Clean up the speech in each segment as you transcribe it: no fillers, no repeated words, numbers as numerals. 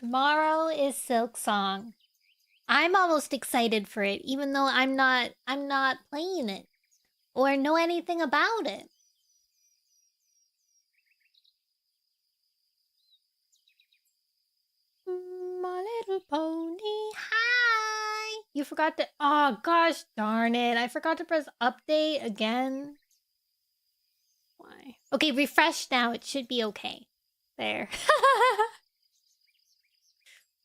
Tomorrow is Silk Song. I'm almost excited for it, even though I'm not playing it or know anything about it. My Little Pony, hi! You forgot to. Oh gosh darn it! I forgot to press update again. Why? Okay, refresh now. It should be okay. There.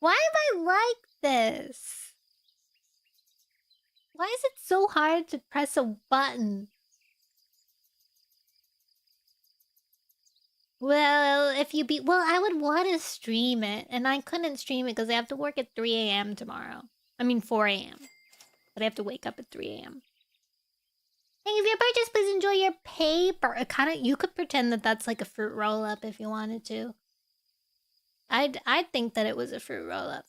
Why am I like this? Why is it so hard to press a button? Well, if you be well, I would want to stream it, and I couldn't stream it because I have to work at 3 a.m. tomorrow. I mean 4 a.m. But I have to wake up at 3 a.m. Hey, if your purchase, please enjoy your paper. It kind of you could pretend that that's like a fruit roll up if you wanted to. I'd think that it was a fruit roll up.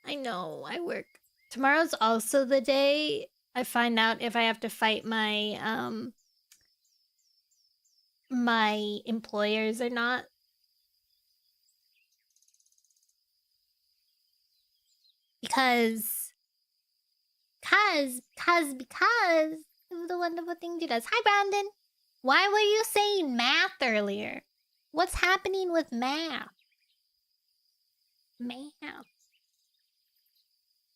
I know I work. Tomorrow's also the day I find out if I have to fight my employers or not. Because of the wonderful thing he does. Hi, Brandon. Why were you saying math earlier? What's happening with math? Math.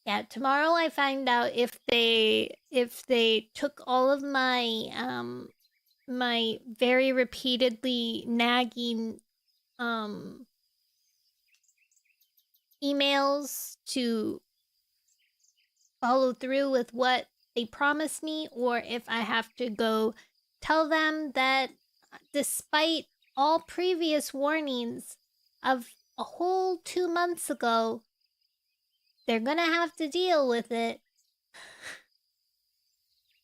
Yeah, tomorrow I find out if they took all of my very repeatedly nagging emails to follow through with what they promised me, or if I have to go tell them that despite all previous warnings of a whole 2 months ago, they're gonna have to deal with it.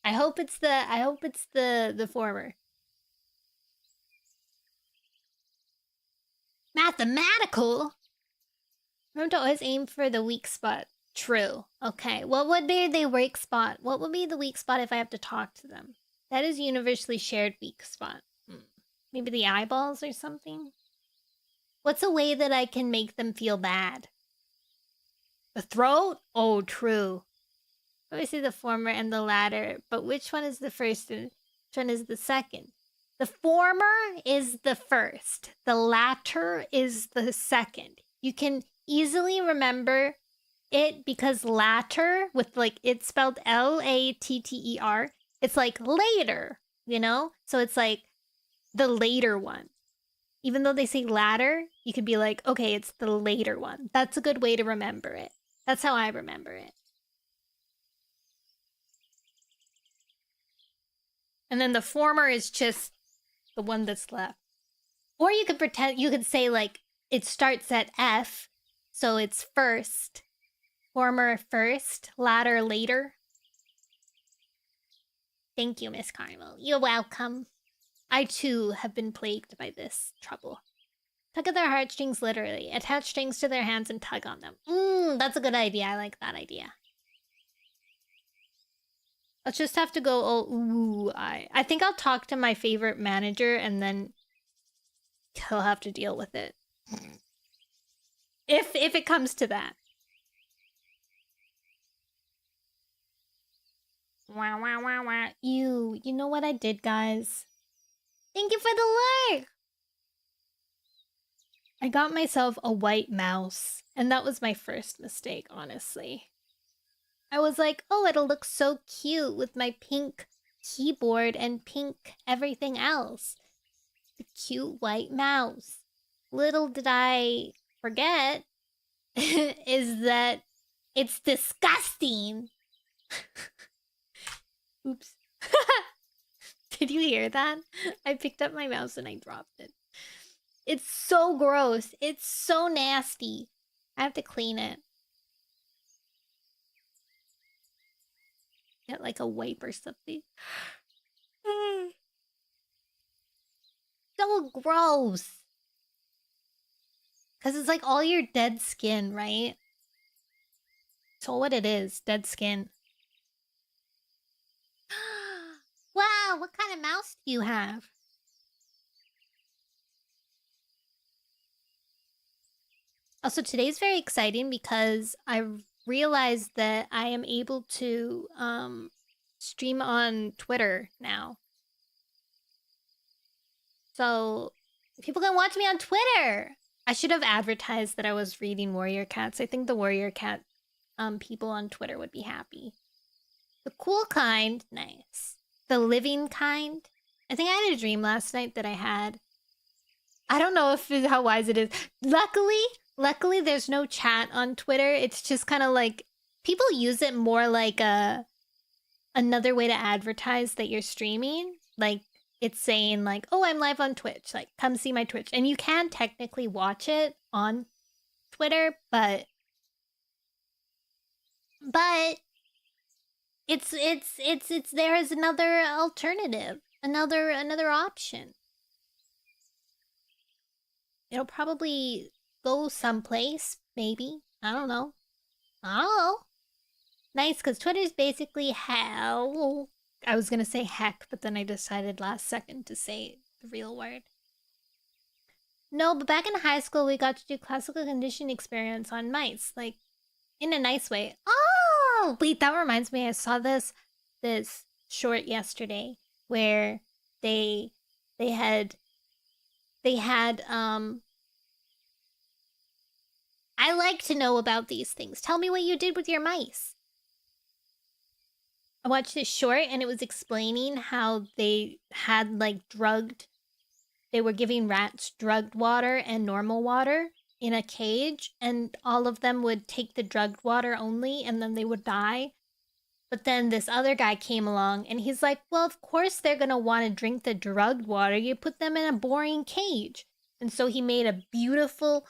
I hope it's the former. Mathematical? Remember to always aim for the weak spot. True. Okay. What would be the weak spot? What would be the weak spot if I have to talk to them? That is universally shared weak spot. Maybe the eyeballs or something? What's a way that I can make them feel bad? The throat? Oh, true. Obviously the former and the latter, but which one is the first and which one is the second? The former is the first. The latter is the second. You can easily remember it because latter, with like it's spelled Latter, it's like later, you know? So it's like the later one. Even though they say latter, you could be like, okay, it's the later one. That's a good way to remember it. That's how I remember it. And then the former is just the one that's left. Or you could pretend, you could say like it starts at F, so it's first, former first, latter later. Thank you, Miss Carnival. You're welcome. I too have been plagued by this trouble. Tug at their heartstrings literally. Attach strings to their hands and tug on them. That's a good idea. I like that idea. I'll just have to go I think I'll talk to my favorite manager and then he'll have to deal with it. If it comes to that. Wow, wow, wow, wow. You know what I did, guys? Thank you for the lurk! I got myself a white mouse, and that was my first mistake, honestly. I was like, oh, it'll look so cute with my pink keyboard and pink everything else. The cute white mouse. Little did I forget is that it's disgusting. Oops. Did you hear that? I picked up my mouse and I dropped it. It's so gross. It's so nasty. I have to clean it. Get like a wipe or something. So gross. Because it's like all your dead skin, right? It's all what it is, dead skin. Wow, what kind of mouse do you have? Also, today's very exciting because I realized that I am able to stream on Twitter now. So people can watch me on Twitter. I should have advertised that I was reading Warrior Cats. I think the Warrior Cat people on Twitter would be happy. The cool kind, nice. The living kind. I think I had a dream last night that I don't know if how wise it is. Luckily, there's no chat on Twitter. It's just kind of like people use it more like another way to advertise that you're streaming. Like it's saying like, "Oh, I'm live on Twitch. Like, come see my Twitch." And you can technically watch it on Twitter, but it's there as another alternative, another option. It'll probably go someplace, maybe. I don't know. Nice, because Twitter's basically hell. I was gonna say heck, but then I decided last second to say the real word. No, but back in high school, we got to do classical conditioning experiments on mice, like in a nice way. Oh, wait, that reminds me. I saw this short yesterday where they had I like to know about these things. Tell me what you did with your mice. I watched this short and it was explaining how they had like they were giving rats drugged water and normal water in a cage, and all of them would take the drugged water only and then they would die. But then this other guy came along and he's like, well, of course they're going to want to drink the drugged water. You put them in a boring cage. And so he made a beautiful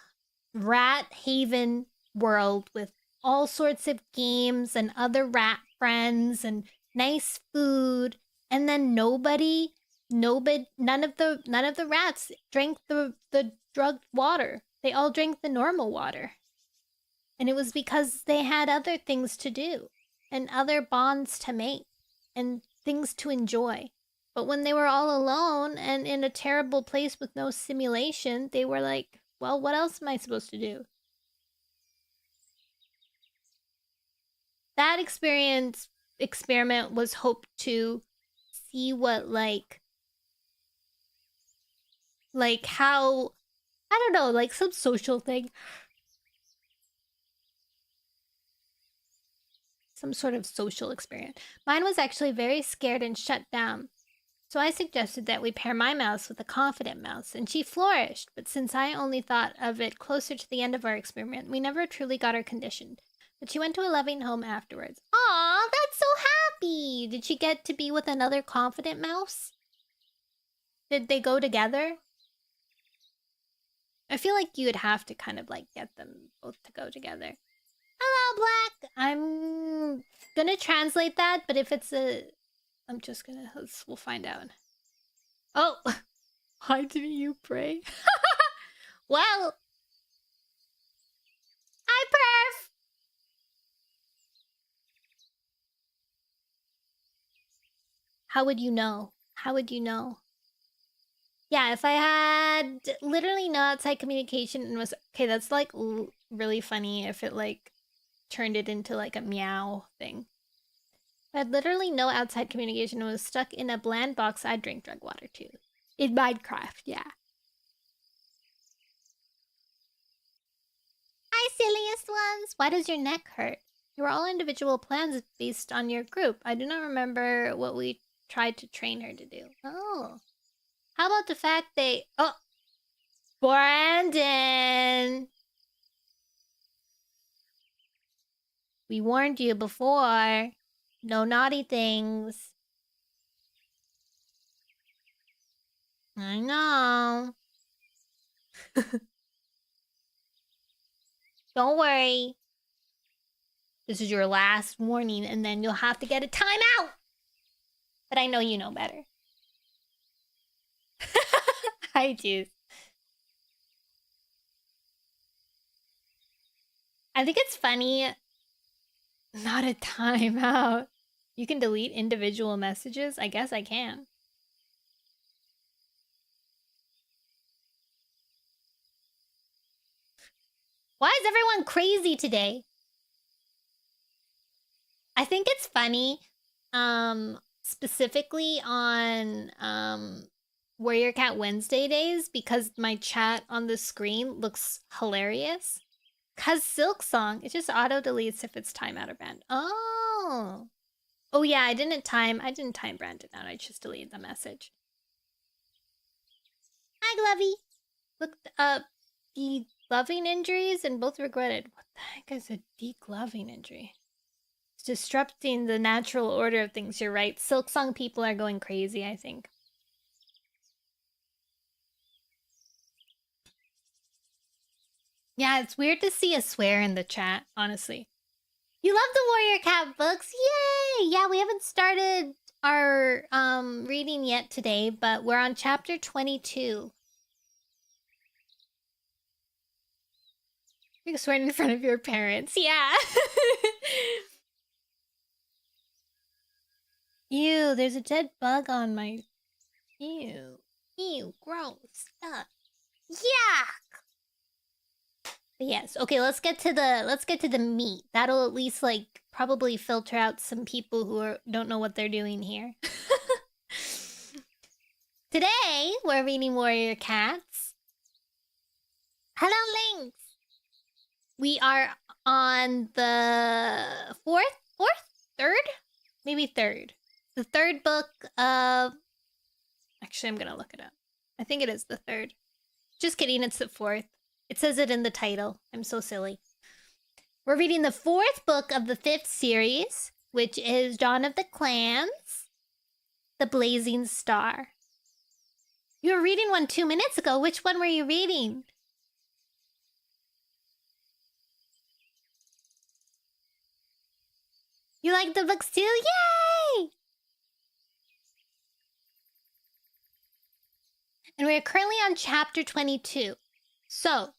rat haven world with all sorts of games and other rat friends and nice food. And then none of the rats drank the drugged water. They all drank the normal water. And it was because they had other things to do and other bonds to make and things to enjoy. But when they were all alone and in a terrible place with no simulation, they were like, well, what else am I supposed to do? That experiment was hoped to see what like how, I don't know, like some social thing. Some sort of social experiment. Mine was actually very scared and shut down. So I suggested that we pair my mouse with a confident mouse, and she flourished. But since I only thought of it closer to the end of our experiment, we never truly got her conditioned. But she went to a loving home afterwards. Aw, that's so happy! Did she get to be with another confident mouse? Did they go together? I feel like you would have to kind of like get them both to go together. Hello, Black! I'm gonna translate that, but if it's I'm just gonna... we'll find out. Oh! Why didn't you pray? Well... Hi, Perf! How would you know? How would you know? Yeah, if I had literally no outside communication and was... Okay, that's like really funny if it like turned it into like a meow thing. I had literally no outside communication and was stuck in a bland box. I'd drink drug water too. In Minecraft, yeah. Hi, silliest ones! Why does your neck hurt? You were all individual plans based on your group. I do not remember what we tried to train her to do. Oh. How about the fact they... Oh! Brandon! We warned you before. No naughty things. I know. Don't worry. This is your last warning, and then you'll have to get a timeout. But I know you know better. Hi, Juice. I think it's funny. Not a timeout. You can delete individual messages? I guess I can. Why is everyone crazy today? I think it's funny, specifically on Warrior Cat Wednesday days because my chat on the screen looks hilarious. Cause Silk Song, it just auto deletes if it's time out or banned. Oh. Oh yeah, I didn't time Brandon out. I just deleted the message. Hi, Glovey. Looked up degloving injuries and both regretted. What the heck is a degloving injury? It's disrupting the natural order of things. You're right. Silksong people are going crazy, I think. Yeah, it's weird to see a swear in the chat, honestly. You love the Warrior Cat books. Yay! Yeah, we haven't started our reading yet today, but we're on chapter 22. You swear in front of your parents. Yeah. Ew, there's a dead bug on my... Ew. Ew, gross. Yeah. But yes, okay, let's get to the meat. That'll at least like probably filter out some people who don't know what they're doing here. Today, we're reading Warrior Cats. Hello, Lynx. We are on the third? Maybe third. The third book of... Actually, I'm gonna look it up. I think it is the third. Just kidding, it's the fourth. It says it in the title. I'm so silly. We're reading the fourth book of the 5th series, which is Dawn of the Clans, The Blazing Star. You were reading one 2 minutes ago. Which one were you reading? You like the books too? Yay! And we're currently on chapter 22. So,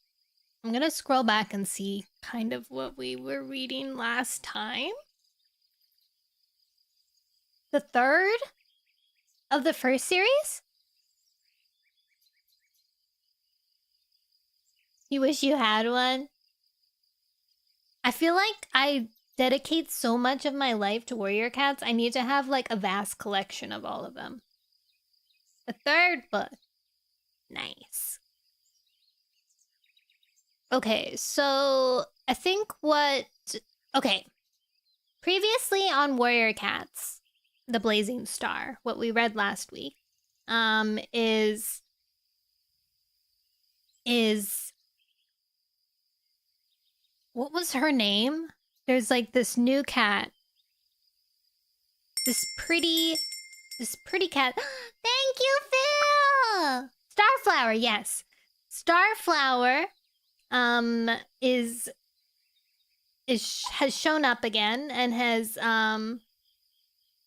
I'm gonna scroll back and see kind of what we were reading last time. The third of the first series? You wish you had one? I feel like I dedicate so much of my life to Warrior Cats, I need to have like a vast collection of all of them. The third book. Nice. Okay, so I think okay. Previously on Warrior Cats, The Blazing Star, what we read last week, is what was her name? There's like this new cat. This pretty cat. Thank you, Phil! Starflower, yes. Starflower has shown up again and has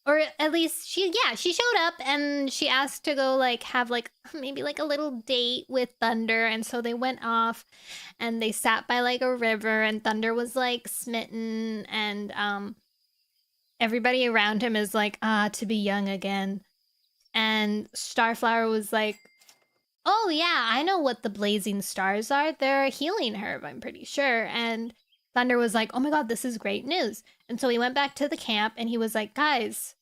or at least she showed up and she asked to go like have like maybe like a little date with Thunder, and so they went off and they sat by like a river and Thunder was like smitten, and everybody around him is like, to be young again. And Starflower was like, oh yeah, I know what the blazing stars are. They're a healing herb, I'm pretty sure. And Thunder was like, oh my god, this is great news. And so he went back to the camp and he was like, guys,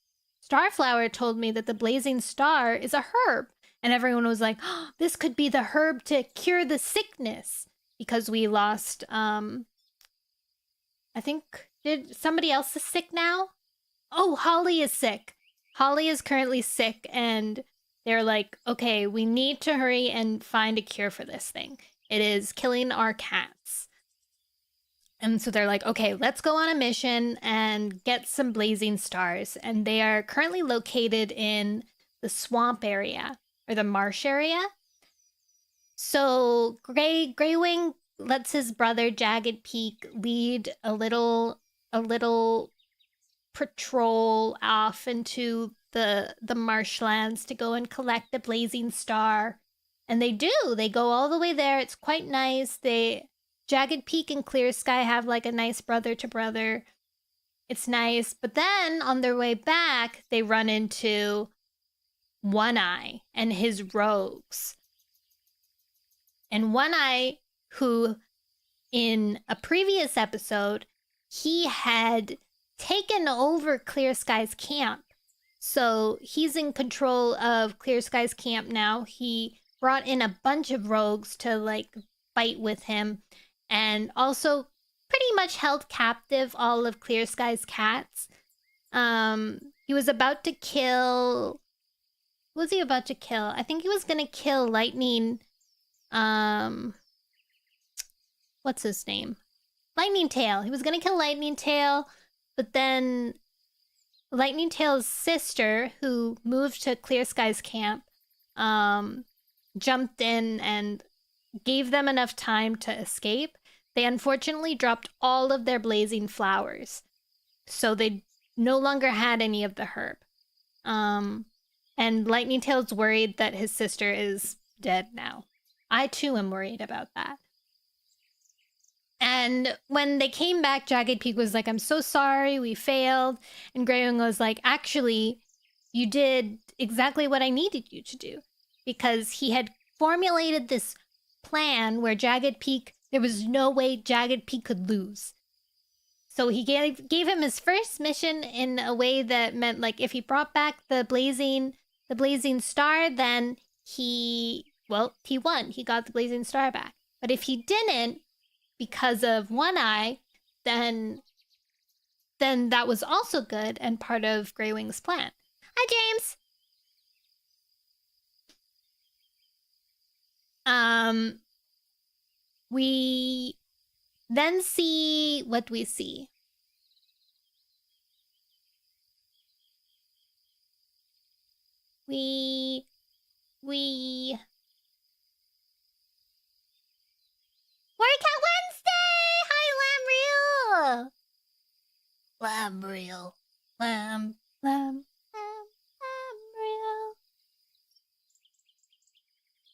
Starflower told me that the blazing star is a herb. And everyone was like, oh, this could be the herb to cure the sickness. Because we lost, I think, did somebody else is sick now? Oh, Holly is sick. Holly is currently sick, and they're like, okay, we need to hurry and find a cure for this thing. It is killing our cats. And so they're like, okay, let's go on a mission and get some blazing stars. And they are currently located in the swamp area, or the marsh area. So Greywing lets his brother Jagged Peak lead a little patrol off into the marshlands to go and collect the blazing star. And they do. They go all the way there. It's quite nice. Jagged Peak and Clear Sky have like a nice brother to brother. It's nice. But then on their way back, they run into One Eye and his rogues. And One Eye, who in a previous episode, he had taken over Clear Sky's camp. So he's in control of Clear Sky's camp now. He brought in a bunch of rogues to like fight with him, and also pretty much held captive all of Clear Sky's cats. He was about to kill. Who was he about to kill? I think he was gonna kill Lightning. What's his name? Lightning Tail. He was gonna kill Lightning Tail, but then Lightning Tail's sister, who moved to Clear Sky's camp, jumped in and gave them enough time to escape. They unfortunately dropped all of their blazing flowers, so they no longer had any of the herb. And Lightning Tail's worried that his sister is dead now. I too am worried about that. And when they came back, Jagged Peak was like, I'm so sorry, we failed. And Greywing was like, actually, you did exactly what I needed you to do. Because he had formulated this plan where Jagged Peak, there was no way Jagged Peak could lose. So he gave him his first mission in a way that meant, like, if he brought back the blazing star, then he won. He got the blazing star back. But if he didn't, because of One Eye, then that was also good and part of Greywing's plan. Hi, James. We then see what we see. We Workout Wednesday! Hi, Lambriel! Lambriel.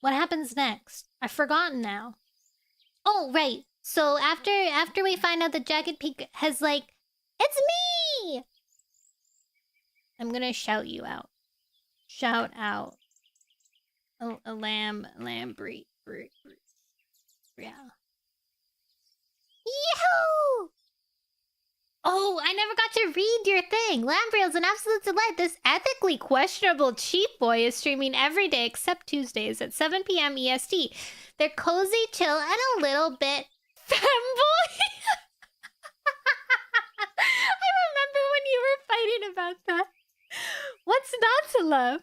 What happens next? I've forgotten now. Oh, right. So after we find out that Jagged Peak has like, it's me! I'm gonna shout you out. Shout out. A lambrey. Yeah. Yahoo! Oh, I never got to read your thing. Lambriel's an absolute delight. This ethically questionable cheap boy is streaming every day except Tuesdays at 7 p.m. EST. They're cozy, chill, and a little bit femboy. I remember when you were fighting about that. What's not to love?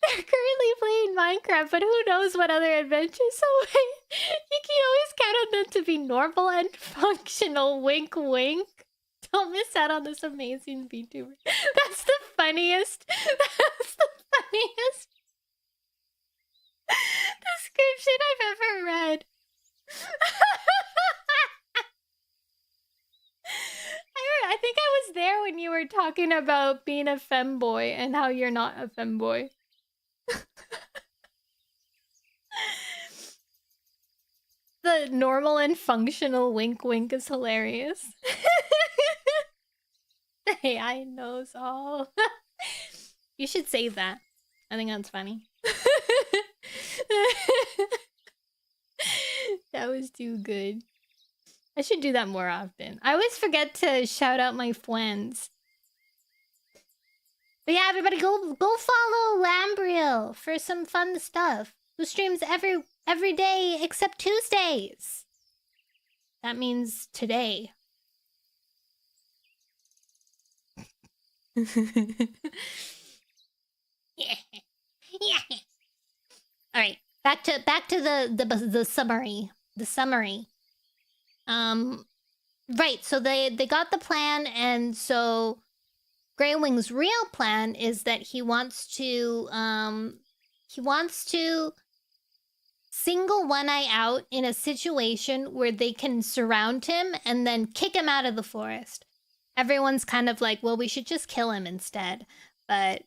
They're currently playing Minecraft, but who knows what other adventures await. You can always count on them to be normal and functional. Wink, wink. Don't miss out on this amazing VTuber. That's the funniest. That's the funniest description I've ever read. I think I was there when you were talking about being a femboy and how you're not a femboy. The normal and functional wink wink is hilarious. The AI knows all. You should save that. I think that's funny. That was too good. I should do that more often. I always forget to shout out my friends. But yeah, everybody go follow Lambriel for some fun stuff. Who streams every day except Tuesdays. That means today. Yeah. All right, back to the summary. The summary. Right. So they got the plan, and so Greywing's real plan is that he wants to single One Eye out in a situation where they can surround him and then kick him out of the forest. Everyone's kind of like, well, we should just kill him instead. But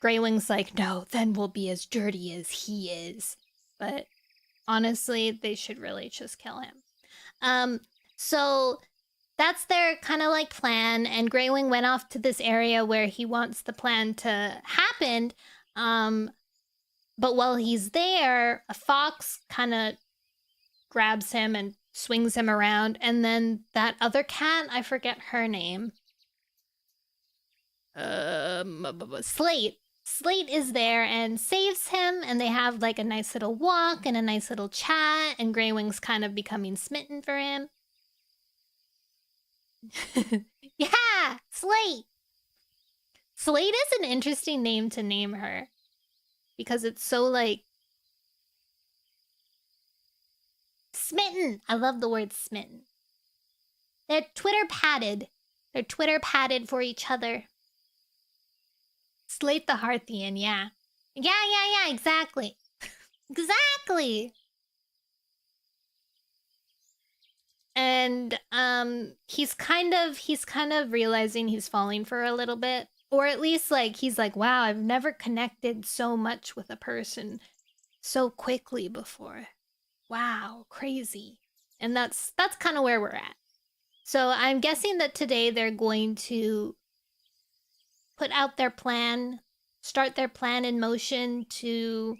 Greywing's like, no, then we'll be as dirty as he is. But honestly, they should really just kill him. So that's their kind of like plan. And Greywing went off to this area where he wants the plan to happen. But while he's there, a fox kind of grabs him and swings him around, and then that other cat, I forget her name. Slate. Slate is there and saves him, and they have like a nice little walk and a nice little chat, and Greywing's kind of becoming smitten for him. Yeah, Slate. Slate is an interesting name to name her because it's so like smitten. I love the word smitten. They're Twitter padded. They're Twitter padded for each other. Slate the Hearthian, yeah. Yeah, exactly. Exactly. And he's kind of realizing he's falling for a little bit. Or at least like he's like, wow, I've never connected so much with a person so quickly before. Wow, crazy. And that's kind of where we're at. So I'm guessing that today they're going to put out their plan, start their plan in motion to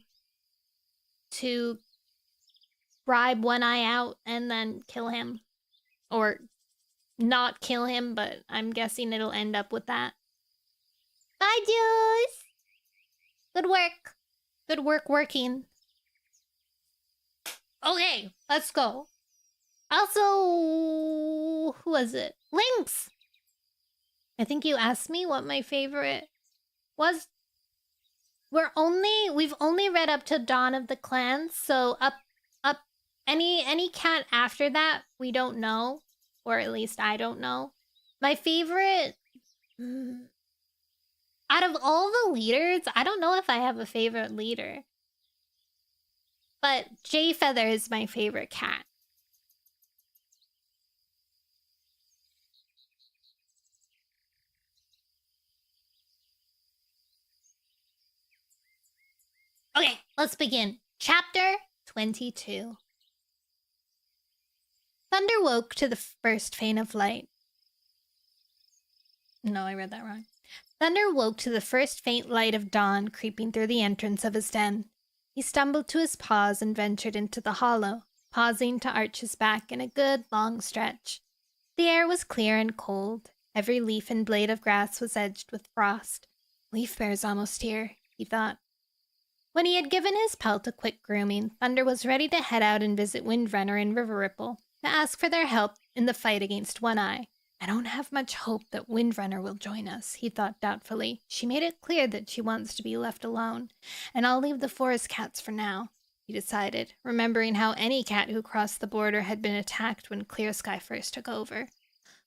bribe One Eye out and then kill him. Or not kill him, but I'm guessing it'll end up with that. Bye, Juice! Good work. Good work working. Okay, let's go. Also, who was it? Lynx! I think you asked me what my favorite was. We've only read up to Dawn of the Clans, so up any cat after that, we don't know. Or at least I don't know. My favorite... Out of all the leaders, I don't know if I have a favorite leader. But Jay Feather is my favorite cat. Okay, let's begin. Chapter 22. Thunder woke to the first feint of light. No, I read that wrong. Thunder woke to the first faint light of dawn creeping through the entrance of his den. He stumbled to his paws and ventured into the hollow, pausing to arch his back in a good long stretch. The air was clear and cold. Every leaf and blade of grass was edged with frost. Leaf Bear's almost here, he thought. When he had given his pelt a quick grooming, Thunder was ready to head out and visit Windrunner and River Ripple, to ask for their help in the fight against One Eye. I don't have much hope that Windrunner will join us, he thought doubtfully. She made it clear that she wants to be left alone, and I'll leave the forest cats for now, he decided, remembering how any cat who crossed the border had been attacked when Clear Sky first took over.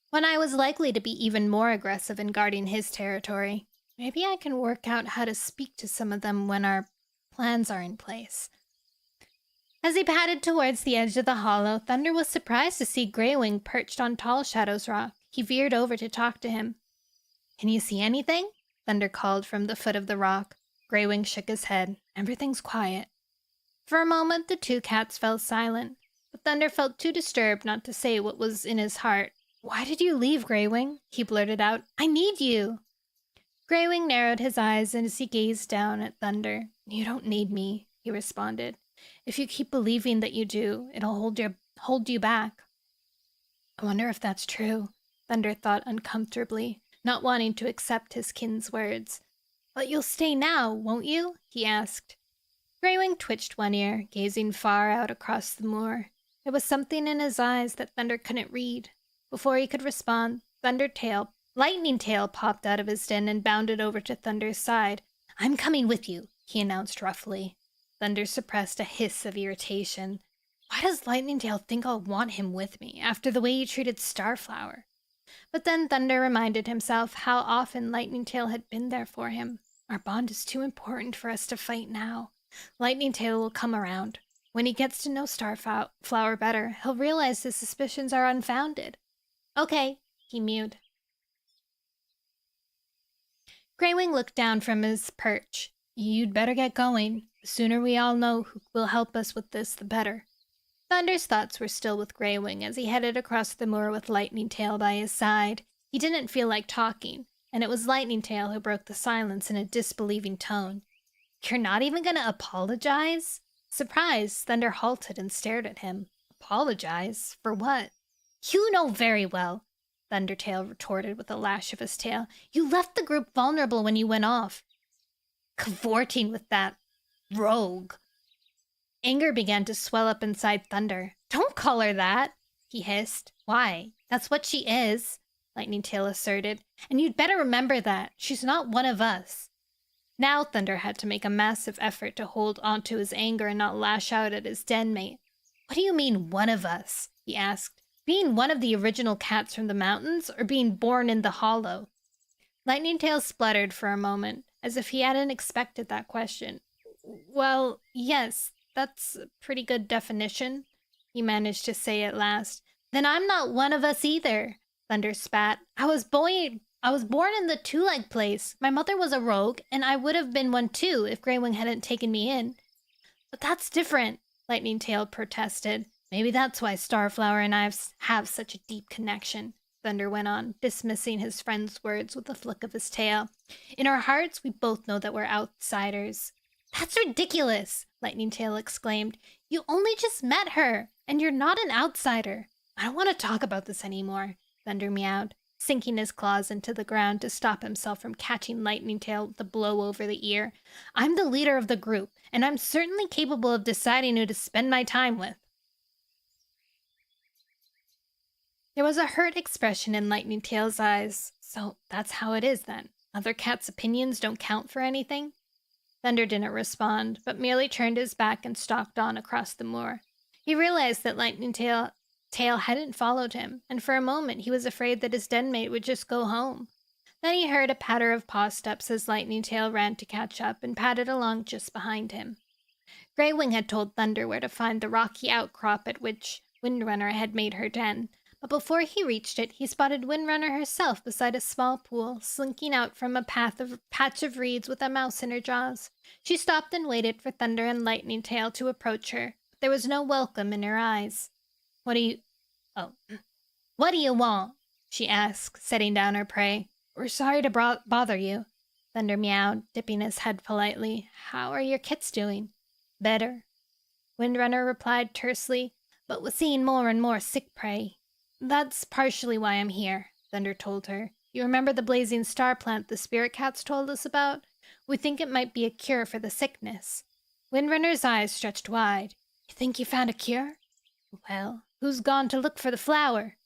One Eye was likely to be even more aggressive in guarding his territory. Maybe I can work out how to speak to some of them when our plans are in place. As he padded towards the edge of the hollow, Thunder was surprised to see Greywing perched on Tall Shadow's rock. He veered over to talk to him. Can you see anything? Thunder called from the foot of the rock. Greywing shook his head. Everything's quiet. For a moment, the two cats fell silent, but Thunder felt too disturbed not to say what was in his heart. Why did you leave, Greywing? He blurted out. I need you. Greywing narrowed his eyes as he gazed down at Thunder. You don't need me, he responded. If you keep believing that you do, it'll hold you back. I wonder if that's true, Thunder thought uncomfortably, not wanting to accept his kin's words. But you'll stay now, won't you? He asked. Greywing twitched one ear, gazing far out across the moor. There was something in his eyes that Thunder couldn't read. Before he could respond, Lightning Tail popped out of his den and bounded over to Thunder's side. I'm coming with you, he announced roughly. Thunder suppressed a hiss of irritation. Why does Lightning Tail think I'll want him with me after the way he treated Starflower? But then Thunder reminded himself how often Lightning Tail had been there for him. Our bond is too important for us to fight now. Lightning Tail will come around. When he gets to know Starflower better, he'll realize his suspicions are unfounded. Okay, he mewed. Greywing looked down from his perch. You'd better get going. The sooner we all know who will help us with this, the better. Thunder's thoughts were still with Greywing as he headed across the moor with Lightning Tail by his side. He didn't feel like talking, and it was Lightning Tail who broke the silence in a disbelieving tone. You're not even going to apologize? Surprised, Thunder halted and stared at him. Apologize? For what? You know very well, Thundertail retorted with a lash of his tail. You left the group vulnerable when you went off. Cavorting with that rogue. Anger began to swell up inside Thunder. Don't call her that, he hissed. Why? That's what she is, Lightning Tail asserted. And you'd better remember that. She's not one of us. Now Thunder had to make a massive effort to hold onto his anger and not lash out at his den mate. What do you mean, one of us? He asked. Being one of the original cats from the mountains, or being born in the hollow? Lightning Tail spluttered for a moment, as if he hadn't expected that question. Well, yes, that's a pretty good definition, he managed to say at last. Then I'm not one of us either, Thunder spat. I was born in the two-leg place. My mother was a rogue, and I would have been one too if Greywing hadn't taken me in. But that's different, Lightning Tail protested. Maybe that's why Starflower and I have such a deep connection, Thunder went on, dismissing his friend's words with a flick of his tail. In our hearts, we both know that we're outsiders. That's ridiculous, Lightning Tail exclaimed. You only just met her, and you're not an outsider. I don't want to talk about this anymore, Thunder meowed, sinking his claws into the ground to stop himself from catching Lightning Tail with a blow over the ear. I'm the leader of the group, and I'm certainly capable of deciding who to spend my time with. There was a hurt expression in Lightning Tail's eyes. So that's how it is then. Other cats' opinions don't count for anything? Thunder didn't respond, but merely turned his back and stalked on across the moor. He realized that Lightning Tail hadn't followed him, and for a moment he was afraid that his den mate would just go home. Then he heard a patter of paw steps as Lightning Tail ran to catch up and padded along just behind him. Greywing had told Thunder where to find the rocky outcrop at which Windrunner had made her den, but before he reached it, he spotted Windrunner herself beside a small pool, slinking out from a patch of reeds with a mouse in her jaws. She stopped and waited for Thunder and Lightning Tail to approach her, but there was no welcome in her eyes. What do you want? She asked, setting down her prey. We're sorry to bother you, Thunder meowed, dipping his head politely. How are your kits doing? Better, Windrunner replied tersely, but with seeing more and more sick prey. That's partially why I'm here, Thunder told her. You remember the blazing star plant the spirit cats told us about? We think it might be a cure for the sickness. Windrunner's eyes stretched wide. You think you found a cure? Well, who's gone to look for the flower?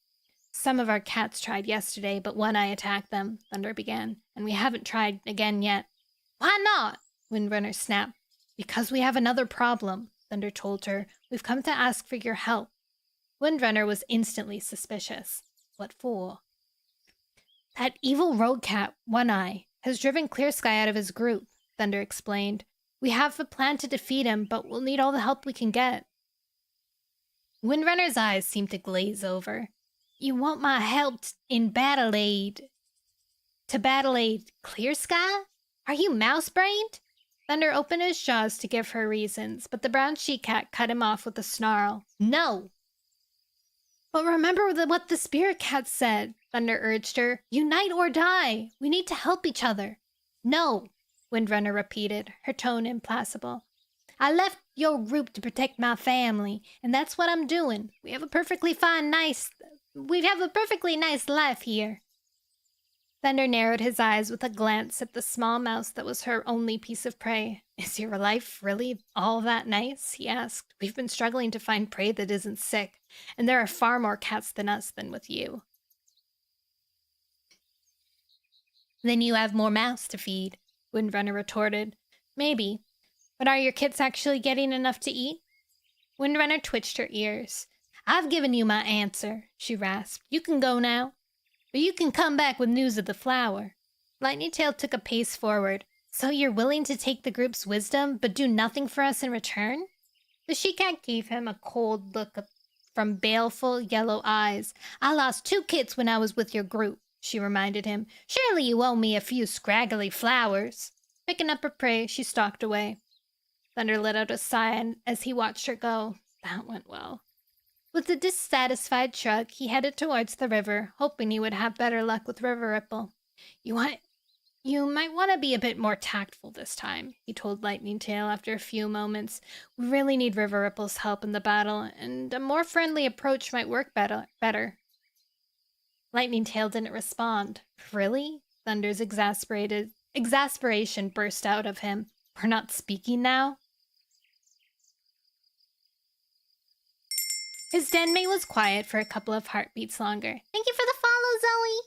Some of our cats tried yesterday, but One Eye attacked them, Thunder began, and we haven't tried again yet. Why not? Windrunner snapped. Because we have another problem, Thunder told her. We've come to ask for your help. Windrunner was instantly suspicious. What for? That evil rogue cat, One Eye, has driven Clear Sky out of his group, Thunder explained. We have a plan to defeat him, but we'll need all the help we can get. Windrunner's eyes seemed to glaze over. You want my help in battle aid? To battle aid Clear Sky? Are you mouse-brained? Thunder opened his jaws to give her reasons, but the brown she-cat cut him off with a snarl. No! But remember what the spirit cat said, Thunder urged her. Unite or die! We need to help each other. No, Windrunner repeated, her tone implacable. I left your group to protect my family, and that's what I'm doing. We have a perfectly nice life here. Thunder narrowed his eyes with a glance at the small mouse that was her only piece of prey. Is your life really all that nice? He asked. We've been struggling to find prey that isn't sick, and there are far more cats than us than with you. Then you have more mouse to feed, Windrunner retorted. Maybe. But are your kits actually getting enough to eat? Windrunner twitched her ears. I've given you my answer, she rasped. You can go now. But you can come back with news of the flower. Lightning Tail took a pace forward. So you're willing to take the group's wisdom, but do nothing for us in return? The she-cat gave him a cold look from baleful yellow eyes. I lost 2 kits when I was with your group, she reminded him. Surely you owe me a few scraggly flowers. Picking up her prey, she stalked away. Thunder let out a sigh as he watched her go. That went well. With a dissatisfied shrug, he headed towards the river, hoping he would have better luck with River Ripple. You want You might want to be a bit more tactful this time, he told Lightning Tail after a few moments. We really need River Ripple's help in the battle, and a more friendly approach might work better. Lightning Tail didn't respond. Really? Thunder's exasperation burst out of him. We're not speaking now? His denmate was quiet for a couple of heartbeats longer. Thank you for the follow, Zoe!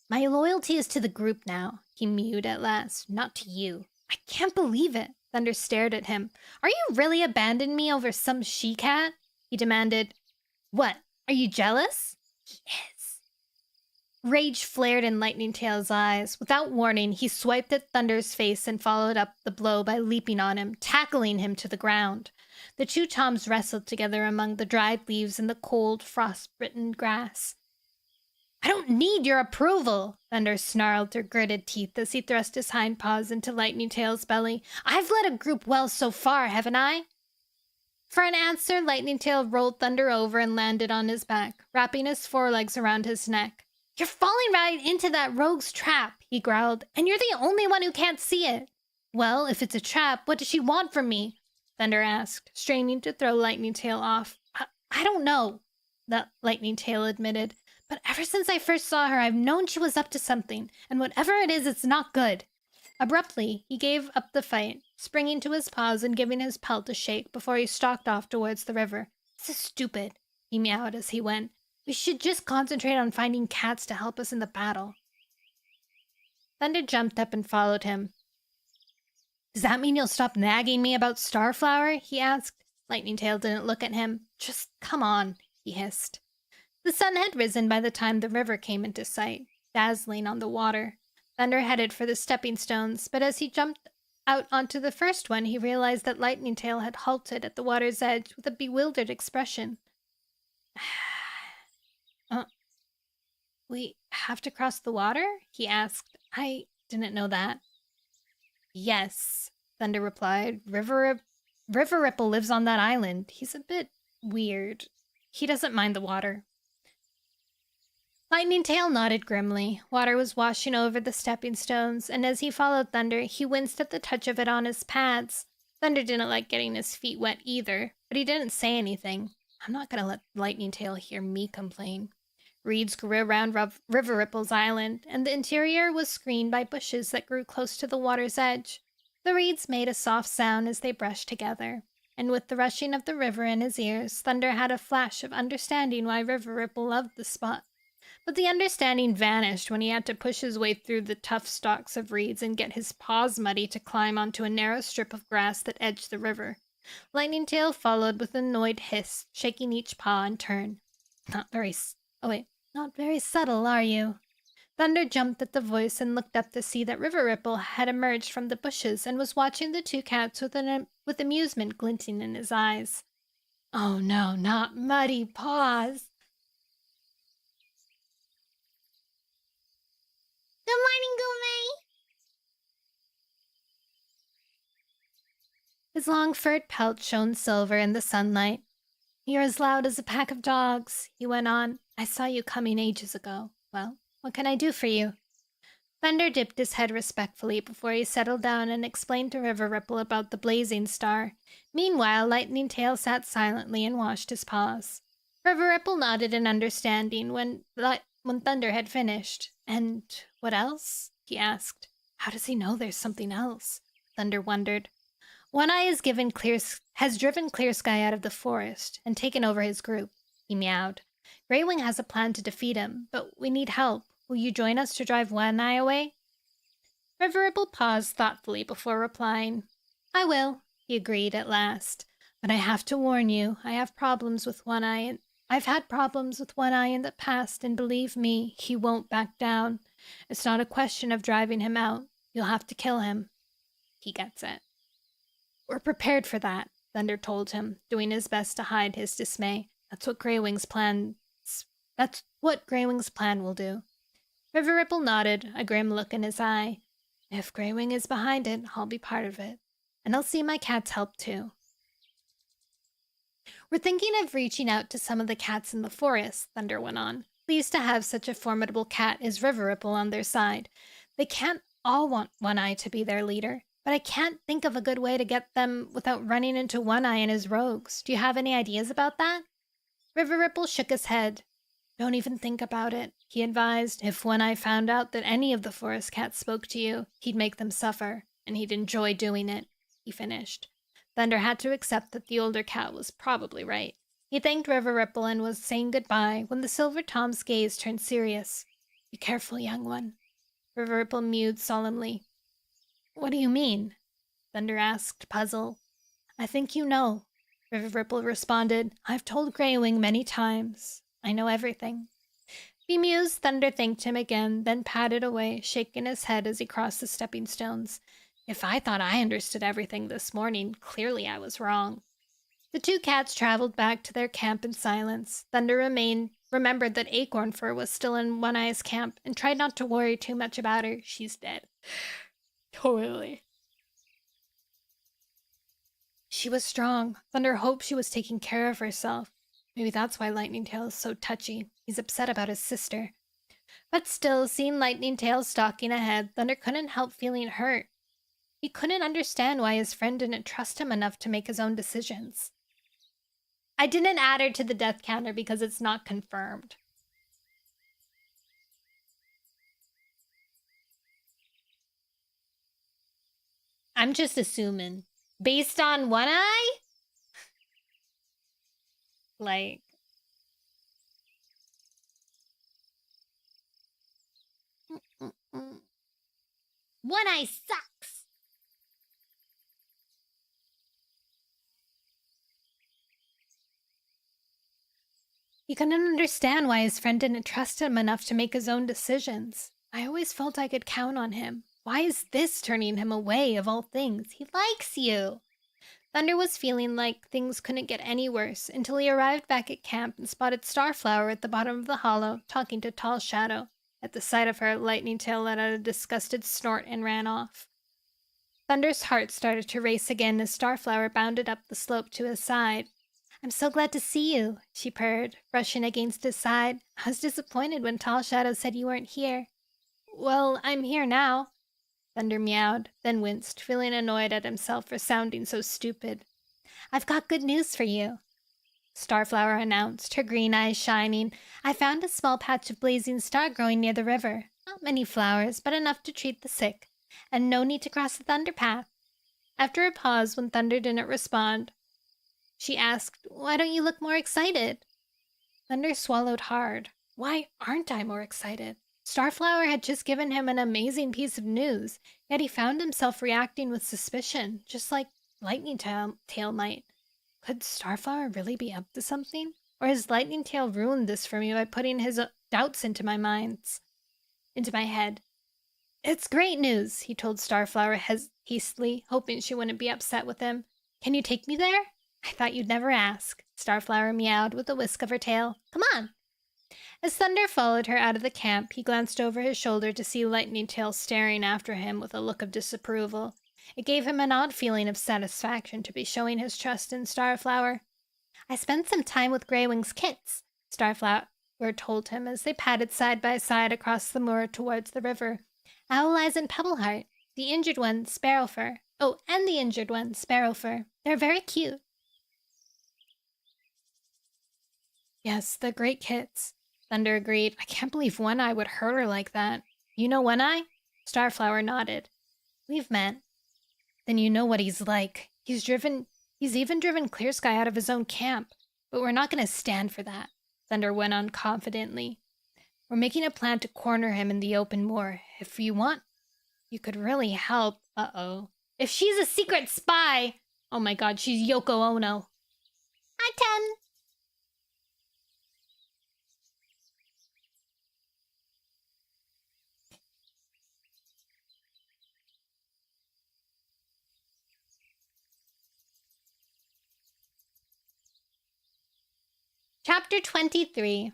My loyalty is to the group now, he mewed at last, not to you. I can't believe it. Thunder stared at him. Are you really abandoning me over some she-cat? He demanded. What? Are you jealous? He is. Rage flared in Lightning Tail's eyes. Without warning, he swiped at Thunder's face and followed up the blow by leaping on him, tackling him to the ground. The two Toms wrestled together among the dried leaves and the cold, frost-bitten grass. I don't need your approval, Thunder snarled through gritted teeth as he thrust his hind paws into Lightning Tail's belly. I've led a group well so far, haven't I? For an answer, Lightning Tail rolled Thunder over and landed on his back, wrapping his forelegs around his neck. You're falling right into that rogue's trap, he growled, and you're the only one who can't see it. Well, if it's a trap, what does she want from me? Thunder asked, straining to throw Lightning Tail off. I don't know, the Lightning Tail admitted. But ever since I first saw her, I've known she was up to something, and whatever it is, it's not good. Abruptly, he gave up the fight, springing to his paws and giving his pelt a shake before he stalked off towards the river. This is stupid, he meowed as he went. We should just concentrate on finding cats to help us in the battle. Thunder jumped up and followed him. Does that mean you'll stop nagging me about Starflower? He asked. Lightning Tail didn't look at him. Just come on, he hissed. The sun had risen by the time the river came into sight, dazzling on the water. Thunder headed for the stepping stones, but as he jumped out onto the first one, he realized that Lightning Tail had halted at the water's edge with a bewildered expression. We have to cross the water? He asked. I didn't know that. Yes, Thunder replied. River Ripple lives on that island. He's a bit weird. He doesn't mind the water. Lightning Tail nodded grimly. Water was washing over the stepping stones, and as he followed Thunder, he winced at the touch of it on his pads. Thunder didn't like getting his feet wet either, but he didn't say anything. I'm not going to let Lightning Tail hear me complain. Reeds grew around River Ripple's island, and the interior was screened by bushes that grew close to the water's edge. The reeds made a soft sound as they brushed together, and with the rushing of the river in his ears, Thunder had a flash of understanding why River Ripple loved the spot. But the understanding vanished when he had to push his way through the tough stalks of reeds and get his paws muddy to climb onto a narrow strip of grass that edged the river. Lightning Tail followed with an annoyed hiss, shaking each paw in turn. Not very subtle, are you? Thunder jumped at the voice and looked up to see that River Ripple had emerged from the bushes and was watching the two cats with amusement glinting in his eyes. Oh no, not muddy paws! Good morning, Gourmet! His long furred pelt shone silver in the sunlight. You're as loud as a pack of dogs, he went on. I saw you coming ages ago. Well, what can I do for you? Thunder dipped his head respectfully before he settled down and explained to River Ripple about the blazing star. Meanwhile, Lightning Tail sat silently and washed his paws. River Ripple nodded in understanding when Thunder had finished. And what else? He asked. How does he know there's something else? Thunder wondered. One Eye has driven Clear Sky out of the forest and taken over his group, he meowed. Greywing has a plan to defeat him, but we need help. Will you join us to drive One Eye away? River Ripple paused thoughtfully before replying. I will, he agreed at last. But I have to warn you, I have problems with One Eye, and I've had problems with One Eye in the past, and believe me, he won't back down. It's not a question of driving him out. You'll have to kill him. He gets it. We're prepared for that, Thunder told him, doing his best to hide his dismay. That's what Greywing's plan will do. River Ripple nodded, a grim look in his eye. If Greywing is behind it, I'll be part of it. And I'll see my cats help too. We're thinking of reaching out to some of the cats in the forest, Thunder went on. Pleased to have such a formidable cat as River Ripple on their side. They can't all want One Eye to be their leader, but I can't think of a good way to get them without running into One Eye and his rogues. Do you have any ideas about that? River Ripple shook his head. Don't even think about it, he advised. If One Eye found out that any of the forest cats spoke to you, he'd make them suffer, and he'd enjoy doing it, he finished. Thunder had to accept that the older cat was probably right. He thanked River Ripple and was saying goodbye when the Silver Tom's gaze turned serious. Be careful, young one. River Ripple mewed solemnly. What do you mean? Thunder asked, puzzled. I think you know, River Ripple responded. I've told Greywing many times. I know everything. Bemused, Thunder thanked him again, then padded away, shaking his head as he crossed the stepping stones. If I thought I understood everything this morning, clearly I was wrong. The two cats traveled back to their camp in silence. Thunder remembered that Acorn Fur was still in One Eye's camp and tried not to worry too much about her. She's dead. Totally. She was strong. Thunder hoped she was taking care of herself. Maybe that's why Lightning Tail is so touchy. He's upset about his sister. But still, seeing Lightning Tail stalking ahead, Thunder couldn't help feeling hurt. He couldn't understand why his friend didn't trust him enough to make his own decisions. I didn't add her to the death counter because it's not confirmed. I'm just assuming. Based on One Eye? Like... One Eye sucks! He couldn't understand why his friend didn't trust him enough to make his own decisions. I always felt I could count on him. Why is this turning him away, of all things? He likes you! Thunder was feeling like things couldn't get any worse until he arrived back at camp and spotted Starflower at the bottom of the hollow, talking to Tall Shadow. At the sight of her, Lightning Tail let out a disgusted snort and ran off. Thunder's heart started to race again as Starflower bounded up the slope to his side. I'm so glad to see you, she purred, brushing against his side. I was disappointed when Tall Shadow said you weren't here. Well, I'm here now. Thunder meowed, then winced, feeling annoyed at himself for sounding so stupid. I've got good news for you, Starflower announced, her green eyes shining. I found a small patch of blazing star growing near the river. Not many flowers, but enough to treat the sick. And no need to cross the Thunder Path. After a pause when Thunder didn't respond, she asked, Why don't you look more excited? Thunder swallowed hard. Why aren't I more excited? Starflower had just given him an amazing piece of news, yet he found himself reacting with suspicion, just like Lightning Tail might. Could Starflower really be up to something? Or has Lightning Tail ruined this for me by putting his doubts into my head? It's great news, he told Starflower hastily, hoping she wouldn't be upset with him. Can you take me there? I thought you'd never ask, Starflower meowed with a whisk of her tail. Come on. As Thunder followed her out of the camp, he glanced over his shoulder to see Lightning Tail staring after him with a look of disapproval. It gave him an odd feeling of satisfaction to be showing his trust in Starflower. I spent some time with Greywing's kits, Starflower told him as they padded side by side across the moor towards the river. Owl Eyes and Pebbleheart. The injured one, Sparrowfur. Oh, and the injured one, Sparrowfur. They're very cute. Yes, they're great kits, Thunder agreed. I can't believe One Eye would hurt her like that. You know One Eye? Starflower nodded. We've met. Then you know what he's like. He's even driven Clear Sky out of his own camp. But we're not going to stand for that, Thunder went on confidently. We're making a plan to corner him in the open moor. If you want, you could really help. Uh-oh. If she's a secret spy! Oh my god, she's Yoko Ono. Hi, 10. Chapter 23.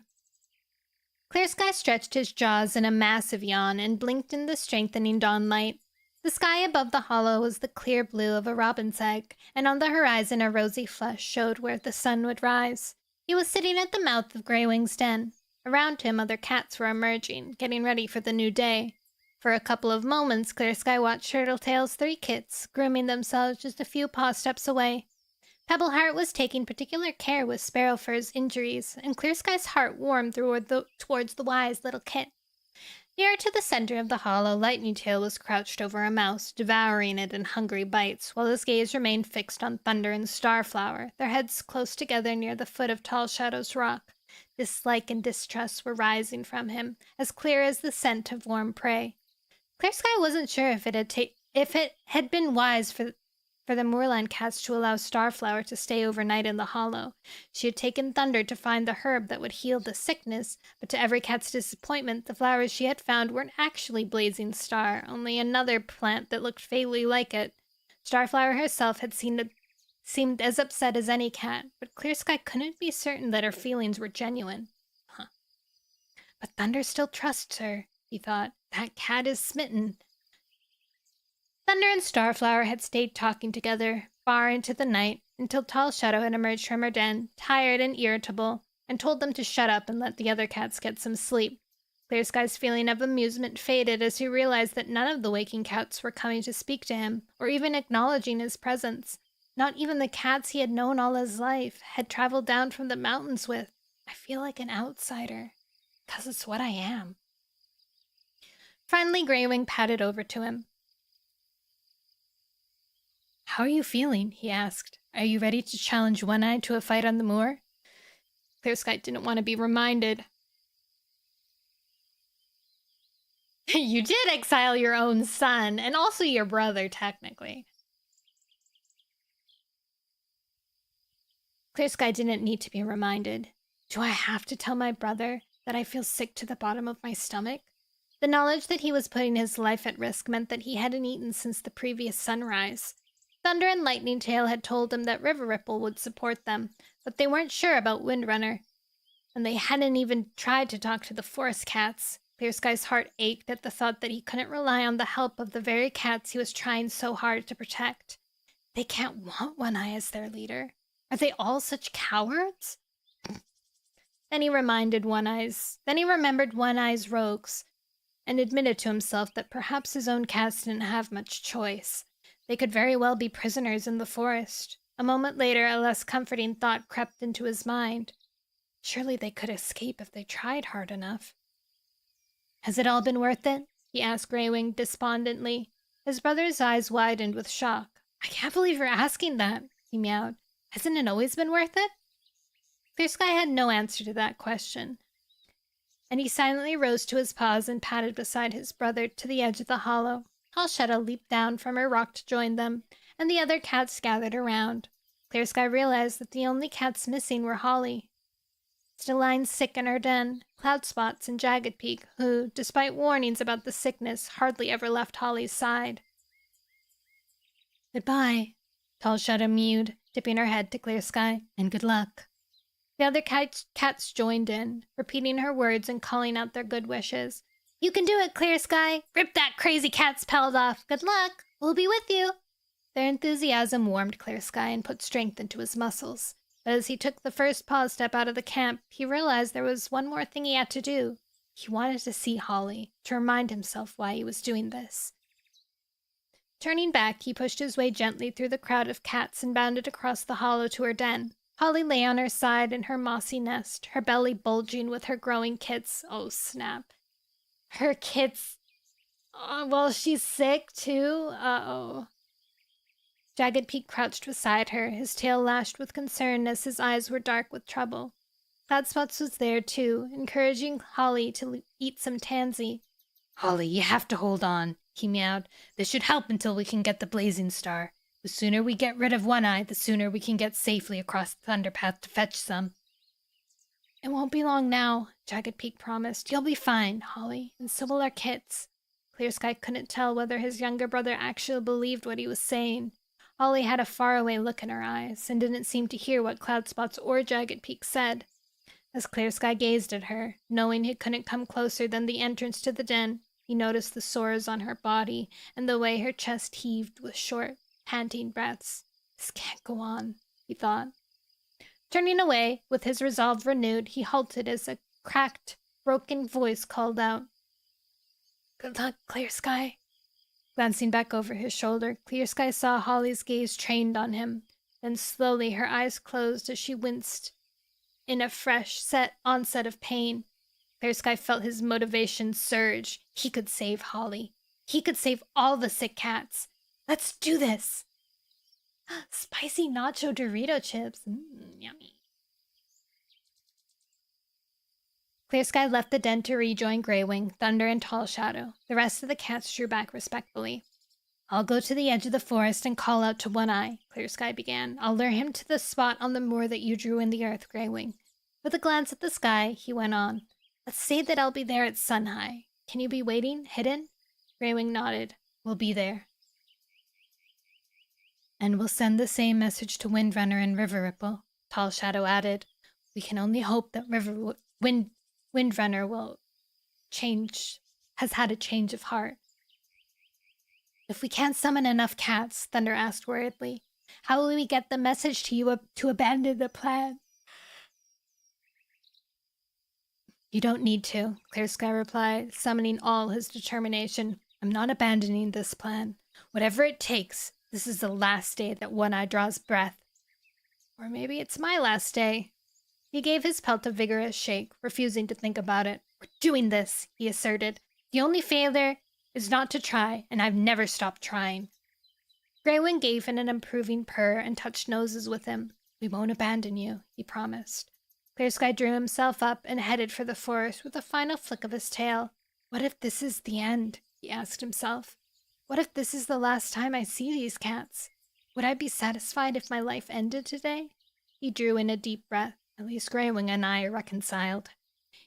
Clear Sky stretched his jaws in a massive yawn and blinked in the strengthening dawn light. The sky above the hollow was the clear blue of a robin's egg, and on the horizon a rosy flush showed where the sun would rise. He was sitting at the mouth of Greywing's den. Around him other cats were emerging, getting ready for the new day. For a couple of moments, Clear Sky watched Turtletail's 3 kits, grooming themselves just a few paw steps away. Pebbleheart was taking particular care with Sparrowfur's injuries, and Clear Sky's heart warmed towards the wise little kit. Near to the center of the hollow, Lightning Tail was crouched over a mouse, devouring it in hungry bites, while his gaze remained fixed on Thunder and Starflower, their heads close together near the foot of Tall Shadow's rock. Dislike and distrust were rising from him, as clear as the scent of warm prey. Clear Sky wasn't sure if it had been wise for the moorland cats to allow Starflower to stay overnight in the hollow. She had taken Thunder to find the herb that would heal the sickness, but to every cat's disappointment, the flowers she had found weren't actually Blazing Star, only another plant that looked vaguely like it. Starflower herself had seemed as upset as any cat, but Clear Sky couldn't be certain that her feelings were genuine. But Thunder still trusts her, he thought. That cat is smitten. Thunder and Starflower had stayed talking together far into the night until Tall Shadow had emerged from her den, tired and irritable, and told them to shut up and let the other cats get some sleep. Clear Sky's feeling of amusement faded as he realized that none of the waking cats were coming to speak to him, or even acknowledging his presence. Not even the cats he had known all his life, had traveled down from the mountains with. I feel like an outsider, 'cause it's what I am. Finally, Greywing padded over to him. "How are you feeling?" he asked. "Are you ready to challenge One-Eye to a fight on the moor?" Clear Sky didn't want to be reminded. You did exile your own son, and also your brother, technically. Clear Sky didn't need to be reminded. Do I have to tell my brother that I feel sick to the bottom of my stomach? The knowledge that he was putting his life at risk meant that he hadn't eaten since the previous sunrise. Thunder and Lightning Tail had told him that River Ripple would support them, but they weren't sure about Windrunner. And they hadn't even tried to talk to the forest cats. Clear Sky's heart ached at the thought that he couldn't rely on the help of the very cats he was trying so hard to protect. They can't want One-Eye as their leader. Are they all such cowards? Then he remembered One-Eye's rogues, and admitted to himself that perhaps his own cats didn't have much choice. They could very well be prisoners in the forest. A moment later, a less comforting thought crept into his mind. Surely they could escape if they tried hard enough. Has it all been worth it? He asked Greywing despondently. His brother's eyes widened with shock. I can't believe you're asking that, he meowed. Hasn't it always been worth it? Clear Sky had no answer to that question, and he silently rose to his paws and padded beside his brother to the edge of the hollow. Tall Shadow leaped down from her rock to join them, and the other cats gathered around. Clear Sky realized that the only cats missing were Holly, still lying sick in her den, Cloudspots, and Jagged Peak, who, despite warnings about the sickness, hardly ever left Holly's side. Goodbye, Tall Shadow mewed, tipping her head to Clear Sky, and good luck. The other cats joined in, repeating her words and calling out their good wishes. You can do it, Clear Sky! Rip that crazy cat's pelt off! Good luck! We'll be with you! Their enthusiasm warmed Clear Sky and put strength into his muscles. But as he took the first paw step out of the camp, he realized there was one more thing he had to do. He wanted to see Holly, to remind himself why he was doing this. Turning back, he pushed his way gently through the crowd of cats and bounded across the hollow to her den. Holly lay on her side in her mossy nest, her belly bulging with her growing kits. Oh, snap. Her kits. Well, she's sick, too. Uh-oh. Jagged Peak crouched beside her, his tail lashed with concern as his eyes were dark with trouble. Cloudspots was there, too, encouraging Holly to eat some tansy. Holly, you have to hold on, he meowed. This should help until we can get the Blazing Star. The sooner we get rid of One-Eye, the sooner we can get safely across the Thunderpath to fetch some. It won't be long now, Jagged Peak promised. You'll be fine, Holly, and so will our kits. Clear Sky couldn't tell whether his younger brother actually believed what he was saying. Holly had a faraway look in her eyes, and didn't seem to hear what Cloudspots or Jagged Peak said. As Clear Sky gazed at her, knowing he couldn't come closer than the entrance to the den, He noticed the sores on her body and the way her chest heaved with short, panting breaths. This can't go on, he thought. Turning away, with his resolve renewed, he halted as a cracked, broken voice called out, "Good luck, Clear Sky." Glancing back over his shoulder, Clear Sky saw Holly's gaze trained on him. Then slowly her eyes closed as she winced in a fresh onset of pain. Clear Sky felt his motivation surge. He could save Holly. He could save all the sick cats. Let's do this! Spicy nacho Dorito chips. Yummy. Clear Sky left the den to rejoin Greywing, Thunder, and Tall Shadow. The rest of the cats drew back respectfully. "I'll go to the edge of the forest and call out to One Eye," Clear Sky began. "I'll lure him to the spot on the moor that you drew in the earth, Greywing." With a glance at the sky, he went on. "Let's say that I'll be there at sun high. Can you be waiting, hidden?" Greywing nodded. "We'll be there." "And we'll send the same message to Windrunner and River Ripple," Tall Shadow added. "We can only hope that Windrunner has had a change of heart." "If we can't summon enough cats," Thunder asked worriedly, "how will we get the message to you to abandon the plan?" "You don't need to," Clear Sky replied, summoning all his determination. "I'm not abandoning this plan. Whatever it takes, this is the last day that One Eye draws breath. Or maybe it's my last day." He gave his pelt a vigorous shake, refusing to think about it. "We're doing this," he asserted. "The only failure is not to try, and I've never stopped trying." Greywing gave an approving purr and touched noses with him. "We won't abandon you," he promised. Clear Sky drew himself up and headed for the forest with a final flick of his tail. "What if this is the end?" he asked himself. "What if this is the last time I see these cats? Would I be satisfied if my life ended today?" He drew in a deep breath. At least Greywing and I are reconciled.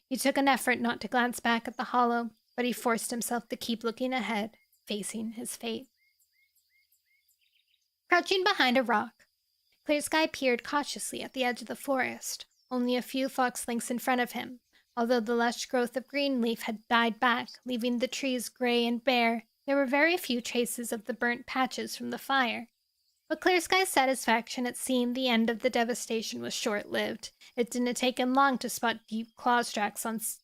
He took an effort not to glance back at the hollow, but he forced himself to keep looking ahead, facing his fate. Crouching behind a rock, Clear Sky peered cautiously at the edge of the forest. Only a few fox lynx in front of him. Although the lush growth of green leaf had died back, leaving the trees gray and bare, there were very few traces of the burnt patches from the fire. But Clear Sky's satisfaction at seeing the end of the devastation was short-lived. It didn't take him long to spot deep claw scratches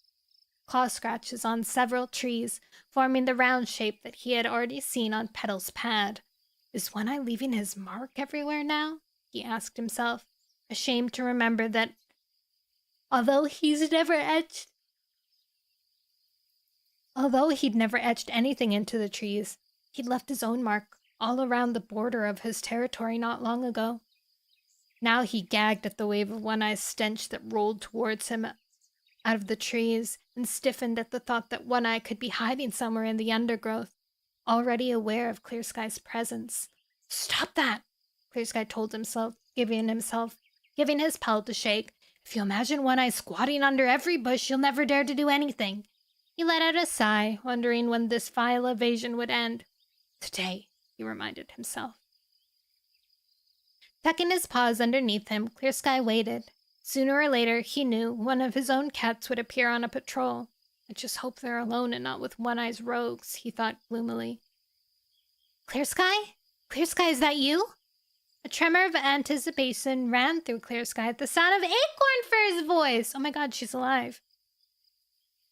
on several trees, forming the round shape that he had already seen on Petal's pad. "Is One Eye leaving his mark everywhere now?" he asked himself, ashamed to remember that although he'd never etched anything into the trees, he'd left his own mark all around the border of his territory not long ago. Now he gagged at the wave of One Eye's stench that rolled towards him out of the trees, and stiffened at the thought that One Eye could be hiding somewhere in the undergrowth, already aware of Clear Sky's presence. "Stop that!" Clear Sky told himself, giving his pelt a shake. "If you imagine One Eye squatting under every bush, you'll never dare to do anything." He let out a sigh, wondering when this vile evasion would end. "Today," he reminded himself. Tucking his paws underneath him, Clear Sky waited. Sooner or later, he knew, one of his own cats would appear on a patrol. "I just hope they're alone and not with One Eye's rogues," he thought gloomily. "Clear Sky? Clear Sky, is that you?" A tremor of anticipation ran through Clear Sky at the sound of Acorn Fur's voice. Oh my god, she's alive.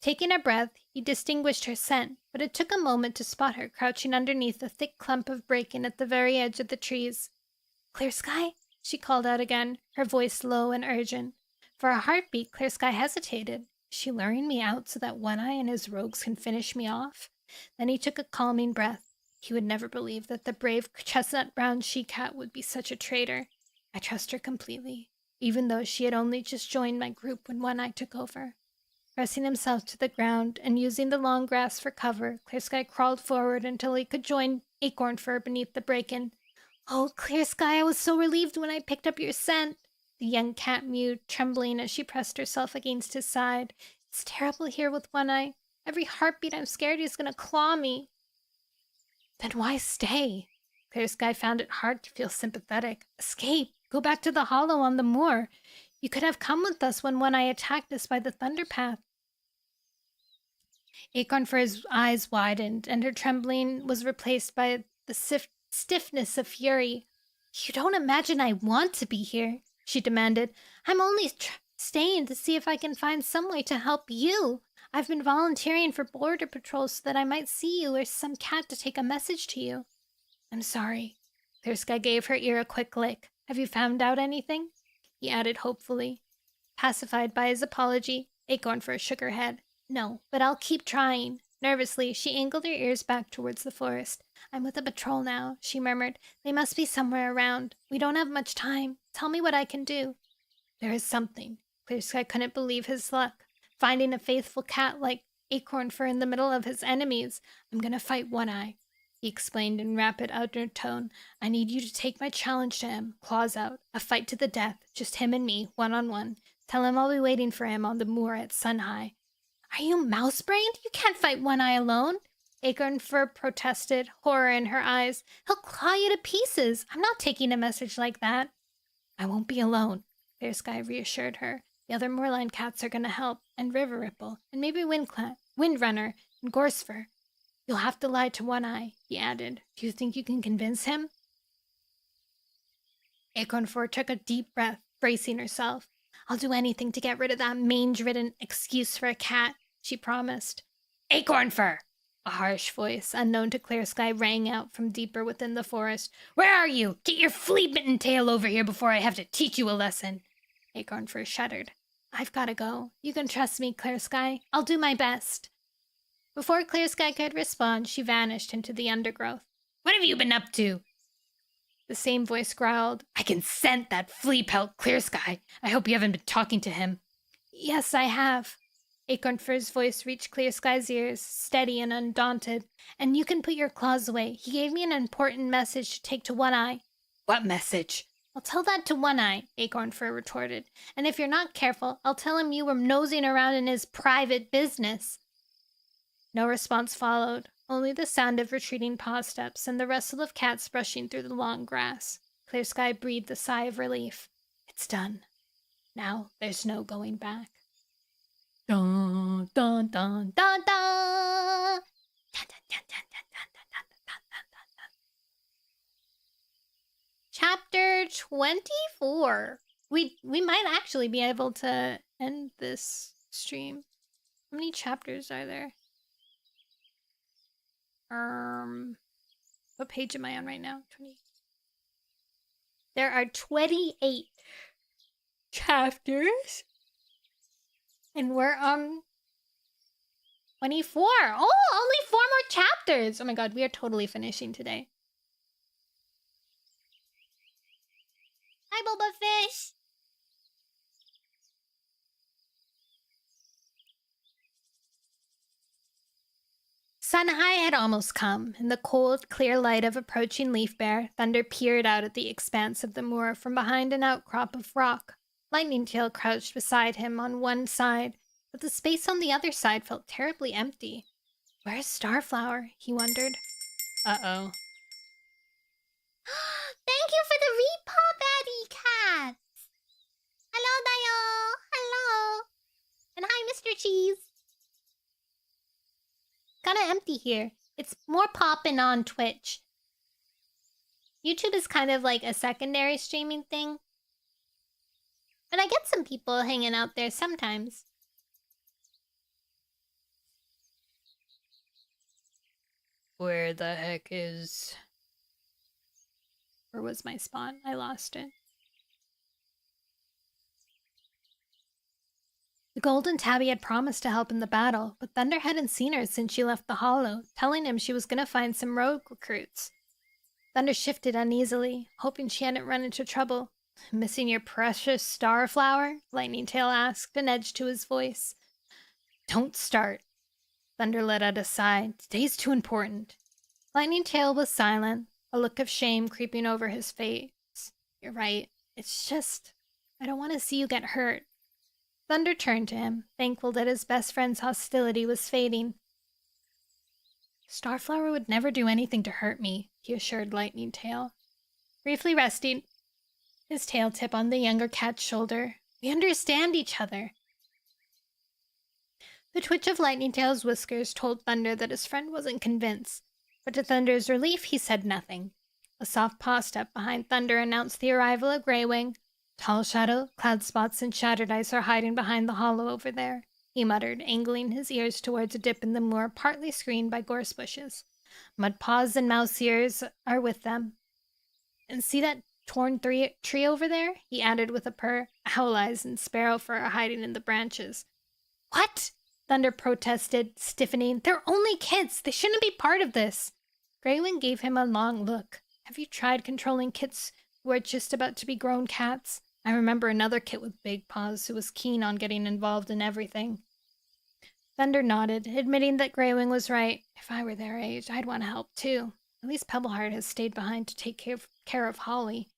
Taking a breath, he distinguished her scent, but it took a moment to spot her crouching underneath a thick clump of bracken at the very edge of the trees. "Clear Sky?" she called out again, her voice low and urgent. For a heartbeat, Clear Sky hesitated. Is she luring me out so that One Eye and his rogues can finish me off? Then he took a calming breath. He would never believe that the brave chestnut-brown she-cat would be such a traitor. I trust her completely, even though she had only just joined my group when One Eye took over. Pressing himself to the ground and using the long grass for cover, Clear Sky crawled forward until he could join Acorn Fur beneath the bracken. "Oh, Clear Sky, I was so relieved when I picked up your scent," the young cat mewed, trembling as she pressed herself against his side. "It's terrible here with One Eye. Every heartbeat I'm scared he's going to claw me." "Then why stay?" Clear Sky found it hard to feel sympathetic. "Escape. Go back to the hollow on the moor. You could have come with us when One Eye attacked us by the Thunder Path." Acorn Fur's eyes widened, and her trembling was replaced by the stiffness of fury. You don't imagine I want to be here, she demanded. I'm only staying to see if I can find some way to help you. I've been volunteering for border patrol so that I might see you or some cat to take a message to you. I'm sorry. Clear Sky gave her ear a quick lick. Have you found out anything? He added hopefully. Pacified by his apology, Acorn Fur shook her head. No, but I'll keep trying. Nervously, she angled her ears back towards the forest. I'm with the patrol now, she murmured. They must be somewhere around. We don't have much time. Tell me what I can do. There is something. Clear Sky couldn't believe his luck. Finding a faithful cat like Acorn Fur in the middle of his enemies. I'm gonna fight One Eye, he explained in rapid undertone. I need you to take my challenge to him, claws out. A fight to the death, just him and me, one-on-one. Tell him I'll be waiting for him on the moor at sun high. Are you mouse-brained? You can't fight One Eye alone. Acorn Fur protested, horror in her eyes. He'll claw you to pieces. I'm not taking a message like that. I won't be alone, Clear Sky reassured her. The other moorline cats are going to help, and River Ripple, and maybe Windrunner, and Gorsefur. You'll have to lie to One Eye, he added. Do you think you can convince him? Acorn Fur took a deep breath, bracing herself. I'll do anything to get rid of that mange-ridden excuse for a cat, she promised. Acorn Fur! A harsh voice, unknown to Clear Sky, rang out from deeper within the forest. Where are you? Get your flea-bitten tail over here before I have to teach you a lesson. Acorn Fur shuddered. I've got to go. You can trust me, Clear Sky. I'll do my best. Before Clear Sky could respond, she vanished into the undergrowth. What have you been up to? The same voice growled. I can scent that flea pelt, Clear Sky. I hope you haven't been talking to him. Yes, I have. Acorn Fur's voice reached Clear Sky's ears, steady and undaunted. And you can put your claws away. He gave me an important message to take to One Eye. What message? I'll tell that to One Eye, Acorn Fur retorted. And if you're not careful, I'll tell him you were nosing around in his private business. No response followed, only the sound of retreating paw steps and the rustle of cats brushing through the long grass. Clear Sky breathed a sigh of relief. It's done. Now there's no going back. Dun, dun, dun, dun, dun. Dun, dun, dun, dun, dun, dun, dun, dun, dun, dun. Chapter 24. We might actually be able to end this stream. How many chapters are there? What page am I on right now? 20. There are 28 chapters. And we're on 24. Oh, only 4 more chapters. Oh my god, we are totally finishing today. Hi, Boba Fish. Sun High had almost come. In the cold, clear light of approaching Leaf Bear, Thunder peered out at the expanse of the moor from behind an outcrop of rock. Lightning Tail crouched beside him on one side, but the space on the other side felt terribly empty. Where's Starflower? He wondered. Uh-oh. Thank you for the repop, Addy Cats! Hello, Dayo! Hello! And hi, Mr. Cheese! Kinda empty here. It's more poppin' on Twitch. YouTube is kind of like a secondary streaming thing. And I get some people hanging out there sometimes. Where the heck is... Where was my spawn? I lost it. The Golden Tabby had promised to help in the battle, but Thunder hadn't seen her since she left the Hollow, telling him she was going to find some rogue recruits. Thunder shifted uneasily, hoping she hadn't run into trouble. Missing your precious Starflower? Lightning Tail asked, an edge to his voice. Don't start. Thunder let out a sigh. Today's too important. Lightning Tail was silent, a look of shame creeping over his face. You're right. It's just... I don't want to see you get hurt. Thunder turned to him, thankful that his best friend's hostility was fading. Starflower would never do anything to hurt me, he assured Lightning Tail. Briefly resting his tail tip on the younger cat's shoulder. We understand each other. The twitch of Lightning Tail's whiskers told Thunder that his friend wasn't convinced, but to Thunder's relief, he said nothing. A soft paw step behind Thunder announced the arrival of Greywing. Tall Shadow, Cloud Spots, and Shattered Ice are hiding behind the hollow over there, he muttered, angling his ears towards a dip in the moor partly screened by gorse bushes. Mudpaws and Mouse Ears are with them. And see that torn tree over there? He added with a purr. Owl Eyes and Sparrow Fur are hiding in the branches. What? Thunder protested, stiffening. They're only kids. They shouldn't be part of this. Greywing gave him a long look. Have you tried controlling kits who are just about to be grown cats? I remember another kit with big paws who was keen on getting involved in everything. Thunder nodded, admitting that Greywing was right. If I were their age, I'd want to help too. At least Pebbleheart has stayed behind to take care of Holly.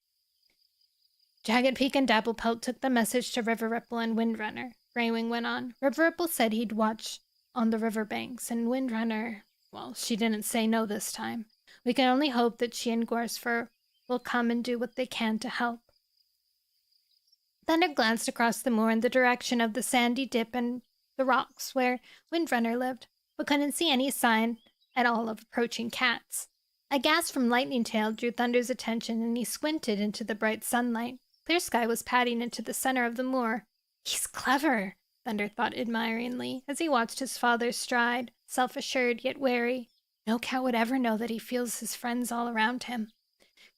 Jagged Peak and Dapplepelt took the message to River Ripple and Windrunner. Greywing went on. River Ripple said he'd watch on the river banks, and Windrunner, well, she didn't say no this time. We can only hope that she and Gorsefur will come and do what they can to help. Thunder glanced across the moor in the direction of the sandy dip and the rocks where Windrunner lived, but couldn't see any sign at all of approaching cats. A gasp from Lightning Tail drew Thunder's attention, and he squinted into the bright sunlight. Clear Sky was padding into the center of the moor. He's clever, Thunder thought admiringly, as he watched his father stride, self-assured yet wary. No cat would ever know that he feels his friends all around him.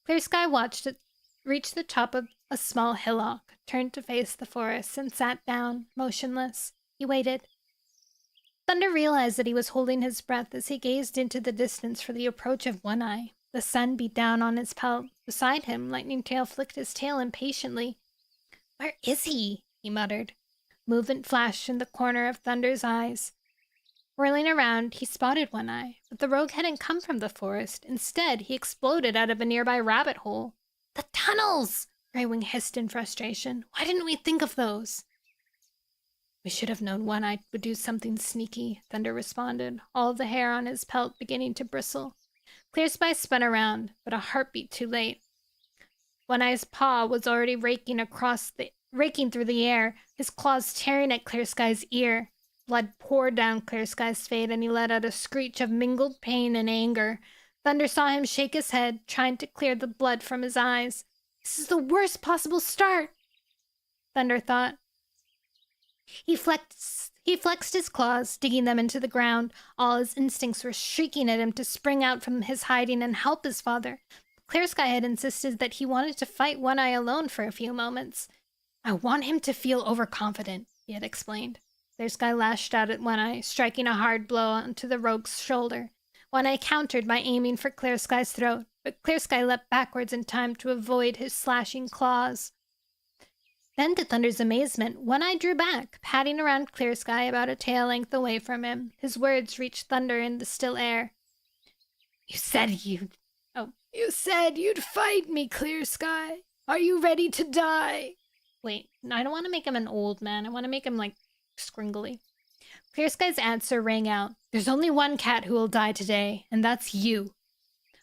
Clear Sky watched it reach the top of a small hillock, turned to face the forest, and sat down, motionless. He waited. Thunder realized that he was holding his breath as he gazed into the distance for the approach of One Eye. The sun beat down on his pelt. Beside him, Lightning Tail flicked his tail impatiently. Where is he? He muttered. Movement flashed in the corner of Thunder's eyes. Whirling around, he spotted One Eye, but the rogue hadn't come from the forest. Instead, he exploded out of a nearby rabbit hole. The tunnels! Greywing hissed in frustration. Why didn't we think of those? We should have known One Eye would do something sneaky, Thunder responded, all the hair on his pelt beginning to bristle. Clear Sky spun around, but a heartbeat too late. One Eye's paw was already raking through the air, his claws tearing at Clear Sky's ear. Blood poured down Clear Sky's face, and he let out a screech of mingled pain and anger. Thunder saw him shake his head, trying to clear the blood from his eyes. This is the worst possible start, Thunder thought. He flexed his claws, digging them into the ground. All his instincts were shrieking at him to spring out from his hiding and help his father. Clear Sky had insisted that he wanted to fight One Eye alone for a few moments. I want him to feel overconfident, he had explained. Clear Sky lashed out at One Eye, striking a hard blow onto the rogue's shoulder. One Eye countered by aiming for Clear Sky's throat, but Clear Sky leapt backwards in time to avoid his slashing claws. Then, to Thunder's amazement, One Eye drew back, padding around Clear Sky about a tail length away from him. His words reached Thunder in the still air. You said you'd fight me, Clear Sky. Are you ready to die? Wait, I don't want to make him an old man. I want to make him, scringly. Clear Sky's answer rang out. There's only one cat who will die today, and that's you.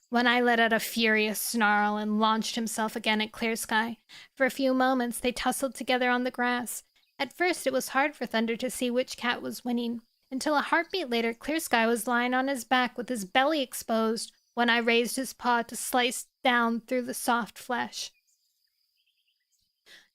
One Eye let out a furious snarl and launched himself again at Clear Sky. For a few moments, they tussled together on the grass. At first, it was hard for Thunder to see which cat was winning, until a heartbeat later, Clear Sky was lying on his back with his belly exposed. One Eye raised his paw to slice down through the soft flesh.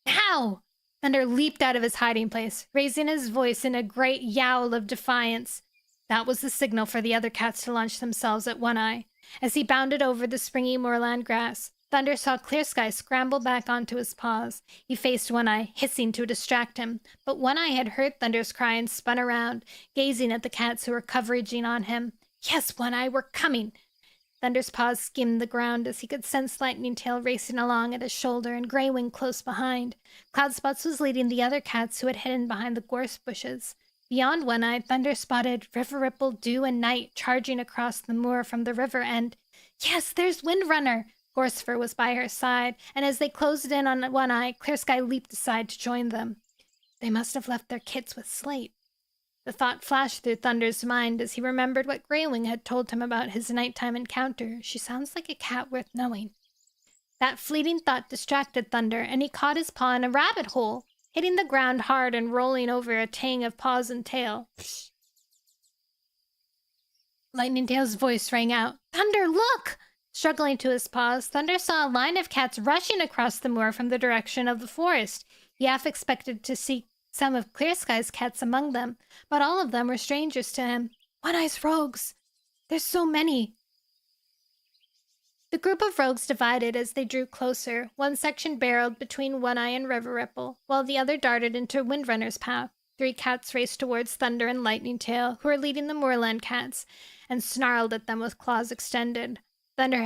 Now! Thunder leaped out of his hiding place, raising his voice in a great yowl of defiance. That was the signal for the other cats to launch themselves at One Eye. As he bounded over the springy moorland grass, Thunder saw Clear Sky scramble back onto his paws. He faced One Eye, hissing to distract him, but One Eye had heard Thunder's cry and spun around, gazing at the cats who were converging on him. Yes, One Eye, we're coming! Thunder's paws skimmed the ground as he could sense Lightning Tail racing along at his shoulder and Greywing close behind. Cloud Spots was leading the other cats who had hidden behind the gorse bushes. Beyond One Eye, Thunder spotted River Ripple, Dew, and Night charging across the moor from the river and... Yes, there's Windrunner! Gorsefur was by her side, and as they closed in on One Eye, Clear Sky leaped aside to join them. They must have left their kits with Slate. The thought flashed through Thunder's mind as he remembered what Greywing had told him about his nighttime encounter. She sounds like a cat worth knowing. That fleeting thought distracted Thunder, and he caught his paw in a rabbit hole. hitting the ground hard and rolling over a tang of paws and tail. Lightning Tail's voice rang out. Thunder, look! Struggling to his paws, Thunder saw a line of cats rushing across the moor from the direction of the forest. He half expected to see some of Clear Sky's cats among them, but all of them were strangers to him. One-Eye's rogues! There's so many! The group of rogues divided as they drew closer. One section barreled between One-Eye and River Ripple, while the other darted into Windrunner's path. 3 cats raced towards Thunder and Lightning Tail, who were leading the moorland cats, and snarled at them with claws extended. Thunder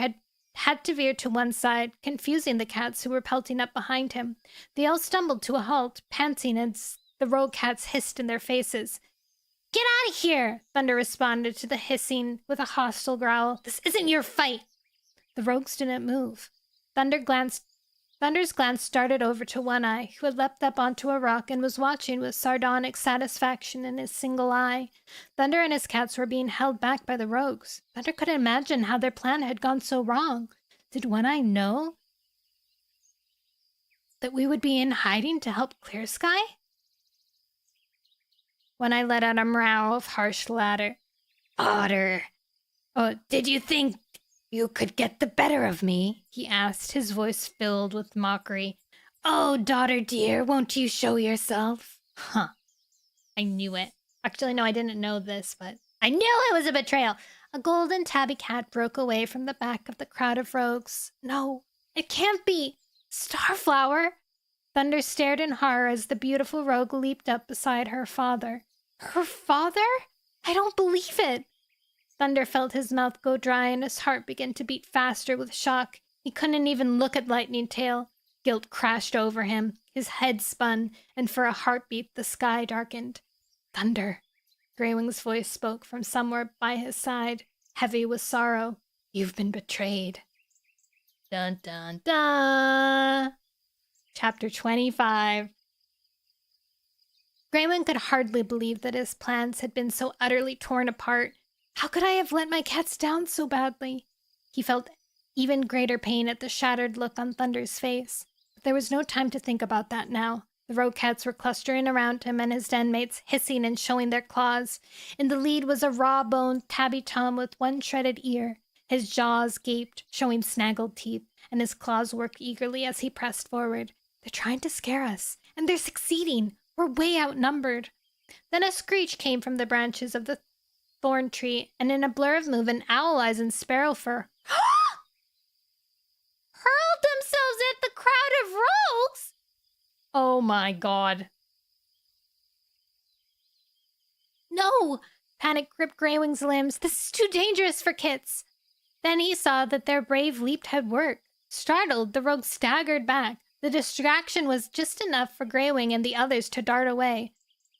had to veer to one side, confusing the cats who were pelting up behind him. They all stumbled to a halt, panting as the rogue cats hissed in their faces. Get out of here! Thunder responded to the hissing with a hostile growl. This isn't your fight! The rogues didn't move. Thunder's glance darted over to One-Eye, who had leapt up onto a rock and was watching with sardonic satisfaction in his single eye. Thunder and his cats were being held back by the rogues. Thunder couldn't imagine how their plan had gone so wrong. Did One-Eye know that we would be in hiding to help Clear Sky? One-Eye let out a meow of harsh laughter. Otter! Oh, did you think you could get the better of me? He asked, his voice filled with mockery. Oh, daughter dear, won't you show yourself? Huh. I knew it. Actually, no, I didn't know this, but I knew it was a betrayal. A golden tabby cat broke away from the back of the crowd of rogues. No, it can't be. Starflower! Thunder stared in horror as the beautiful rogue leaped up beside her father. Her father? I don't believe it. Thunder felt his mouth go dry and his heart begin to beat faster with shock. He couldn't even look at Lightning Tail. Guilt crashed over him. His head spun, and for a heartbeat the sky darkened. Thunder. Greywing's voice spoke from somewhere by his side, heavy with sorrow. You've been betrayed. Dun dun dun! Chapter 25. Greywing could hardly believe that his plans had been so utterly torn apart. How could I have let my cats down so badly? He felt even greater pain at the shattered look on Thunder's face. But there was no time to think about that now. The rogue cats were clustering around him and his den mates, hissing and showing their claws. In the lead was a raw-boned tabby tom with one shredded ear. His jaws gaped, showing snaggled teeth, and his claws worked eagerly as he pressed forward. They're trying to scare us, and they're succeeding. We're way outnumbered. Then a screech came from the branches of the thorn tree, and in a blur of movement, Owl Eyes and Sparrow Fur hurled themselves at the crowd of rogues. Oh my god. No! Panic gripped Greywing's limbs. This is too dangerous for kits. Then he saw that their brave leap had worked. Startled, the rogue staggered back. The distraction was just enough for Greywing and the others to dart away.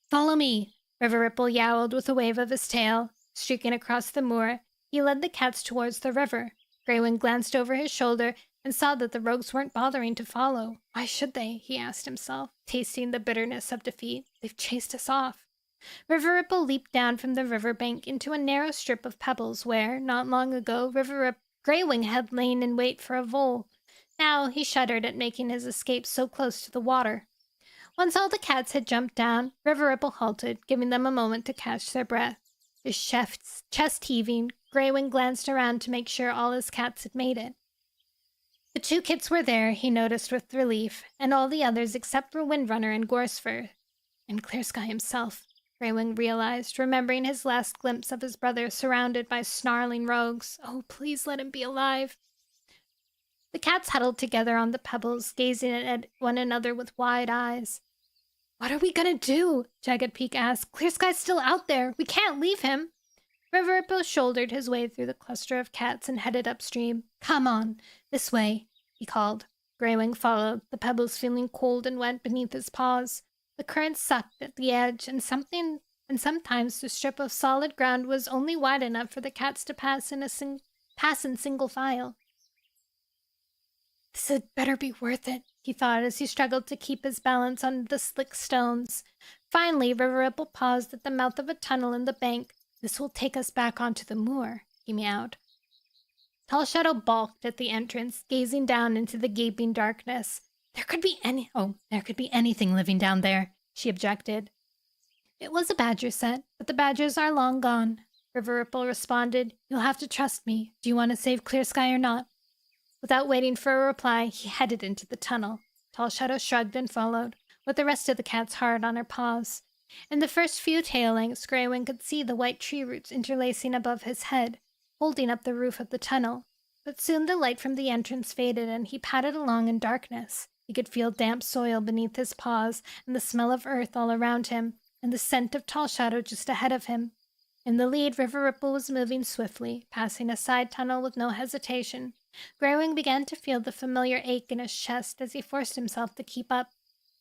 Follow me, River Ripple yowled with a wave of his tail. Streaking across the moor, he led the cats towards the river. Greywing glanced over his shoulder and saw that the rogues weren't bothering to follow. Why should they? He asked himself, tasting the bitterness of defeat. They've chased us off. River Ripple leaped down from the river bank into a narrow strip of pebbles where, not long ago, Greywing had lain in wait for a vole. Now he shuddered at making his escape so close to the water. Once all the cats had jumped down, River Ripple halted, giving them a moment to catch their breath. His chest heaving, Greywing glanced around to make sure all his cats had made it. The 2 kits were there, he noticed with relief, and all the others except for Windrunner and Gorsefur. And Clear Sky himself, Greywing realized, remembering his last glimpse of his brother surrounded by snarling rogues. Oh, please let him be alive. The cats huddled together on the pebbles, gazing at one another with wide eyes. What are we gonna do? Jagged Peak asked. Clear Sky's still out there. We can't leave him. River Ripple shouldered his way through the cluster of cats and headed upstream. Come on, this way, he called. Greywing followed, the pebbles feeling cold and wet beneath his paws. The current sucked at the edge, and sometimes the strip of solid ground was only wide enough for the cats to pass in single file. This had better be worth it, he thought as he struggled to keep his balance on the slick stones. Finally, River Ripple paused at the mouth of a tunnel in the bank. This will take us back onto the moor, he meowed. Tall Shadow balked at the entrance, gazing down into the gaping darkness. There could be anything living down there, she objected. It was a badger set, but the badgers are long gone. River Ripple responded, You'll have to trust me. Do you want to save Clear Sky or not? Without waiting for a reply, he headed into the tunnel. Tall Shadow shrugged and followed, with the rest of the cats hard on her paws. In the first few tail lengths, Greywing could see the white tree roots interlacing above his head, holding up the roof of the tunnel. But soon the light from the entrance faded and he padded along in darkness. He could feel damp soil beneath his paws and the smell of earth all around him, and the scent of Tall Shadow just ahead of him. In the lead, River Ripple was moving swiftly, passing a side tunnel with no hesitation. Greywing began to feel the familiar ache in his chest as he forced himself to keep up.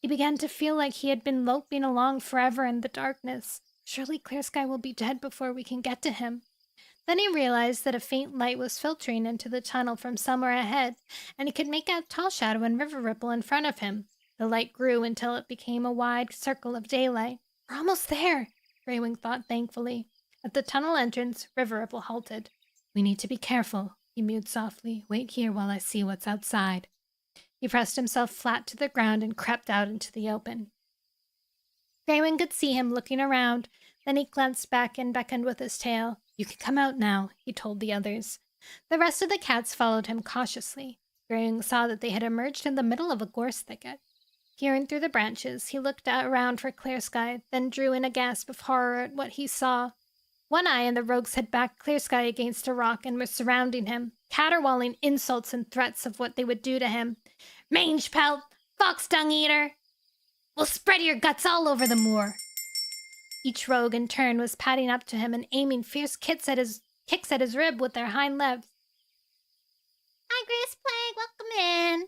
He began to feel like he had been loping along forever in the darkness. Surely Clear Sky will be dead before we can get to him. Then he realized that a faint light was filtering into the tunnel from somewhere ahead, and he could make out Tall Shadow and River Ripple in front of him. The light grew until it became a wide circle of daylight. We're almost there, Greywing thought thankfully. At the tunnel entrance, River Ripple halted. We need to be careful, he mewed softly. Wait here while I see what's outside. He pressed himself flat to the ground and crept out into the open. Greywing could see him looking around. Then he glanced back and beckoned with his tail. You can come out now, he told the others. The rest of the cats followed him cautiously. Greywing saw that they had emerged in the middle of a gorse thicket. Peering through the branches, he looked around for Clear Sky, then drew in a gasp of horror at what he saw. One Eye and the rogues had backed Clear Sky against a rock and were surrounding him, caterwauling insults and threats of what they would do to him. Mange pelt! Fox dung eater! We'll spread your guts all over the moor! Each rogue in turn was padding up to him and aiming fierce kicks at his rib with their hind legs. Hi, Grace Plague, welcome in.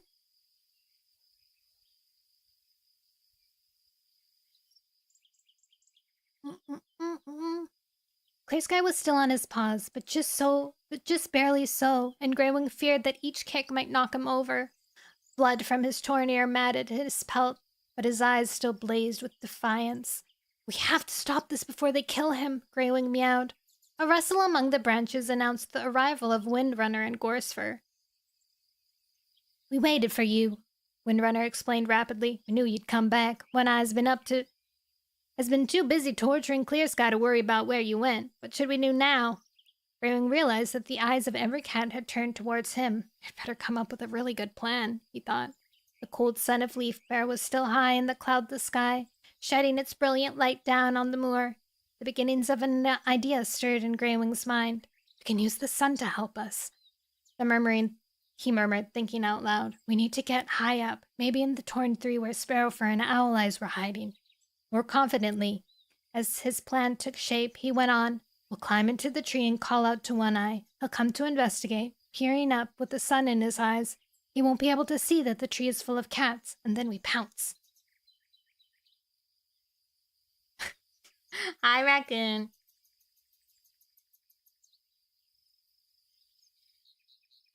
Clear Sky was still on his paws, but just barely so, and Greywing feared that each kick might knock him over. Blood from his torn ear matted his pelt, but his eyes still blazed with defiance. We have to stop this before they kill him, Greywing meowed. A rustle among the branches announced the arrival of Windrunner and Gorsefur. We waited for you, Windrunner explained rapidly. We knew you'd come back. One Eye's been too busy torturing Clear Sky to worry about where you went. What should we do now? Greywing realized that the eyes of every cat had turned towards him. I'd better come up with a really good plan, he thought. The cold sun of Leaf Bear was still high in the cloudless sky, shedding its brilliant light down on the moor. The beginnings of an idea stirred in Greywing's mind. We can use the sun to help us. He murmured, thinking out loud. We need to get high up, maybe in the torn tree where Sparrowfur and Owl Eyes were hiding. More confidently, as his plan took shape, he went on. We'll climb into the tree and call out to One Eye. He'll come to investigate, peering up with the sun in his eyes. He won't be able to see that the tree is full of cats, and then we pounce. I reckon.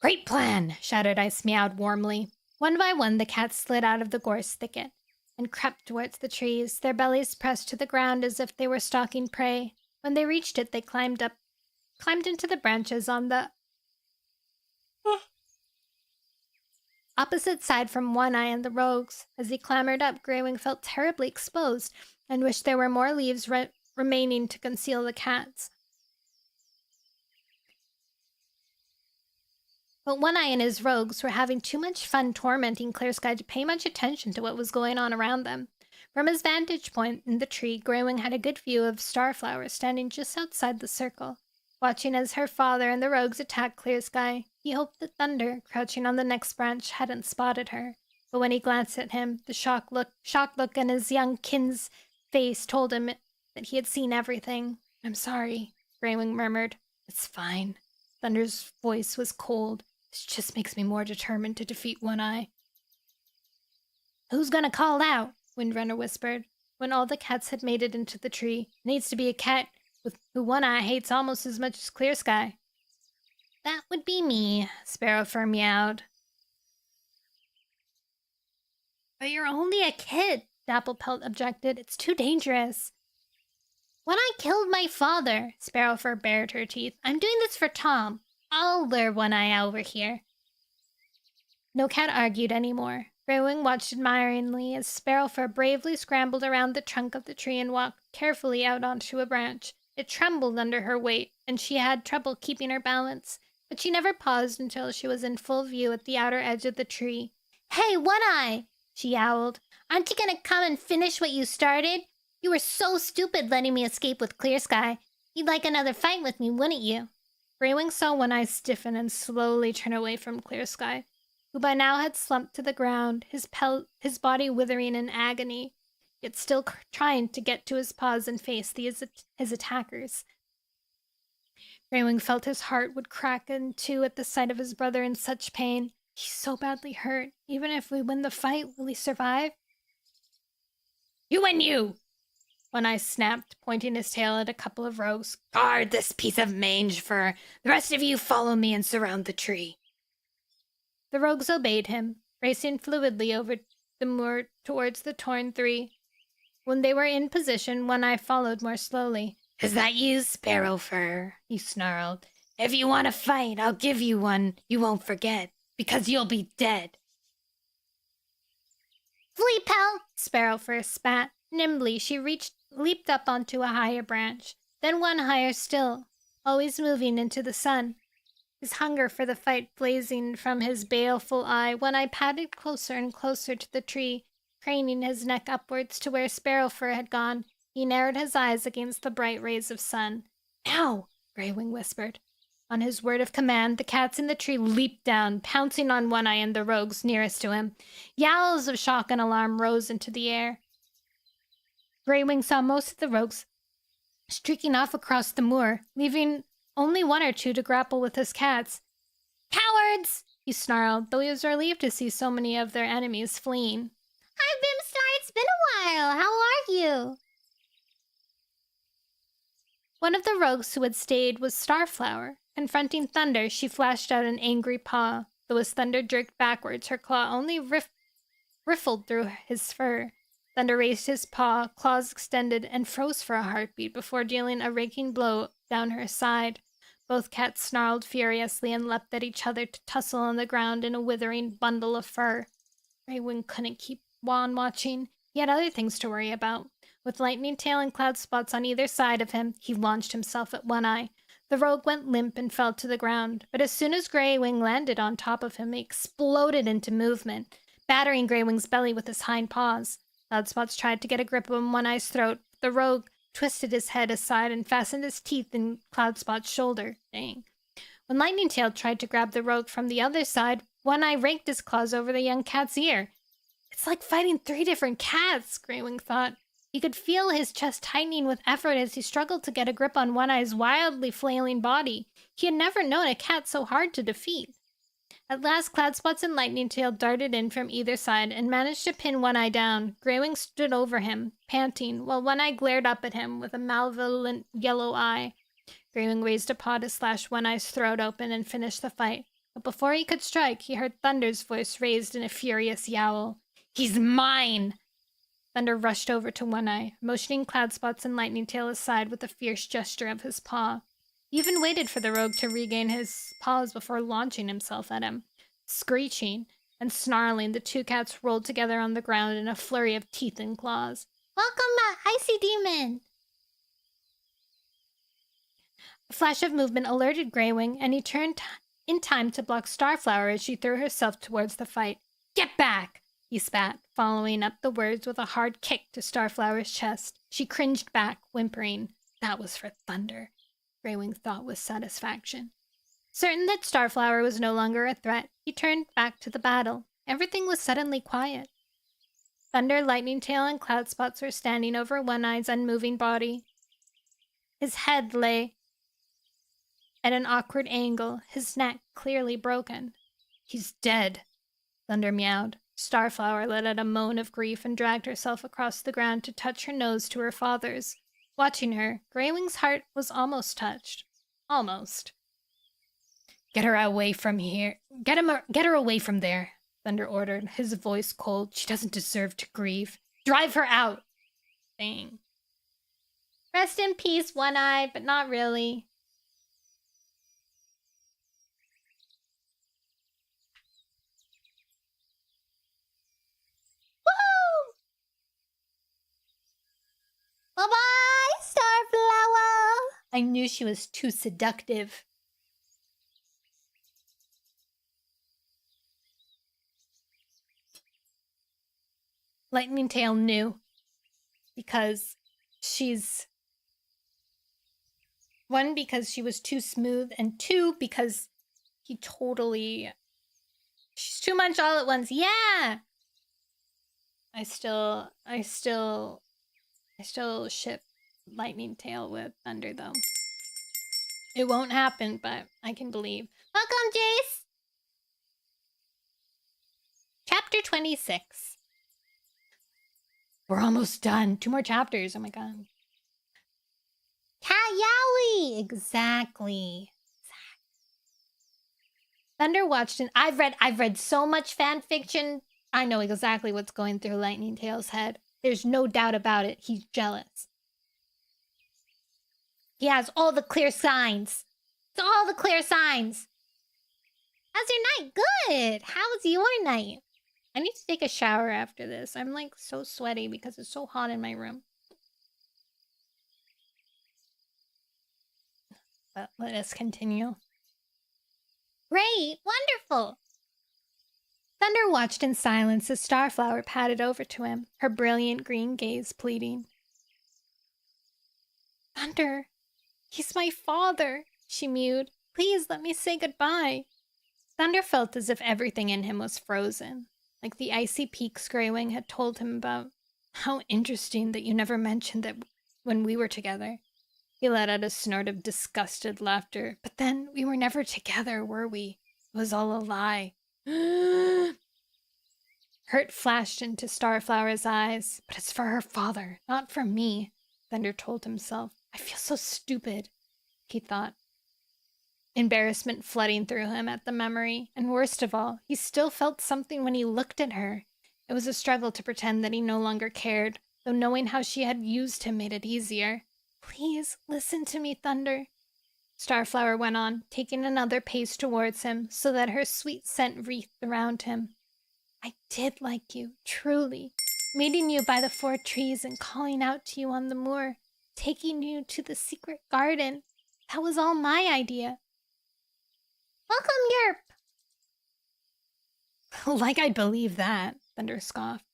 Great plan, shouted Ice Meowed warmly. One by one, the cats slid out of the gorse thicket and crept towards the trees, their bellies pressed to the ground as if they were stalking prey. When they reached it, they climbed into the branches on the opposite side from One Eye and the rogues. As he clambered up, Greywing felt terribly exposed and wished there were more leaves remaining to conceal the cats. But One Eye and his rogues were having too much fun tormenting Clear Sky to pay much attention to what was going on around them. From his vantage point in the tree, Greywing had a good view of Starflower standing just outside the circle. Watching as her father and the rogues attacked Clear Sky, he hoped that Thunder, crouching on the next branch, hadn't spotted her. But when he glanced at him, the shocked look in his young kin's face told him that he had seen everything. I'm sorry, Greywing murmured. It's fine. Thunder's voice was cold. This just makes me more determined to defeat One Eye. Who's gonna call out? Windrunner whispered. When all the cats had made it into the tree, it needs to be a cat who One Eye hates almost as much as Clear Sky. That would be me, Sparrowfur meowed. But you're only a kid, Dapplepelt objected. It's too dangerous. When I killed my father, Sparrowfur bared her teeth. I'm doing this for Tom. I'll lure One Eye over here. No cat argued anymore. Greywing watched admiringly as Sparrowfur bravely scrambled around the trunk of the tree and walked carefully out onto a branch. It trembled under her weight, and she had trouble keeping her balance, but she never paused until she was in full view at the outer edge of the tree. "Hey, One-Eye!" she yowled. "Aren't you going to come and finish what you started? You were so stupid letting me escape with Clear Sky. You'd like another fight with me, wouldn't you?" Greywing saw One-Eye stiffen and slowly turn away from Clear Sky, who by now had slumped to the ground, his body withering in agony, yet still trying to get to his paws and face his attackers. Greywing felt his heart would crack in two at the sight of his brother in such pain. He's so badly hurt. Even if we win the fight, will he survive? "You and you!" One-Eye snapped, pointing his tail at a couple of rogues. "Guard this piece of mange fur. The rest of you follow me and surround the tree." The rogues obeyed him, racing fluidly over the moor towards the torn tree. When they were in position, One-Eye followed more slowly. "Is that you, Sparrowfur?" he snarled. "If you want to fight, I'll give you one you won't forget, because you'll be dead." "Flee, pal!" Sparrowfur spat. Nimbly, she leaped up onto a higher branch, then one higher still, always moving into the sun. His hunger for the fight blazing from his baleful eye, One-Eye padded closer and closer to the tree, craning his neck upwards to where Sparrowfur had gone. He narrowed his eyes against the bright rays of sun. "Now!" Greywing whispered. On his word of command, the cats in the tree leaped down, pouncing on One-Eye and the rogues nearest to him. Yowls of shock and alarm rose into the air. Greywing saw most of the rogues streaking off across the moor, leaving only one or two to grapple with his cats. "Cowards!" he snarled, though he was relieved to see so many of their enemies fleeing. "Hi, Bimstar, it's been a while. How are you?" One of the rogues who had stayed was Starflower. Confronting Thunder, she flashed out an angry paw. Though as Thunder jerked backwards, her claw only riffled through his fur. Thunder raised his paw, claws extended, and froze for a heartbeat before dealing a raking blow down her side. Both cats snarled furiously and leapt at each other to tussle on the ground in a withering bundle of fur. Greywing couldn't keep on watching. He had other things to worry about. With Lightning Tail and Cloud Spots on either side of him, he launched himself at One-Eye. The rogue went limp and fell to the ground, but as soon as Greywing landed on top of him, he exploded into movement, battering Greywing's belly with his hind paws. Cloud Spots tried to get a grip on One-Eye's throat, but the rogue twisted his head aside and fastened his teeth in Cloud Spot's shoulder. Dang. When Lightning Tail tried to grab the rogue from the other side, One-Eye raked his claws over the young cat's ear. It's like fighting 3 different cats, Greywing thought. He could feel his chest tightening with effort as he struggled to get a grip on One-Eye's wildly flailing body. He had never known a cat so hard to defeat. At last, Cloud Spots and Lightning Tail darted in from either side and managed to pin One-Eye down. Greywing stood over him, panting, while One-Eye glared up at him with a malevolent yellow eye. Greywing raised a paw to slash One-Eye's throat open and finish the fight. But before he could strike, he heard Thunder's voice raised in a furious yowl. "He's mine!" Thunder rushed over to One-Eye, motioning Cloud Spots and Lightning Tail aside with a fierce gesture of his paw. He even waited for the rogue to regain his paws before launching himself at him. Screeching and snarling, the 2 cats rolled together on the ground in a flurry of teeth and claws. "Welcome back, Icy Demon!" A flash of movement alerted Greywing, and he turned in time to block Starflower as she threw herself towards the fight. "Get back!" he spat, following up the words with a hard kick to Starflower's chest. She cringed back, whimpering. That was for Thunder, Greywing thought with satisfaction. Certain that Starflower was no longer a threat, he turned back to the battle. Everything was suddenly quiet. Thunder, Lightning Tail, and Cloud Spots were standing over One-Eye's unmoving body. His head lay at an awkward angle, his neck clearly broken. "He's dead," Thunder meowed. Starflower let out a moan of grief and dragged herself across the ground to touch her nose to her father's. Watching her, Greywing's heart was almost touched. Almost. "Get her away from here. Get her away from there," Thunder ordered, his voice cold. "She doesn't deserve to grieve. Drive her out!" Dang. Rest in peace, One-Eye, but not really. I knew she was too seductive. Lightning Tail knew. Because she's... One, because she was too smooth, and two, because he totally... She's too much all at once. Yeah! I still ship Lightning Tail with Thunder, though. It won't happen, but I can believe. Welcome, Jace! Chapter 26. We're almost done. 2 more chapters. Oh my god. Cat Yowie! Exactly. Thunder watched, and I've read so much fan fiction. I know exactly what's going through Lightning Tail's head. There's no doubt about it. He's jealous. He has all the clear signs. It's all the clear signs. How's your night? Good. How's your night? I need to take a shower after this. I'm like so sweaty because it's so hot in my room. But let us continue. Great. Wonderful. Thunder watched in silence as Starflower padded over to him, her brilliant green gaze pleading. Thunder, he's my father, she mewed. Please let me say goodbye. Thunder felt as if everything in him was frozen, like the icy peaks Greywing had told him about. How interesting that you never mentioned that when we were together. He let out a snort of disgusted laughter. But then we were never together, were we? It was all a lie. Hurt flashed into Starflower's eyes. But it's for her father, not for me, Thunder told himself. I feel so stupid, he thought. Embarrassment flooding through him at the memory, and worst of all, he still felt something when he looked at her. It was a struggle to pretend that he no longer cared, though knowing how she had used him made it easier. Please, listen to me, Thunder, Starflower went on, taking another pace towards him so that her sweet scent wreathed around him. I did like you, truly, meeting you by the 4 trees and calling out to you on the moor, taking you to the secret garden. That was all my idea. Welcome, Yerp! Like I'd believe that, Thunder scoffed.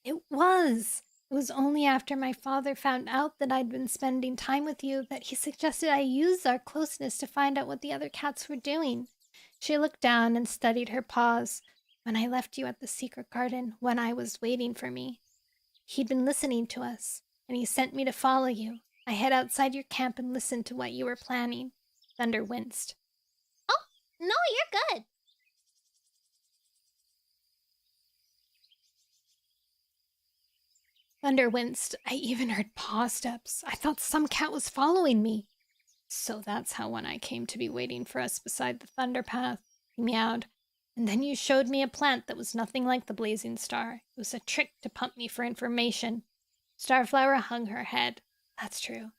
It was. It was only after my father found out that I'd been spending time with you that he suggested I use our closeness to find out what the other cats were doing. She looked down and studied her paws. When I left you at the secret garden, when I was waiting for me, he'd been listening to us, and he sent me to follow you. I hid outside your camp and listened to what you were planning. Thunder winced. Oh, no, you're good. Thunder winced. I even heard paw steps. I thought some cat was following me. So that's how One Eye came to be waiting for us beside the thunder path, he meowed. And then you showed me a plant that was nothing like the blazing star. It was a trick to pump me for information. Starflower hung her head. That's true.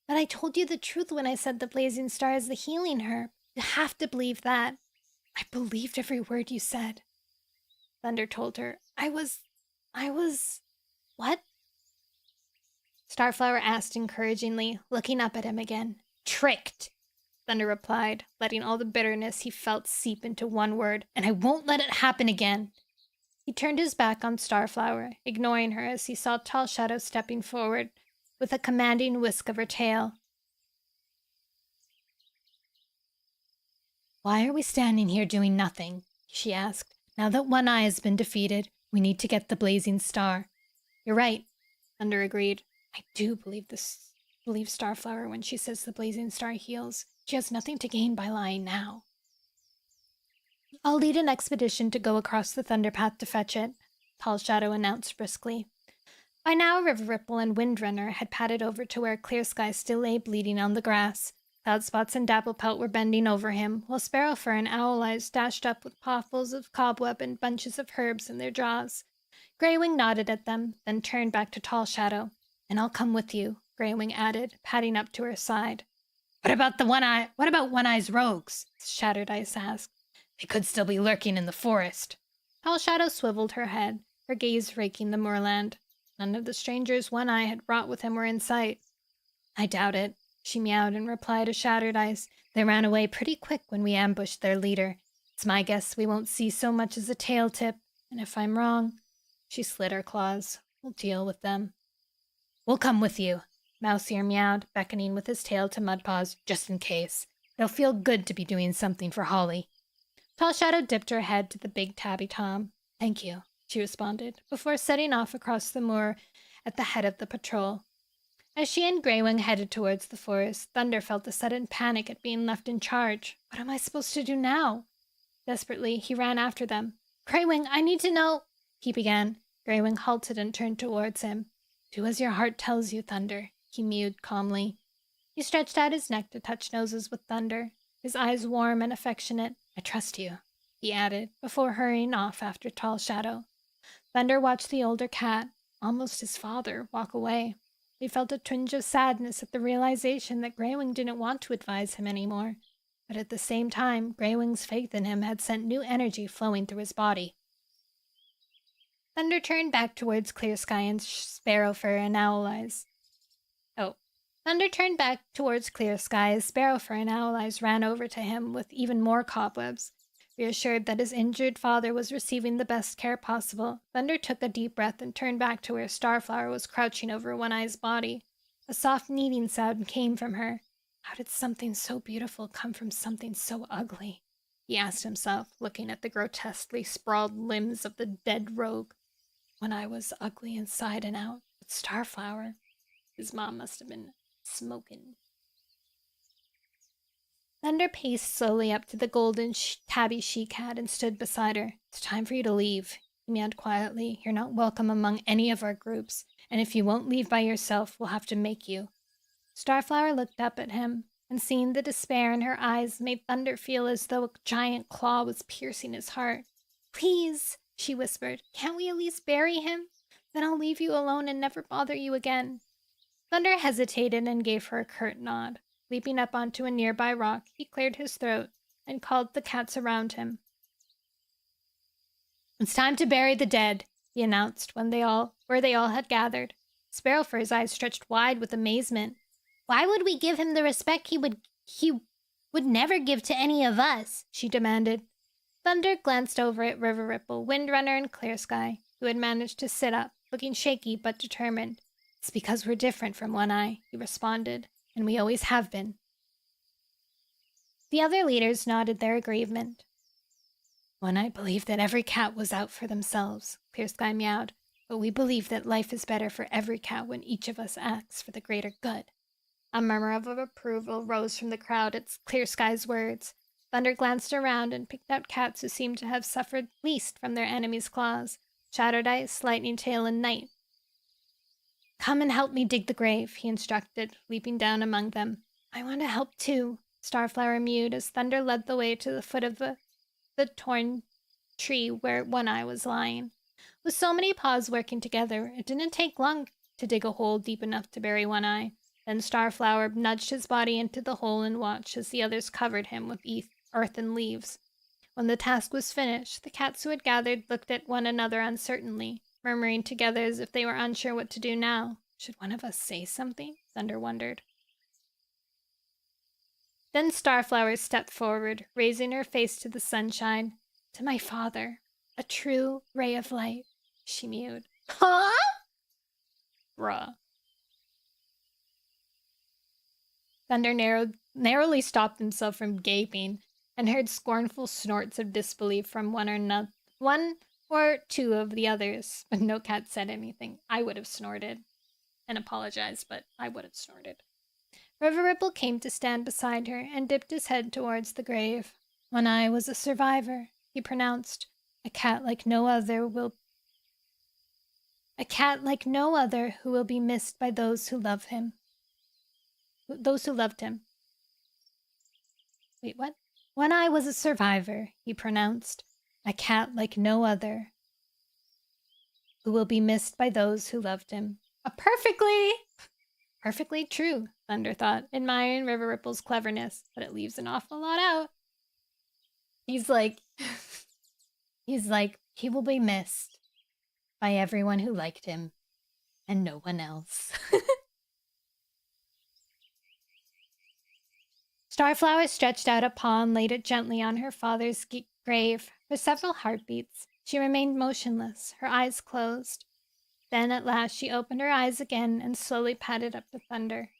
But I told you the truth when I said the blazing star is the healing herb. You have to believe that. I believed every word you said. Thunder told her. I was... What? Starflower asked encouragingly, looking up at him again. Tricked, Thunder replied, letting all the bitterness he felt seep into one word, and I won't let it happen again. He turned his back on Starflower, ignoring her as he saw Tall Shadow stepping forward with a commanding whisk of her tail. Why are we standing here doing nothing? She asked. Now that One Eye has been defeated, we need to get the blazing star. You're right, Thunder agreed. I do believe Starflower when she says the blazing star heals. She has nothing to gain by lying now. I'll lead an expedition to go across the thunder path to fetch it, Tall Shadow announced briskly. By now, River Ripple and Windrunner had padded over to where Clear Sky still lay bleeding on the grass. Cloudspots and Dapplepelt were bending over him, while Sparrowfur and Owl Eyes dashed up with pawfuls of cobweb and bunches of herbs in their jaws. Greywing nodded at them, then turned back to Tall Shadow. And I'll come with you, Greywing added, padding up to her side. What about One Eye's rogues? Shattered Ice asked. They could still be lurking in the forest. Tall Shadow swiveled her head, her gaze raking the moorland. None of the strangers One Eye had brought with him were in sight. I doubt it, she meowed in reply to Shattered Ice. They ran away pretty quick when we ambushed their leader. It's my guess we won't see so much as a tail tip, and if I'm wrong, she slid her claws. We'll deal with them. We'll come with you, Mouseier meowed, beckoning with his tail to Mudpaws, just in case. It'll feel good to be doing something for Holly. Tall Shadow dipped her head to the big tabby tom. Thank you, she responded, before setting off across the moor at the head of the patrol. As she and Greywing headed towards the forest, Thunder felt a sudden panic at being left in charge. What am I supposed to do now? Desperately, he ran after them. Greywing, I need to know, he began. Greywing halted and turned towards him. Do as your heart tells you, Thunder, he mewed calmly. He stretched out his neck to touch noses with Thunder, his eyes warm and affectionate. I trust you, he added, before hurrying off after Tall Shadow. Thunder watched the older cat, almost his father, walk away. He felt a twinge of sadness at the realization that Greywing didn't want to advise him anymore. But at the same time, Greywing's faith in him had sent new energy flowing through his body. Thunder turned back towards Clear Sky and Sparrowfur and Owleyes. Thunder turned back towards Clear Sky as Sparrowfur and Owleyes ran over to him with even more cobwebs. Reassured that his injured father was receiving the best care possible, Thunder took a deep breath and turned back to where Starflower was crouching over One Eye's body. A soft kneading sound came from her. How did something so beautiful come from something so ugly? He asked himself, looking at the grotesquely sprawled limbs of the dead rogue. One Eye was ugly inside and out, but Starflower, his mom must have been smoking. Thunder paced slowly up to the golden tabby she-cat and stood beside her. It's time for you to leave, he meowed quietly. You're not welcome among any of our groups, and if you won't leave by yourself, we'll have to make you. Starflower looked up at him, and seeing the despair in her eyes made Thunder feel as though a giant claw was piercing his heart. Please, she whispered, can't we at least bury him? Then I'll leave you alone and never bother you again. Thunder hesitated and gave her a curt nod. Leaping up onto a nearby rock, he cleared his throat and called the cats around him. It's time to bury the dead, he announced where they all had gathered. Sparrowfur's eyes stretched wide with amazement. Why would we give him the respect he would never give to any of us? She demanded. Thunder glanced over at River Ripple, Windrunner, and Clear Sky, who had managed to sit up, looking shaky but determined. It's because we're different from One Eye, he responded, and we always have been. The other leaders nodded their agreement. One Eye believed that every cat was out for themselves, Clear Sky meowed, but we believe that life is better for every cat when each of us acts for the greater good. A murmur of approval rose from the crowd at Clear Sky's words. Thunder glanced around and picked out cats who seemed to have suffered least from their enemies' claws. Shattered Ice, Lightning Tail, and Night. Come and help me dig the grave, he instructed, leaping down among them. I want to help too, Starflower mewed as Thunder led the way to the foot of the torn tree where One Eye was lying. With so many paws working together, it didn't take long to dig a hole deep enough to bury One Eye. Then Starflower nudged his body into the hole and watched as the others covered him with earth and leaves. When the task was finished, the cats who had gathered looked at one another uncertainly, murmuring together as if they were unsure what to do now. Should one of us say something? Thunder wondered. Then Starflower stepped forward, raising her face to the sunshine. To my father, a true ray of light, she mewed. Huh? Bruh. Thunder narrowly stopped himself from gaping and heard scornful snorts of disbelief from one or two of the others, but no cat said anything. I would have snorted and apologized, but I would have snorted. River Ripple came to stand beside her and dipped his head towards the grave. One Eye was a survivor, he pronounced. A cat like no other who will be missed by those who love him. Those who loved him. Wait, what? One Eye was a survivor, he pronounced. A cat like no other, who will be missed by those who loved him. Perfectly true, Thunder thought, admiring River Ripple's cleverness, but it leaves an awful lot out. He's like, he will be missed by everyone who liked him, and no one else. Starflower stretched out a paw and laid it gently on her father's grave. For several heartbeats, she remained motionless, her eyes closed. Then, at last, she opened her eyes again and slowly padded up to Thunder.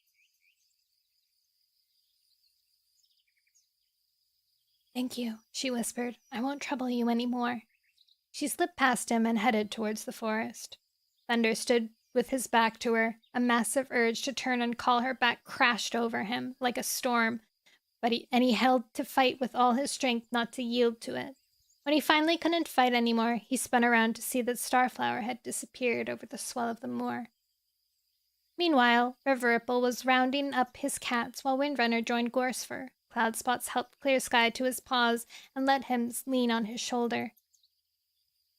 "Thank you," she whispered. "I won't trouble you any more." She slipped past him and headed towards the forest. Thunder stood with his back to her. A massive urge to turn and call her back crashed over him like a storm, but he held to fight with all his strength, not to yield to it. When he finally couldn't fight anymore, he spun around to see that Starflower had disappeared over the swell of the moor. Meanwhile, River Ripple was rounding up his cats while Windrunner joined Gorsefur. Cloudspots helped Clear Sky to his paws and let him lean on his shoulder.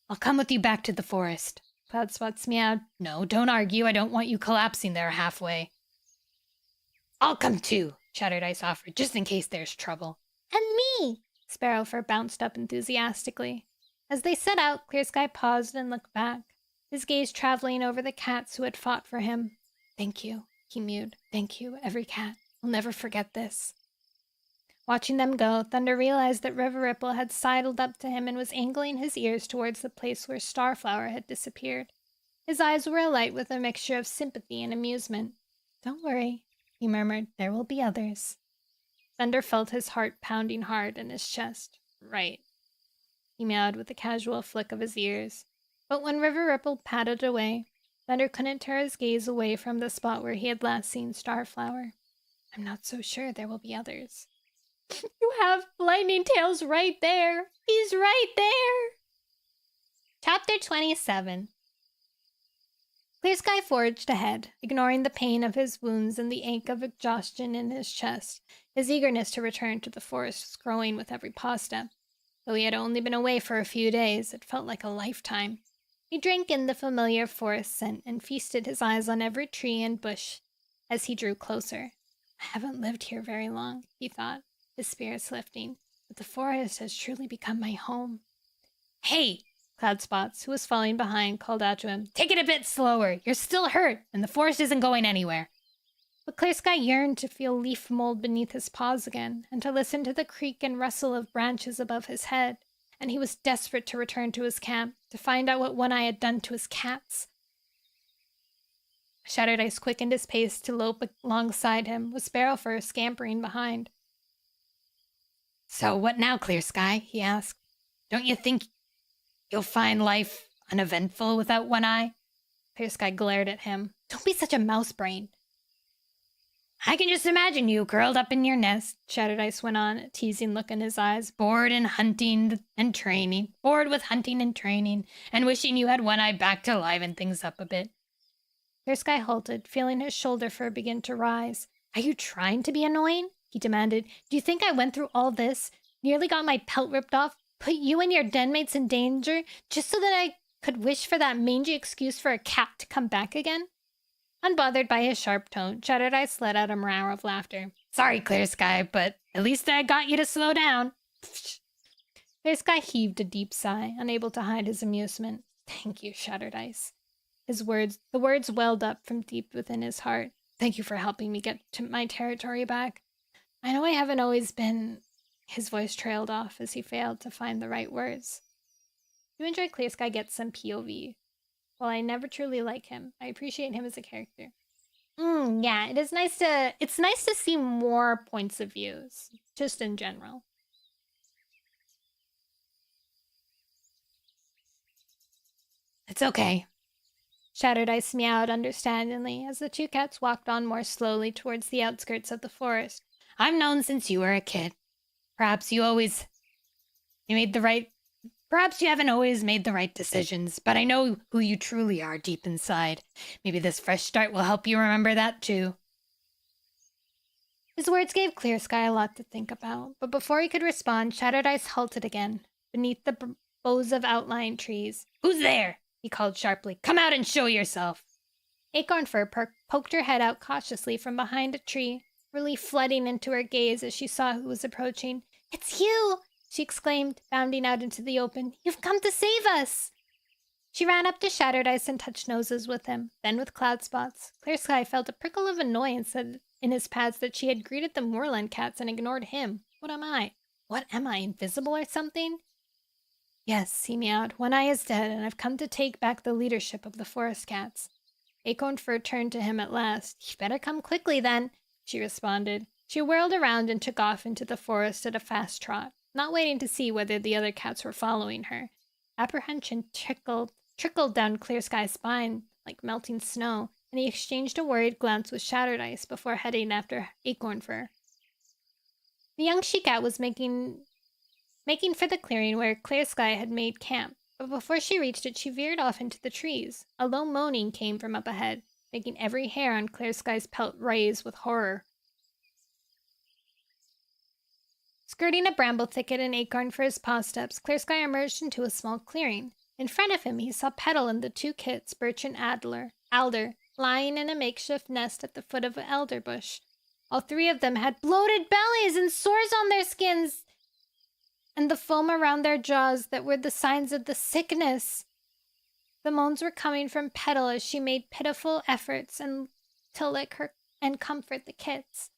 "I'll come with you back to the forest," Cloudspots meowed. "No, don't argue. I don't want you collapsing there halfway." "I'll come too," Shattered Ice offered, "just in case there's trouble." "And me!" Sparrowfur bounced up enthusiastically. As they set out, Clear Sky paused and looked back, his gaze traveling over the cats who had fought for him. "Thank you," he mewed. "Thank you, every cat. I'll never forget this." Watching them go, Thunder realized that River Ripple had sidled up to him and was angling his ears towards the place where Starflower had disappeared. His eyes were alight with a mixture of sympathy and amusement. "Don't worry," he murmured. "There will be others." Thunder felt his heart pounding hard in his chest. "Right," he meowed with a casual flick of his ears. But when River Ripple padded away, Thunder couldn't tear his gaze away from the spot where he had last seen Starflower. "I'm not so sure there will be others." "You have Lightning Tails right there. He's right there." Chapter 27. Clear Sky forged ahead, ignoring the pain of his wounds and the ache of exhaustion in his chest. His eagerness to return to the forest was growing with every paw step. Though he had only been away for a few days, it felt like a lifetime. He drank in the familiar forest scent and feasted his eyes on every tree and bush as he drew closer. "I haven't lived here very long," he thought, his spirits lifting, "but the forest has truly become my home." "Hey!" Cloudspots, who was falling behind, called out to him. "Take it a bit slower. You're still hurt, and the forest isn't going anywhere." But Clear Sky yearned to feel leaf mold beneath his paws again, and to listen to the creak and rustle of branches above his head, and he was desperate to return to his camp, to find out what One Eye had done to his cats. Shattered Ice quickened his pace to lope alongside him, with Sparrowfur scampering behind. "So what now, Clear Sky?" he asked. "Don't you think you'll find life uneventful without One Eye?" Clear Sky glared at him. "Don't be such a mouse brain." "I can just imagine you curled up in your nest," Shattered Ice went on, a teasing look in his eyes, "bored with hunting and training, and wishing you had One Eye back to liven things up a bit." Clear Sky halted, feeling his shoulder fur begin to rise. "Are you trying to be annoying?" he demanded. "Do you think I went through all this, nearly got my pelt ripped off, put you and your den mates in danger, just so that I could wish for that mangy excuse for a cat to come back again?" Unbothered by his sharp tone, Shattered Ice let out a roar of laughter. "Sorry, Clear Sky, but at least I got you to slow down." Clear Sky heaved a deep sigh, unable to hide his amusement. "Thank you, Shattered Ice." The words welled up from deep within his heart. "Thank you for helping me get to my territory back. I know I haven't always been..." His voice trailed off as he failed to find the right words. You enjoy Clear Sky Gets Some POV. While I never truly like him, I appreciate him as a character. Yeah, it's nice to see more points of views, just in general. "It's okay." Shattered Ice meowed understandingly as the two cats walked on more slowly towards the outskirts of the forest. "I've known since you were a kid. Perhaps you haven't always made the right decisions, but I know who you truly are deep inside. Maybe this fresh start will help you remember that too." His words gave Clear Sky a lot to think about, but before he could respond, Shattered Ice halted again, beneath the boughs of outlying trees. "Who's there?" he called sharply. "Come out and show yourself." Acornfur poked her head out cautiously from behind a tree, relief flooding into her gaze as she saw who was approaching. "It's you!" she exclaimed, bounding out into the open. "You've come to save us!" She ran up to Shattered Ice and touched noses with him, then with Cloudspots. Clear Sky felt a prickle of annoyance in his pads that she had greeted the moorland cats and ignored him. What am I? What am I, invisible or something? Yes, he meowed. One eye is dead, and I've come to take back the leadership of the forest cats. Acorn Fur turned to him at last. You better come quickly, then, she responded. She whirled around and took off into the forest at a fast trot, not waiting to see whether the other cats were following her. Apprehension trickled down Clear Sky's spine like melting snow, and he exchanged a worried glance with Shattered Ice before heading after Acorn Fur. The young she-cat was making for the clearing where Clear Sky had made camp, but before she reached it, she veered off into the trees. A low moaning came from up ahead, making every hair on Clear Sky's pelt raise with horror. Skirting a bramble thicket and Acorn for his paw steps, Clear Sky emerged into a small clearing. In front of him, he saw Petal and the two kits, Birch and Alder, lying in a makeshift nest at the foot of an elder bush. All three of them had bloated bellies and sores on their skins, and the foam around their jaws that were the signs of the sickness. The moans were coming from Petal as she made pitiful efforts to lick her and comfort the kits.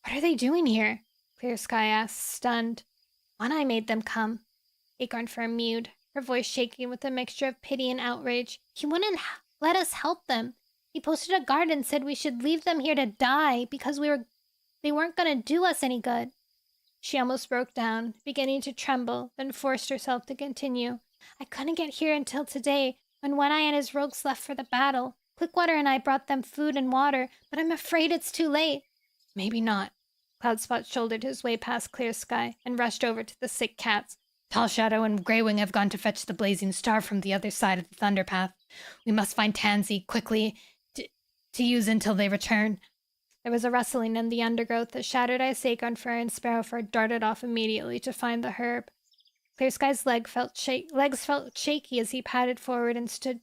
What are they doing here? Clear Sky asked, stunned. One Eye made them come. Acorn Fur mewed, her voice shaking with a mixture of pity and outrage. He wouldn't let us help them. He posted a guard and said we should leave them here to die because they weren't going to do us any good. She almost broke down, beginning to tremble, then forced herself to continue. I couldn't get here until today, when One Eye and his rogues left for the battle. Quickwater and I brought them food and water, but I'm afraid it's too late. Maybe not. Cloudspot shouldered his way past Clear Sky and rushed over to the sick cats. Tall Shadow and Greywing have gone to fetch the blazing star from the other side of the Thunder Path. We must find Tansy quickly to use until they return. There was a rustling in the undergrowth as Shattered Ice, Acorn Fur, and Sparrowfur darted off immediately to find the herb. Clear Sky's legs felt shaky as he padded forward and stood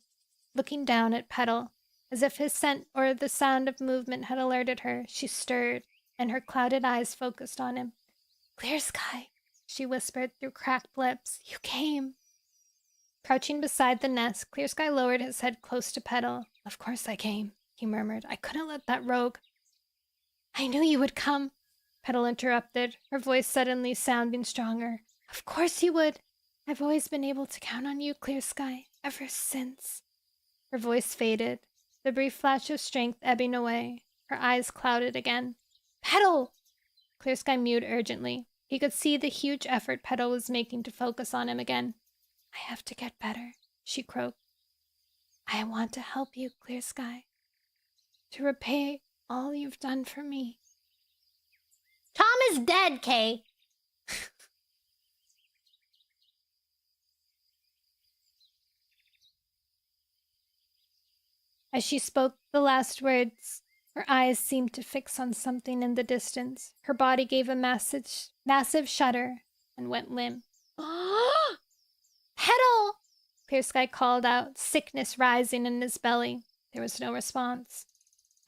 looking down at Petal. As if his scent or the sound of movement had alerted her, she stirred, and her clouded eyes focused on him. Clear Sky, she whispered through cracked lips. You came. Crouching beside the nest, Clear Sky lowered his head close to Petal. Of course I came, he murmured. I couldn't let that rogue. I knew you would come, Petal interrupted, her voice suddenly sounding stronger. Of course you would. I've always been able to count on you, Clear Sky, ever since. Her voice faded, the brief flash of strength ebbing away. Her eyes clouded again. Petal! Clear Sky mewed urgently. He could see the huge effort Petal was making to focus on him again. I have to get better, she croaked. I want to help you, Clear Sky. To repay all you've done for me. Tom is dead, Kay. As she spoke the last words, her eyes seemed to fix on something in the distance. Her body gave a massive shudder and went limp. Petal! Clear Sky called out, sickness rising in his belly. There was no response.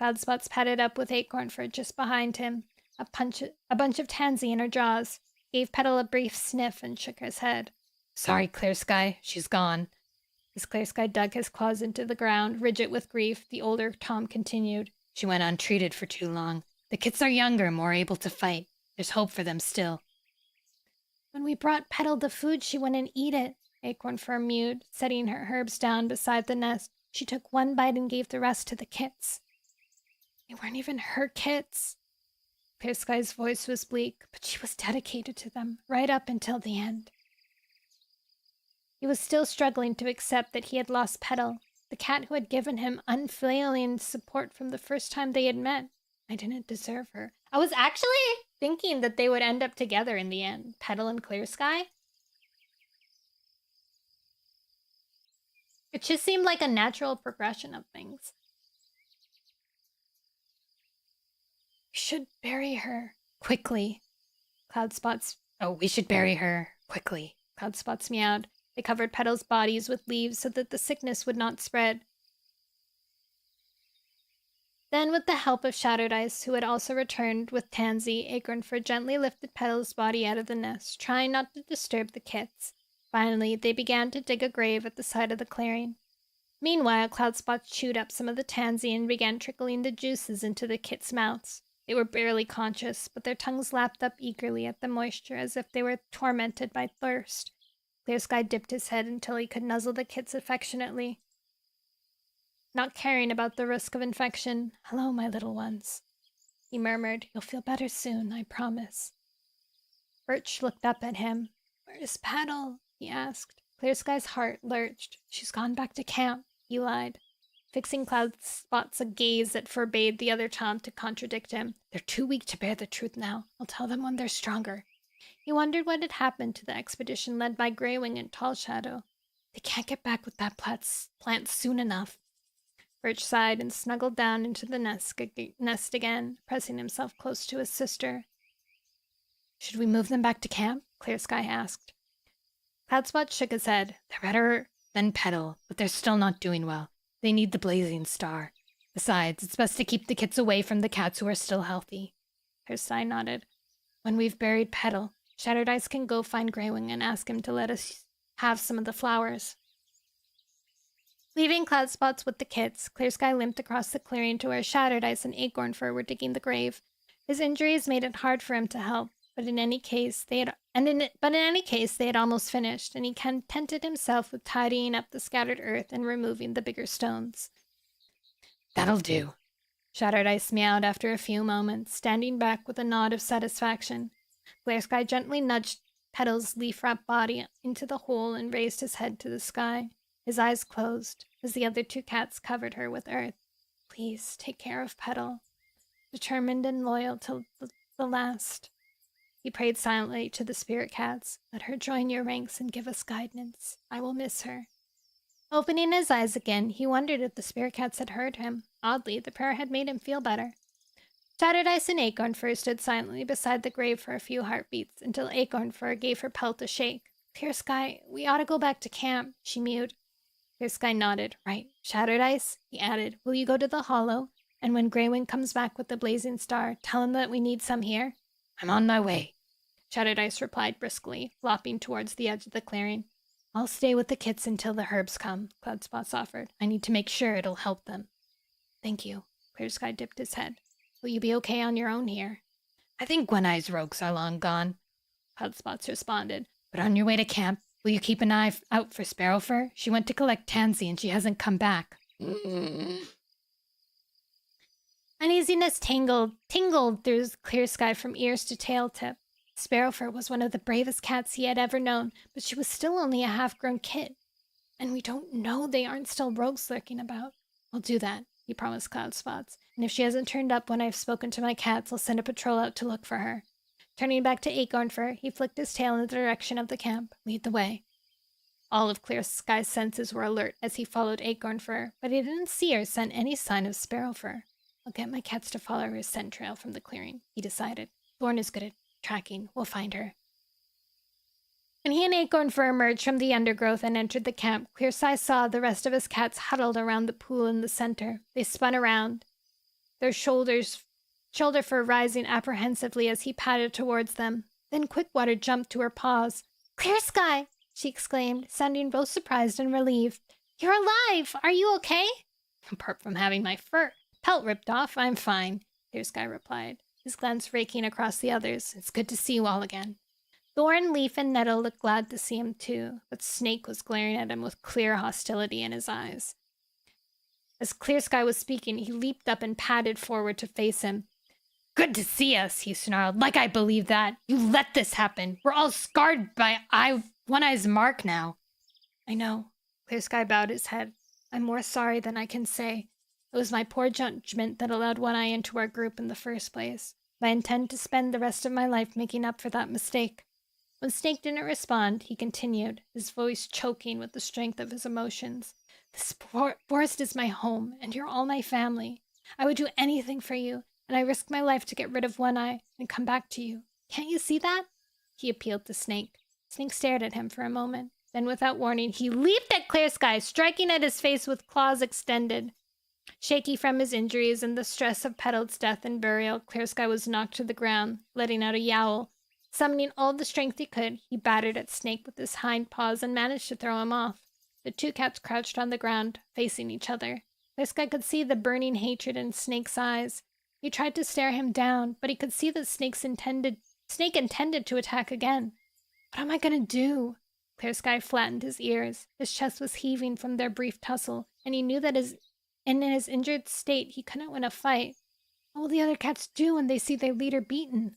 Cloudspots padded up with Acorn Fur just behind him, a bunch of tansy in her jaws, gave Petal a brief sniff and shook his head. Sorry, Clear Sky, she's gone. As Clear Sky dug his claws into the ground, rigid with grief, the older Tom continued. She went untreated for too long. The kits are younger, more able to fight. There's hope for them still. When we brought Petal the food, she wouldn't eat it, Acorn Fur mewed, setting her herbs down beside the nest. She took one bite and gave the rest to the kits. They weren't even her kits. Clear Sky's voice was bleak, but she was dedicated to them, right up until the end. He was still struggling to accept that he had lost Petal, the cat who had given him unfailing support from the first time they had met. I didn't deserve her. I was actually thinking that they would end up together in the end, Petal and Clear Sky. It just seemed like a natural progression of things. We should bury her quickly. We should bury her quickly. Cloudspots meowed. They covered Petal's bodies with leaves so that the sickness would not spread. Then, with the help of Shattered Ice, who had also returned with Tansy, Acorn Fur gently lifted Petal's body out of the nest, trying not to disturb the kits. Finally, they began to dig a grave at the side of the clearing. Meanwhile, Cloudspot chewed up some of the tansy and began trickling the juices into the kits' mouths. They were barely conscious, but their tongues lapped up eagerly at the moisture as if they were tormented by thirst. Clear Sky dipped his head until he could nuzzle the kits affectionately, not caring about the risk of infection. "Hello, my little ones," he murmured. "You'll feel better soon, I promise." Birch looked up at him. "Where's Petal?" he asked. Clear Sky's heart lurched. "She's gone back to camp," he lied, fixing Cloudspot's gaze that forbade the other child to contradict him. "They're too weak to bear the truth now. I'll tell them when they're stronger." He wondered what had happened to the expedition led by Greywing and Tall Shadow. "They can't get back with that plant soon enough." Birch sighed and snuggled down into the nest again, pressing himself close to his sister. "Should we move them back to camp?" Clear Sky asked. Cloudspot shook his head. "They're better than Petal, but they're still not doing well. They need the blazing star. Besides, it's best to keep the kits away from the cats who are still healthy." Clear Sky nodded. "When we've buried Petal, Shattered Ice can go find Greywing and ask him to let us have some of the flowers." Leaving Cloudspots with the kits, Clear Sky limped across the clearing to where Shattered Ice and Acorn Fur were digging the grave. His injuries made it hard for him to help, but in any case they had almost finished, and he contented himself with tidying up the scattered earth and removing the bigger stones. "That'll do," Shattered Ice meowed after a few moments, standing back with a nod of satisfaction. Clear Sky gently nudged Petal's leaf-wrapped body into the hole and raised his head to the sky. His eyes closed as the other two cats covered her with earth. "Please take care of Petal. Determined and loyal till the last." He prayed silently to the spirit cats. "Let her join your ranks and give us guidance. I will miss her." Opening his eyes again, he wondered if the spirit cats had heard him. Oddly, the prayer had made him feel better. Shattered Ice and Acorn Fur stood silently beside the grave for a few heartbeats, until Acorn Fur gave her pelt a shake. "Clear Sky, we ought to go back to camp," she mewed. Clear Sky nodded. "Right. Shattered Ice," he added, "will you go to the hollow? And when Greywing comes back with the blazing star, tell him that we need some here." "I'm on my way," Shattered Ice replied briskly, flopping towards the edge of the clearing. "I'll stay with the kits until the herbs come," Cloudspots offered. "I need to make sure it'll help them." "Thank you." Clear Sky dipped his head. "Will you be okay on your own here?" "I think One Eye's rogues are long gone," Cloudspots responded. "But on your way to camp, will you keep an eye out for Sparrowfur? She went to collect tansy and she hasn't come back." Uneasiness tingled through Clear Sky from ears to tail tip. Sparrowfur was one of the bravest cats he had ever known, but she was still only a half-grown kid. And we don't know they aren't still rogues lurking about. "I'll do that," he promised Cloudspots. "And if she hasn't turned up when I've spoken to my cats, I'll send a patrol out to look for her." Turning back to Acorn Fur, he flicked his tail in the direction of the camp. "Lead the way." All of Clear Sky's senses were alert as he followed Acorn Fur, but he didn't see or scent any sign of Sparrowfur. "I'll get my cats to follow his scent trail from the clearing," he decided. "Thorn is good at tracking. We'll find her." When he and Acorn Fur emerged from the undergrowth and entered the camp, Clear Sky saw the rest of his cats huddled around the pool in the center. They spun around, their shoulder fur rising apprehensively as he padded towards them. Then Quickwater jumped to her paws. "Clear Sky!" she exclaimed, sounding both surprised and relieved. "You're alive! Are you okay?" "Apart from having my pelt ripped off, I'm fine," Clear Sky replied, his glance raking across the others. "It's good to see you all again." Thorn, Leaf, and Nettle looked glad to see him too, but Snake was glaring at him with clear hostility in his eyes. As Clear Sky was speaking, he leaped up and padded forward to face him. "Good to see us," he snarled. "Like I believe that. You let this happen. We're all scarred by One Eye's mark now." "I know." Clear Sky bowed his head. "I'm more sorry than I can say. It was my poor judgment that allowed One Eye into our group in the first place. I intend to spend the rest of my life making up for that mistake." When Snake didn't respond, he continued, his voice choking with the strength of his emotions. "This forest is my home, and you're all my family. I would do anything for you, and I risked my life to get rid of One Eye and come back to you. Can't you see that?" He appealed to Snake. Snake stared at him for a moment. Then, without warning, he leaped at Clear Sky, striking at his face with claws extended. Shaky from his injuries and the stress of Petal's death and burial, Clear Sky was knocked to the ground, letting out a yowl. Summoning all the strength he could, he battered at Snake with his hind paws and managed to throw him off. The The two cats crouched on the ground, facing each other. This guy could see the burning hatred in Snake's eyes. He tried to stare him down, but he could see that Snake intended to attack again. What am I gonna do? Clear Sky flattened his ears. His chest was heaving from their brief tussle, and he knew that in his injured state he couldn't win a fight. What will the other cats do when they see their leader beaten?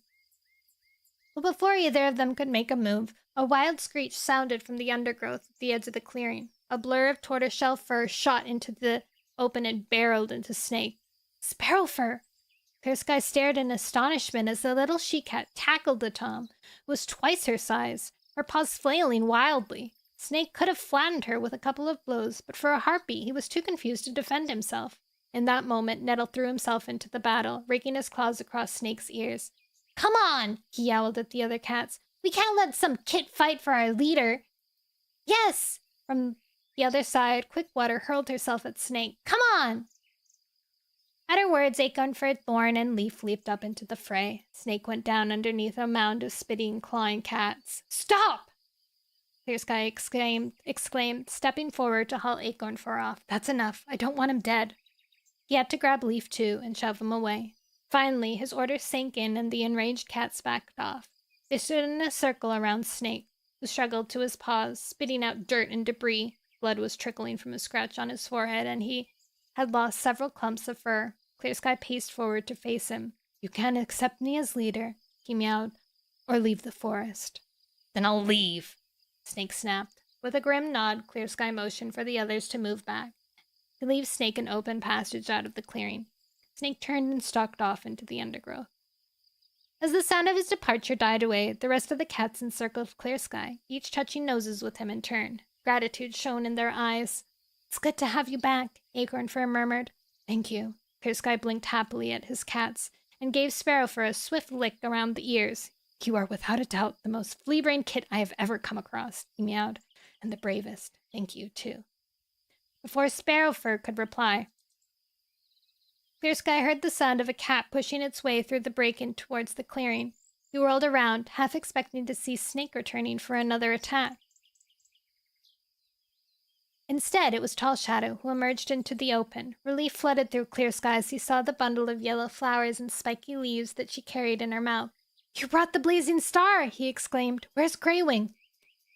But before either of them could make a move, a wild screech sounded from the undergrowth at the edge of the clearing. A blur of tortoiseshell fur shot into the open and barreled into Snake. Sparrow fur! Clear Sky stared in astonishment as the little she-cat tackled the Tom, who was twice her size, her paws flailing wildly. Snake could have flattened her with a couple of blows, but for a heartbeat he was too confused to defend himself. In that moment, Nettle threw himself into the battle, raking his claws across Snake's ears. Come on, he yowled at the other cats. We can't let some kid fight for our leader. Yes! From the other side, Quickwater hurled herself at Snake. Come on! At her words, Acornford, Thorn, and Leaf leaped up into the fray. Snake went down underneath a mound of spitting, clawing cats. Stop! Clear Sky exclaimed, stepping forward to haul Acornford off. That's enough. I don't want him dead. He had to grab Leaf, too, and shove him away. Finally, his orders sank in, and the enraged cats backed off. They stood in a circle around Snake, who struggled to his paws, spitting out dirt and debris. Blood was trickling from a scratch on his forehead, and he had lost several clumps of fur. Clear Sky paced forward to face him. You can't accept me as leader, he meowed, or leave the forest. Then I'll leave, Snake snapped. With a grim nod, Clear Sky motioned for the others to move back, to leave Snake an open passage out of the clearing. Snake turned and stalked off into the undergrowth. As the sound of his departure died away, the rest of the cats encircled Clear Sky, each touching noses with him in turn. Gratitude shone in their eyes. It's good to have you back, Acornfur murmured. Thank you. Clear Sky blinked happily at his cats and gave Sparrowfur a swift lick around the ears. You are without a doubt the most flea-brained kit I have ever come across, he meowed, and the bravest. Thank you, too. Before Sparrowfur could reply, Clear Sky heard the sound of a cat pushing its way through the break-in towards the clearing. He whirled around, half expecting to see Snake returning for another attack. Instead, it was Tall Shadow who emerged into the open. Relief flooded through Clear Sky as he saw the bundle of yellow flowers and spiky leaves that she carried in her mouth. You brought the blazing star, he exclaimed. Where's Greywing?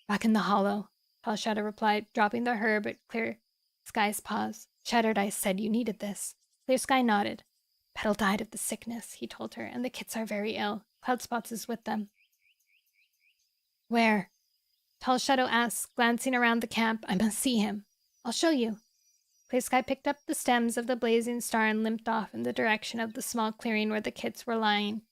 Back in the hollow, Tall Shadow replied, dropping the herb at Clear Sky's paws. Shattered Ice said you needed this. Clear Sky nodded. Petal died of the sickness, he told her, and the kits are very ill. Cloudspots is with them. Where? Tall Shadow asked, glancing around the camp. I must see him. I'll show you. Clear Sky picked up the stems of the blazing star and limped off in the direction of the small clearing where the kits were lying.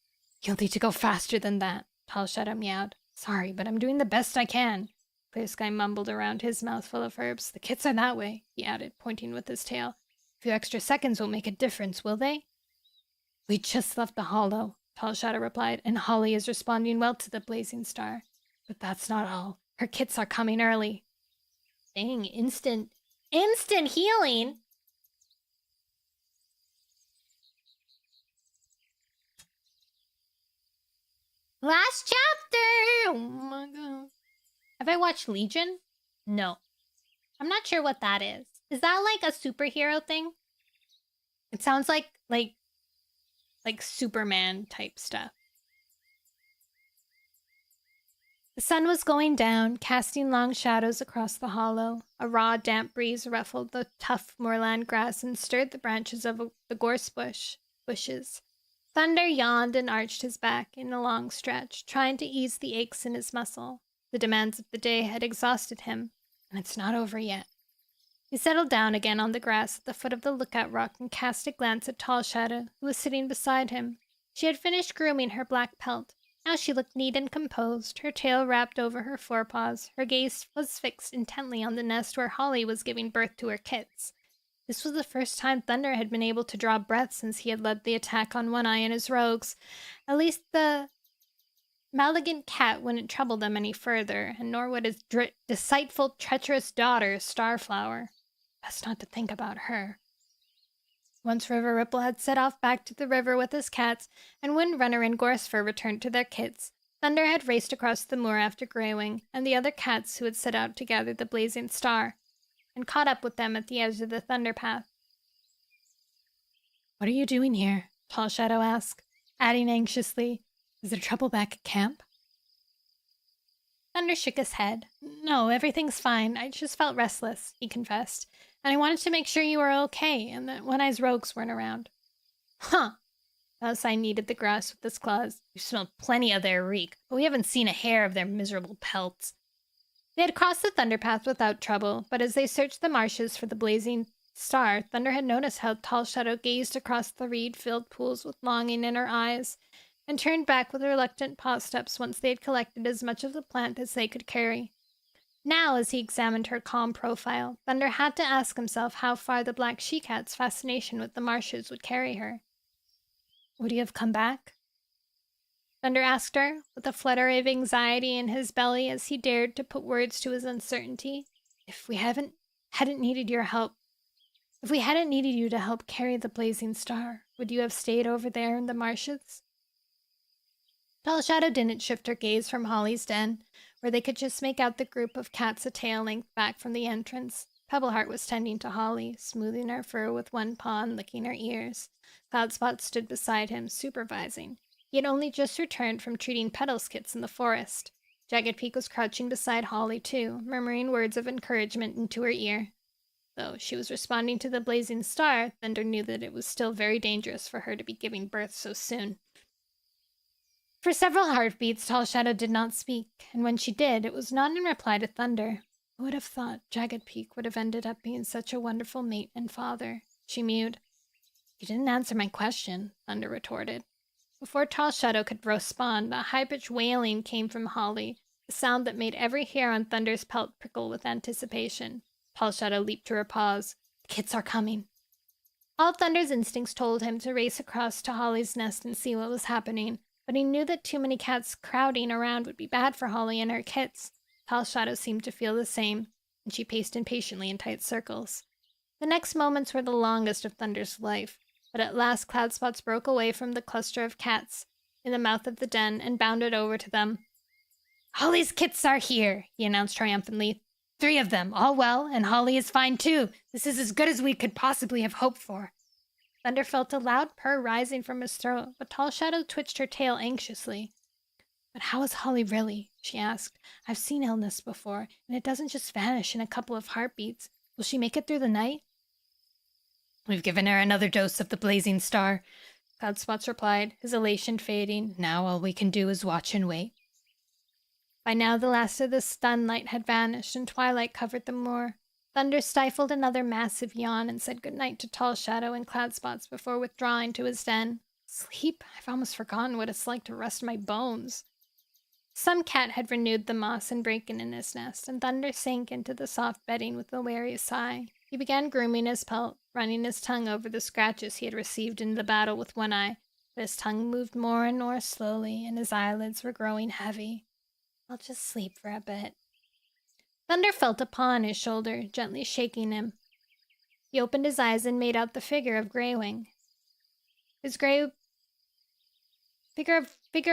You'll need to go faster than that, Tall Shadow meowed. Sorry, but I'm doing the best I can. Clear Sky mumbled around his mouth full of herbs. The kits are that way, he added, pointing with his tail. A few extra seconds won't make a difference, will they? We just left the hollow, Tall Shadow replied, and Holly is responding well to the blazing star. But that's not all. Her kits are coming early. Dang, instant healing! Last chapter! Oh my god. Have I watched Legion? No. I'm not sure what that is. Is that like a superhero thing? It sounds like Superman type stuff. The sun was going down, casting long shadows across the hollow. A raw, damp breeze ruffled the tough moorland grass and stirred the branches of the gorse bushes. Thunder yawned and arched his back in a long stretch, trying to ease the aches in his muscle. The demands of the day had exhausted him, and it's not over yet. He settled down again on the grass at the foot of the lookout rock and cast a glance at Tall Shadow, who was sitting beside him. She had finished grooming her black pelt. Now she looked neat and composed, her tail wrapped over her forepaws. Her gaze was fixed intently on the nest where Holly was giving birth to her kits. This was the first time Thunder had been able to draw breath since he had led the attack on One Eye and his rogues. At least the Maligant cat wouldn't trouble them any further, and nor would his deceitful, treacherous daughter, Starflower. Best not to think about her. Once River Ripple had set off back to the river with his cats, and Windrunner and Gorsefur returned to their kits, Thunder had raced across the moor after Greywing and the other cats who had set out to gather the blazing star. and caught up with them at the edge of the thunder path. What are you doing here? Tall Shadow asked, adding anxiously, is there trouble back at camp? Thunder shook his head. No, everything's fine. I just felt restless, he confessed, and I wanted to make sure you were okay and that One-Eye's rogues weren't around. Huh. Eye kneaded the grass with his claws. You smelled plenty of their reek, but we haven't seen a hair of their miserable pelts. They had crossed the thunder path without trouble, but as they searched the marshes for the blazing star, Thunder had noticed how Tall Shadow gazed across the reed-filled pools with longing in her eyes, and turned back with reluctant paw steps once they had collected as much of the plant as they could carry. Now, as he examined her calm profile, Thunder had to ask himself how far the black she-cat's fascination with the marshes would carry her. Would he have come back? Thunder asked her, with a flutter of anxiety in his belly as he dared to put words to his uncertainty. If we hadn't needed your help, if we hadn't needed you to help carry the blazing star, would you have stayed over there in the marshes? Tall Shadow didn't shift her gaze from Holly's den, where they could just make out the group of cats a tail length back from the entrance. Pebbleheart was tending to Holly, smoothing her fur with one paw and licking her ears. Cloudspot stood beside him, supervising. He had only just returned from treating Petalskits in the forest. Jagged Peak was crouching beside Holly, too, murmuring words of encouragement into her ear. Though she was responding to the blazing star, Thunder knew that it was still very dangerous for her to be giving birth so soon. For several heartbeats, Tall Shadow did not speak, and when she did, it was not in reply to Thunder. Who would have thought Jagged Peak would have ended up being such a wonderful mate and father? She mewed. You didn't answer my question, Thunder retorted. Before Tall Shadow could respond, a high-pitched wailing came from Holly, a sound that made every hair on Thunder's pelt prickle with anticipation. Tall Shadow leaped to her paws. The kits are coming. All Thunder's instincts told him to race across to Holly's nest and see what was happening, but he knew that too many cats crowding around would be bad for Holly and her kits. Tall Shadow seemed to feel the same, and she paced impatiently in tight circles. The next moments were the longest of Thunder's life, but at last Cloudspots broke away from the cluster of cats in the mouth of the den and bounded over to them. Holly's kits are here, he announced triumphantly. 3 of them, all well, and Holly is fine too. This is as good as we could possibly have hoped for. Thunder felt a loud purr rising from his throat, but Tall Shadow twitched her tail anxiously. But how is Holly really? She asked. I've seen illness before, and it doesn't just vanish in a couple of heartbeats. Will she make it through the night? We've given her another dose of the blazing star, Cloudspots replied, his elation fading. Now all we can do is watch and wait. By now the last of the sunlight had vanished, and twilight covered the moor. Thunder stifled another massive yawn and said goodnight to Tall Shadow and Cloudspots before withdrawing to his den. Sleep? I've almost forgotten what it's like to rest my bones. Some cat had renewed the moss and bracken in his nest, and Thunder sank into the soft bedding with a weary sigh. He began grooming his pelt, running his tongue over the scratches he had received in the battle with One-Eye, but his tongue moved more and more slowly, and his eyelids were growing heavy. I'll just sleep for a bit. Thunder felt a paw on his shoulder, gently shaking him. He opened his eyes and made out the figure of Greywing. Figure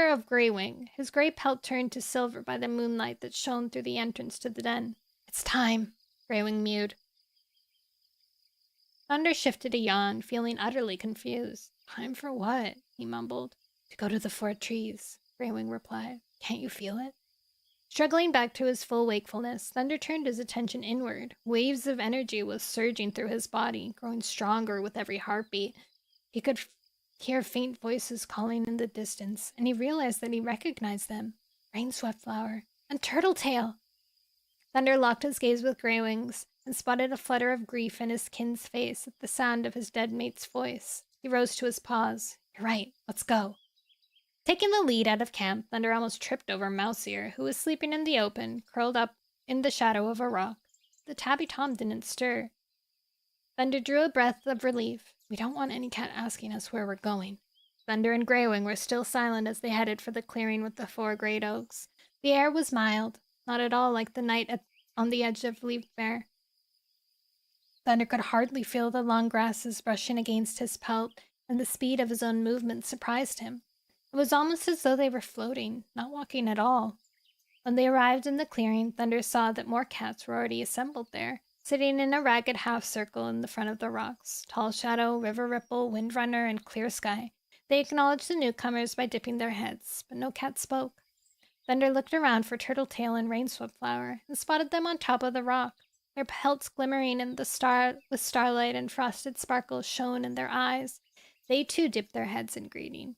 of Greywing. His gray pelt turned to silver by the moonlight that shone through the entrance to the den. It's time, Greywing mewed. Thunder shifted a yawn, feeling utterly confused. Time for what? He mumbled. To go to the 4 trees, Greywing replied. Can't you feel it? Struggling back to his full wakefulness, Thunder turned his attention inward. Waves of energy was surging through his body, growing stronger with every heartbeat. He could hear faint voices calling in the distance, and he realized that he recognized them. Rainswept Flower and Turtletail! Thunder locked his gaze with Greywing's and spotted a flutter of grief in his kin's face at the sound of his dead mate's voice. He rose to his paws. You're right, let's go. Taking the lead out of camp, Thunder almost tripped over Mouseier, who was sleeping in the open, curled up in the shadow of a rock. The tabby Tom didn't stir. Thunder drew a breath of relief. We don't want any cat asking us where we're going. Thunder and Greywing were still silent as they headed for the clearing with the 4 great oaks. The air was mild, not at all like the night on the edge of Leafbear. Thunder could hardly feel the long grasses brushing against his pelt, and the speed of his own movement surprised him. It was almost as though they were floating, not walking at all. When they arrived in the clearing, Thunder saw that more cats were already assembled there. sitting in a ragged half circle in the front of the rocks. Tall Shadow, River Ripple, Windrunner, and Clear Sky. They acknowledged the newcomers by dipping their heads, but no cat spoke. Thunder looked around for Turtletail and Rainswept Flower and spotted them on top of the rock. Their pelts glimmering in the with starlight and frosted sparkles shone in their eyes. They too dipped their heads in greeting.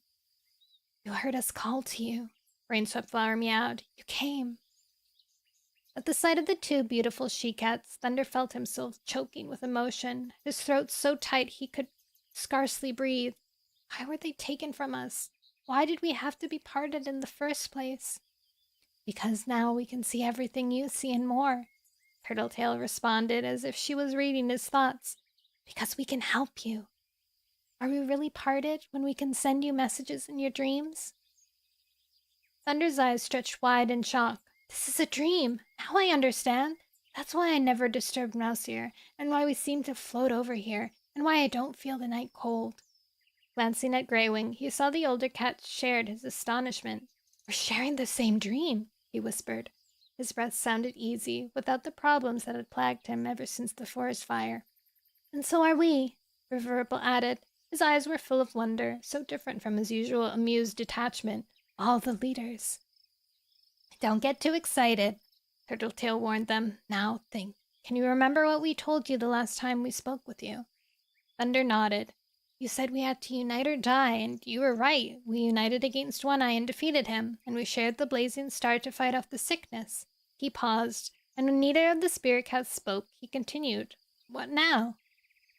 You heard us call to you, Rainswept Flower meowed. You came. At the sight of the two beautiful she-cats, Thunder felt himself choking with emotion, his throat so tight he could scarcely breathe. Why were they taken from us? Why did we have to be parted in the first place? Because now we can see everything you see and more, Turtletail responded as if she was reading his thoughts. Because we can help you. Are we really parted when we can send you messages in your dreams? Thunder's eyes stretched wide in shock. This is a dream. Now I understand. That's why I never disturbed Mouseier, and why we seem to float over here, and why I don't feel the night cold. Glancing at Greywing, he saw the older cat shared his astonishment. We're sharing the same dream, he whispered. His breath sounded easy, without the problems that had plagued him ever since the forest fire. And so are we, River Ripple added. His eyes were full of wonder, so different from his usual amused detachment. All the leaders. Don't get too excited, Turtletail warned them. Now think. Can you remember what we told you the last time we spoke with you? Thunder nodded. You said we had to unite or die, and you were right. We united against One Eye and defeated him, and we shared the blazing star to fight off the sickness. He paused, and when neither of the spirit cats spoke, he continued. What now?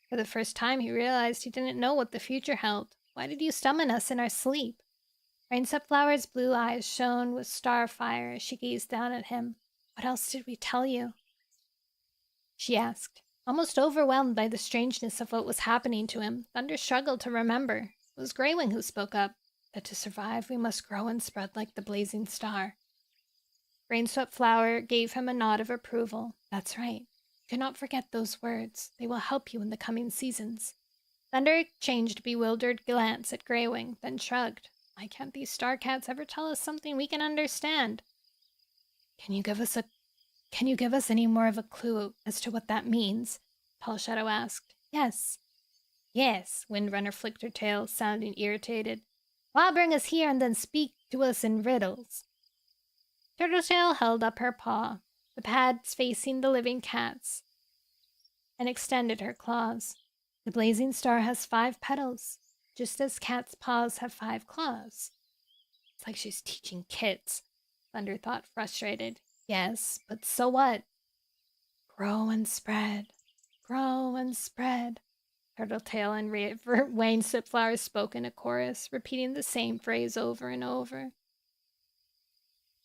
For the first time, he realized he didn't know what the future held. Why did you summon us in our sleep? Rainswept Flower's blue eyes shone with star fire as she gazed down at him. What else did we tell you? She asked. Almost overwhelmed by the strangeness of what was happening to him, Thunder struggled to remember. It was Greywing who spoke up, that to survive we must grow and spread like the blazing star. Rainswept Flower gave him a nod of approval. That's right. You cannot forget those words. They will help you in the coming seasons. Thunder exchanged a bewildered glance at Greywing, then shrugged. Why can't these star cats ever tell us something we can understand? Can you give us any more of a clue as to what that means? Tall Shadow asked. Yes. Yes, Windrunner flicked her tail, sounding irritated. Why bring us here and then speak to us in riddles? Turtletail held up her paw, the pads facing the living cats, and extended her claws. The blazing star has 5 petals, just as cats' paws have 5 claws. It's like she's teaching kids, Thunder thought, frustrated. Yes, but so what? Grow and spread. Grow and spread. Turtletail and Rainswept Flower spoke in a chorus, repeating the same phrase over and over.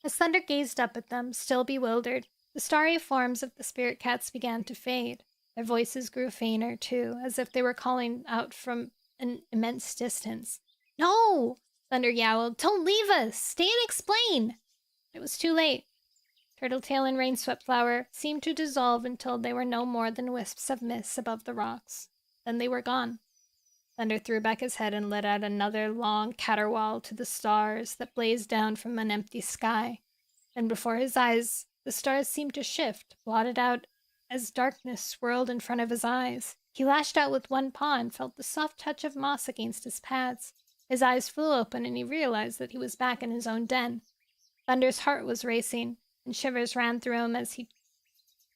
As Thunder gazed up at them, still bewildered, the starry forms of the spirit cats began to fade. Their voices grew fainter, too, as if they were calling out from an immense distance. No! Thunder yowled. Don't leave us! Stay and explain! It was too late. Turtletail and Rainswept Flower seemed to dissolve until they were no more than wisps of mist above the rocks. Then they were gone. Thunder threw back his head and let out another long caterwaul to the stars that blazed down from an empty sky. And before his eyes, the stars seemed to shift, blotted out as darkness swirled in front of his eyes. He lashed out with one paw and felt the soft touch of moss against his pads. His eyes flew open and he realized that he was back in his own den. Thunder's heart was racing, and shivers ran through him as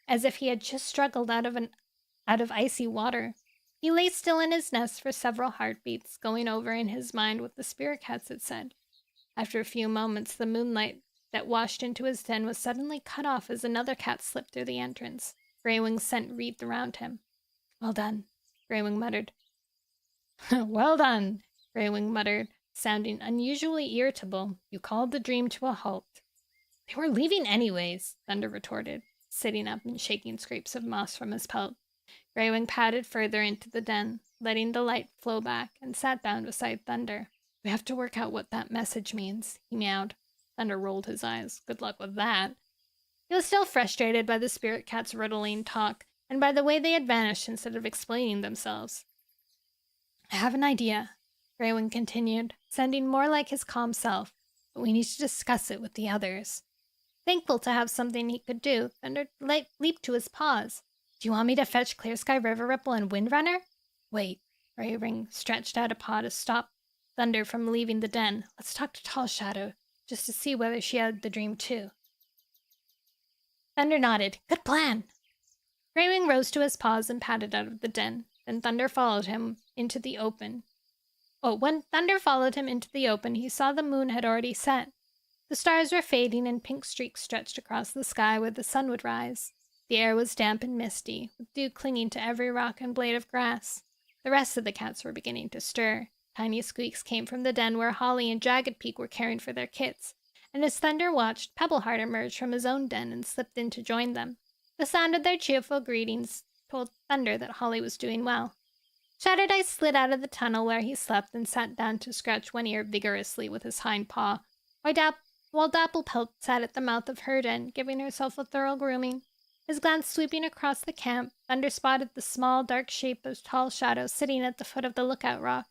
if he had just struggled out of icy water. He lay still in his nest for several heartbeats, going over in his mind what the spirit cats had said. After a few moments, the moonlight that washed into his den was suddenly cut off as another cat slipped through the entrance. Greywing's scent wreathed around him. Well done, Greywing muttered. Well done, Greywing muttered, sounding unusually irritable. You called the dream to a halt. They were leaving anyways, Thunder retorted, sitting up and shaking scrapes of moss from his pelt. Greywing padded further into the den, letting the light flow back, and sat down beside Thunder. We have to work out what that message means, he meowed. Thunder rolled his eyes. Good luck with that. He was still frustrated by the spirit cat's riddling talk, and by the way they had vanished instead of explaining themselves. I have an idea, Greywing continued, sounding more like his calm self, but we need to discuss it with the others. Thankful to have something he could do, Thunder leaped to his paws. Do you want me to fetch Clear Sky, River Ripple, and Windrunner? Wait. Ring stretched out a paw to stop Thunder from leaving the den. Let's talk to Tall Shadow, just to see whether she had the dream too. Thunder nodded. Good plan. Greywing rose to his paws and padded out of the den. Then Thunder followed him into the open. When Thunder followed him into the open, he saw the moon had already set. The stars were fading and pink streaks stretched across the sky where the sun would rise. The air was damp and misty, with dew clinging to every rock and blade of grass. The rest of the cats were beginning to stir. Tiny squeaks came from the den where Holly and Jagged Peak were caring for their kits, and as Thunder watched, Pebbleheart emerged from his own den and slipped in to join them. The sound of their cheerful greetings told Thunder that Holly was doing well. Shattered Ice slid out of the tunnel where he slept and sat down to scratch one ear vigorously with his hind paw, while Dapplepelt sat at the mouth of her den, giving herself a thorough grooming. His glance sweeping across the camp, Thunder spotted the small, dark shape of Tall Shadow sitting at the foot of the lookout rock,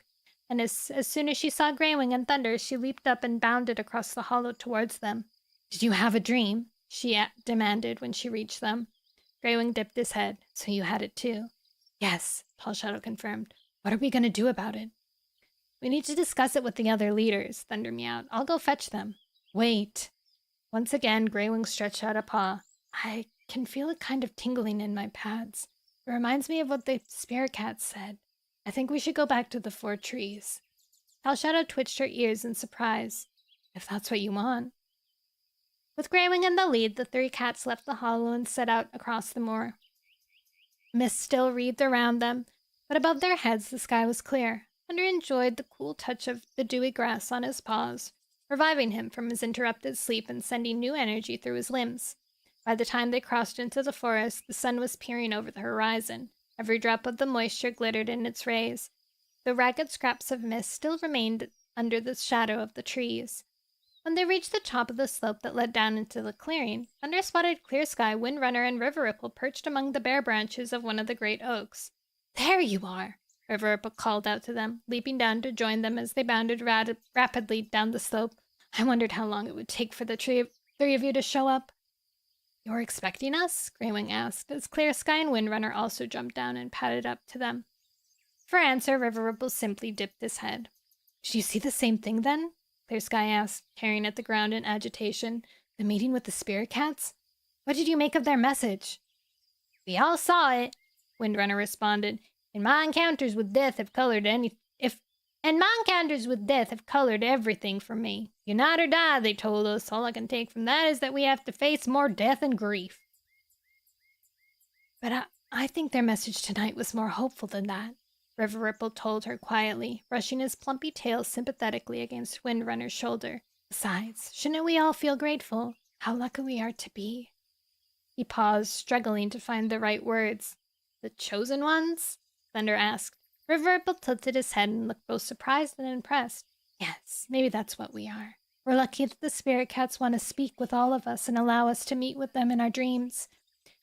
and as soon as she saw Greywing and Thunder, she leaped up and bounded across the hollow towards them. Did you have a dream? She demanded when she reached them. Greywing dipped his head. So you had it too? Yes, Tall Shadow confirmed. What are we going to do about it? We need to discuss it with the other leaders, Thunder meowed. I'll go fetch them. Wait. Once again, Greywing stretched out a paw. I can feel it kind of tingling in my pads. It reminds me of what the spirit cat said. I think we should go back to the 4 trees. Tall Shadow twitched her ears in surprise. If that's what you want. With Greywing in the lead, the 3 cats left the hollow and set out across the moor. Mist still wreathed around them, but above their heads the sky was clear. Thunder enjoyed the cool touch of the dewy grass on his paws, reviving him from his interrupted sleep and sending new energy through his limbs. By the time they crossed into the forest, the sun was peering over the horizon. Every drop of the moisture glittered in its rays. The ragged scraps of mist still remained under the shadow of the trees. When they reached the top of the slope that led down into the clearing, Thunder spotted Clear Sky, Windrunner, and River Ripple perched among the bare branches of one of the great oaks. There you are! River Ripple called out to them, leaping down to join them as they bounded rapidly down the slope. I wondered how long it would take for the 3 of you to show up. You're expecting us? Greywing asked, as Clear Sky and Windrunner also jumped down and padded up to them. For answer, River Ripple simply dipped his head. Did you see the same thing, then? Clear Sky asked, tearing at the ground in agitation. The meeting with the spirit cats? What did you make of their message? We all saw it, Windrunner responded. And my encounters with death have colored everything for me. Unite or die, they told us. All I can take from that is that we have to face more death and grief. But I think their message tonight was more hopeful than that, River Ripple told her quietly, brushing his plumpy tail sympathetically against Windrunner's shoulder. Besides, shouldn't we all feel grateful? How lucky we are to be. He paused, struggling to find the right words. The chosen ones? Thunder asked. River Ripple tilted his head and looked both surprised and impressed. Yes, maybe that's what we are. We're lucky that the spirit cats want to speak with all of us and allow us to meet with them in our dreams.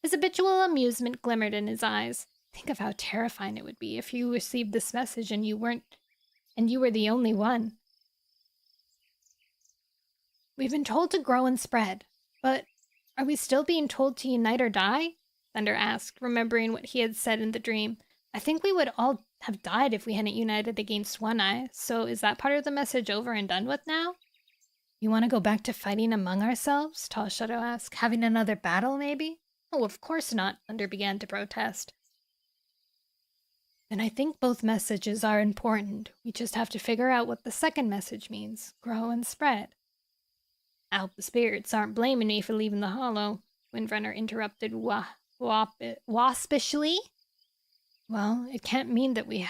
His habitual amusement glimmered in his eyes. Think of how terrifying it would be if you received this message and you were the only one. We've been told to grow and spread, but are we still being told to unite or die? Thunder asked, remembering what he had said in the dream. I think we would all have died if we hadn't united against One Eye, so is that part of the message over and done with now? You want to go back to fighting among ourselves? Tall Shadow asked. Having another battle, maybe? Oh, of course not, Thunder began to protest. Then I think both messages are important. We just have to figure out what the second message means. Grow and spread. I hope the spirits aren't blaming me for leaving the hollow, Windrunner interrupted waspishly. Well, it can't mean that we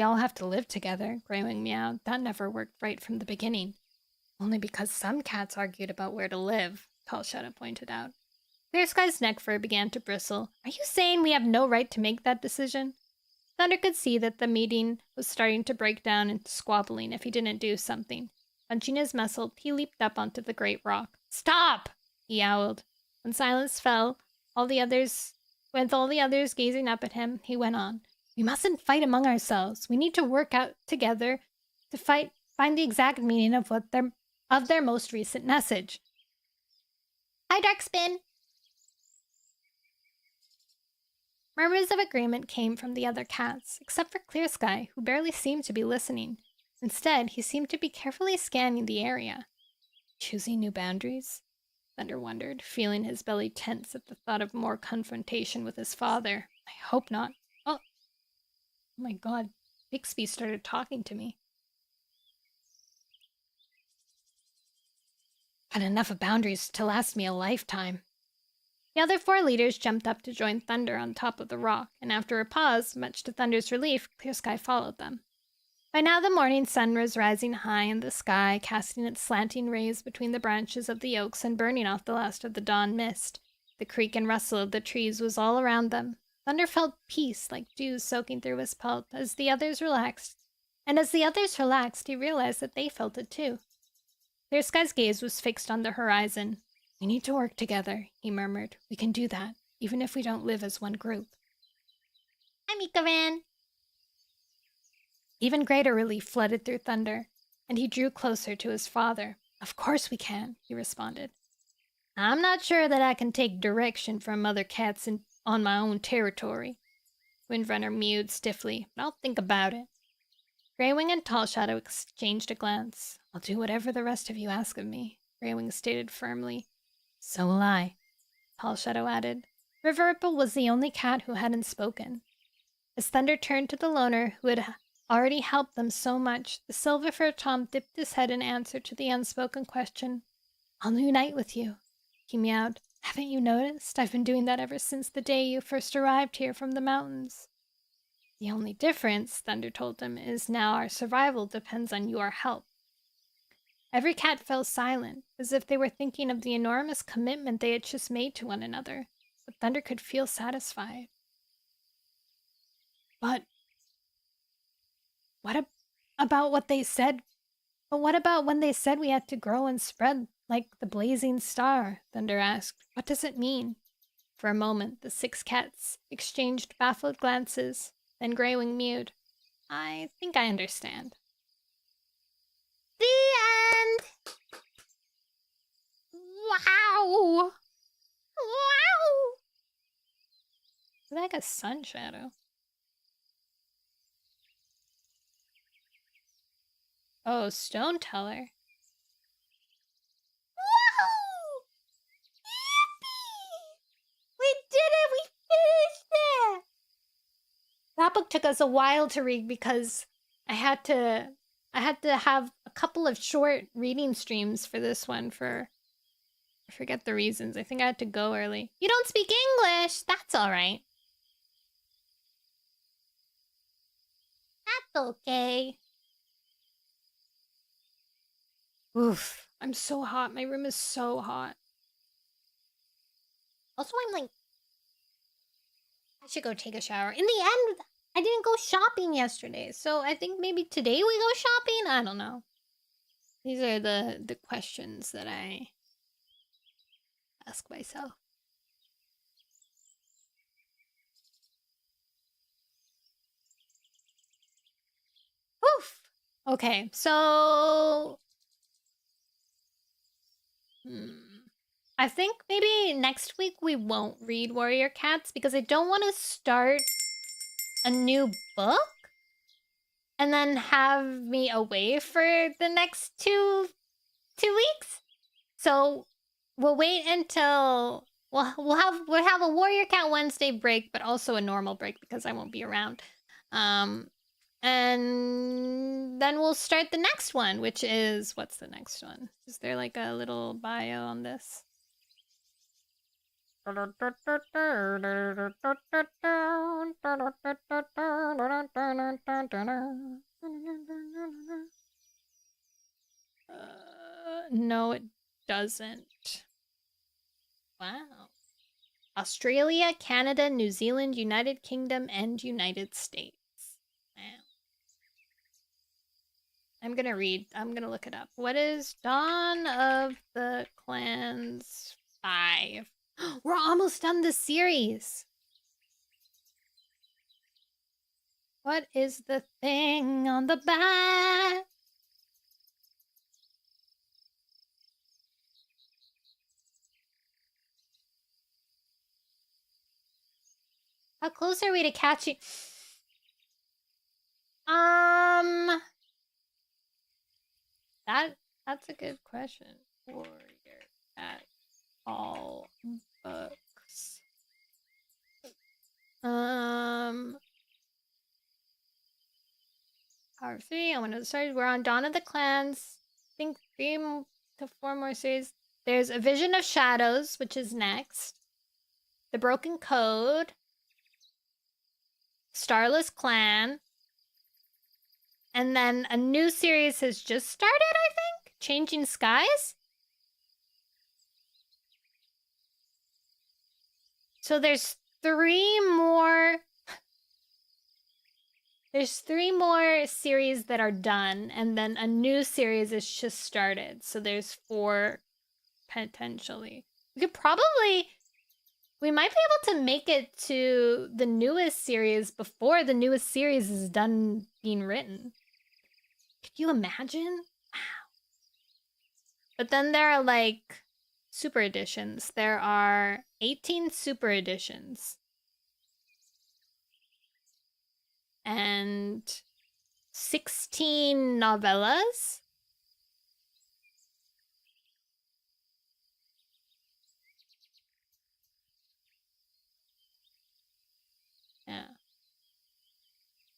all have to live together, Greywing meowed. That never worked right from the beginning. Only because some cats argued about where to live, Tall Shadow pointed out. Clear Sky's neck fur began to bristle. Are you saying we have no right to make that decision? Thunder could see that the meeting was starting to break down into squabbling if he didn't do something. Punching his muscle, he leaped up onto the great rock. Stop! He howled. When silence fell, with all the others gazing up at him, he went on. We mustn't fight among ourselves. We need to work out together to find the exact meaning of their most recent message. Hi, Darkspin! Murmurs of agreement came from the other cats, except for Clear Sky, who barely seemed to be listening. Instead, he seemed to be carefully scanning the area. Choosing new boundaries? Thunder wondered, feeling his belly tense at the thought of more confrontation with his father. I hope not. Oh my god, Bixby started talking to me. Had enough of boundaries to last me a lifetime. The other 4 leaders jumped up to join Thunder on top of the rock, and after a pause, much to Thunder's relief, Clear Sky followed them. By now the morning sun was rising high in the sky, casting its slanting rays between the branches of the oaks and burning off the last of the dawn mist. The creak and rustle of the trees was all around them. Thunder felt peace like dew soaking through his pelt as the others relaxed. And as the others relaxed, he realized that they felt it too. Clear Sky's gaze was fixed on the horizon. We need to work together, he murmured. We can do that, even if we don't live as one group. Hi, Mikaran. Even greater relief flooded through Thunder, and he drew closer to his father. Of course we can, he responded. I'm not sure that I can take direction from other cats on my own territory. Windrunner mewed stiffly, but I'll think about it. Greywing and Tall Shadow exchanged a glance. I'll do whatever the rest of you ask of me, Greywing stated firmly. So will I, Tall Shadow added. River Ripple was the only cat who hadn't spoken. As Thunder turned to the loner who had already helped them so much, the Silver-Fur Tom dipped his head in answer to the unspoken question. I'll unite with you, he meowed. Haven't you noticed? I've been doing that ever since the day you first arrived here from the mountains. The only difference, Thunder told him, is now our survival depends on your help. Every cat fell silent, as if they were thinking of the enormous commitment they had just made to one another, but Thunder could feel satisfied. But what about what they said? But what about when they said we had to grow and spread like the blazing star? Thunder asked. What does it mean? For a moment, the 6 cats exchanged baffled glances. Then Greywing mewed. I think I understand. The end! Wow! Wow! It's like a sun shadow. Oh, Stone Teller. Whoa! Yippee! We did it! We finished it! That book took us a while to read because I had to have a couple of short reading streams for this one for I forget the reasons. I think I had to go early. You don't speak English. That's all right. That's okay. Oof, I'm so hot. My room is so hot. Also, I'm like, I should go take a shower. In the end, I didn't go shopping yesterday, so I think maybe today we go shopping? I don't know. These are the questions that I ask myself. Oof! Okay, so I think maybe next week we won't read Warrior Cats because I don't want to start a new book and then have me away for the next two weeks. So we'll wait until we'll have a Warrior Cat Wednesday break, but also a normal break because I won't be around. And then we'll start the next one, which is what's the next one? Is there like a little bio on this? No, it doesn't. Wow. Australia, Canada, New Zealand, United Kingdom, and United States. Wow. I'm gonna look it up. What is Dawn of the Clans 5? We're almost done this series. What is the thing on the back? How close are we to catching? That's a good question. Warrior at all books. Power 3. I want to know the stories. We're on Dawn of the Clans. I think 3 to 4 more series. There's A Vision of Shadows, which is next. The Broken Code. Starless Clan. And then a new series has just started, I think? Changing Skies? So there's 3 more... There's 3 more series that are done, and then a new series is just started. So there's 4 potentially. We could probably... We might be able to make it to the newest series before the newest series is done being written. Could you imagine? Wow. But then there are like super editions. There are 18 super editions. And 16 novellas. Yeah.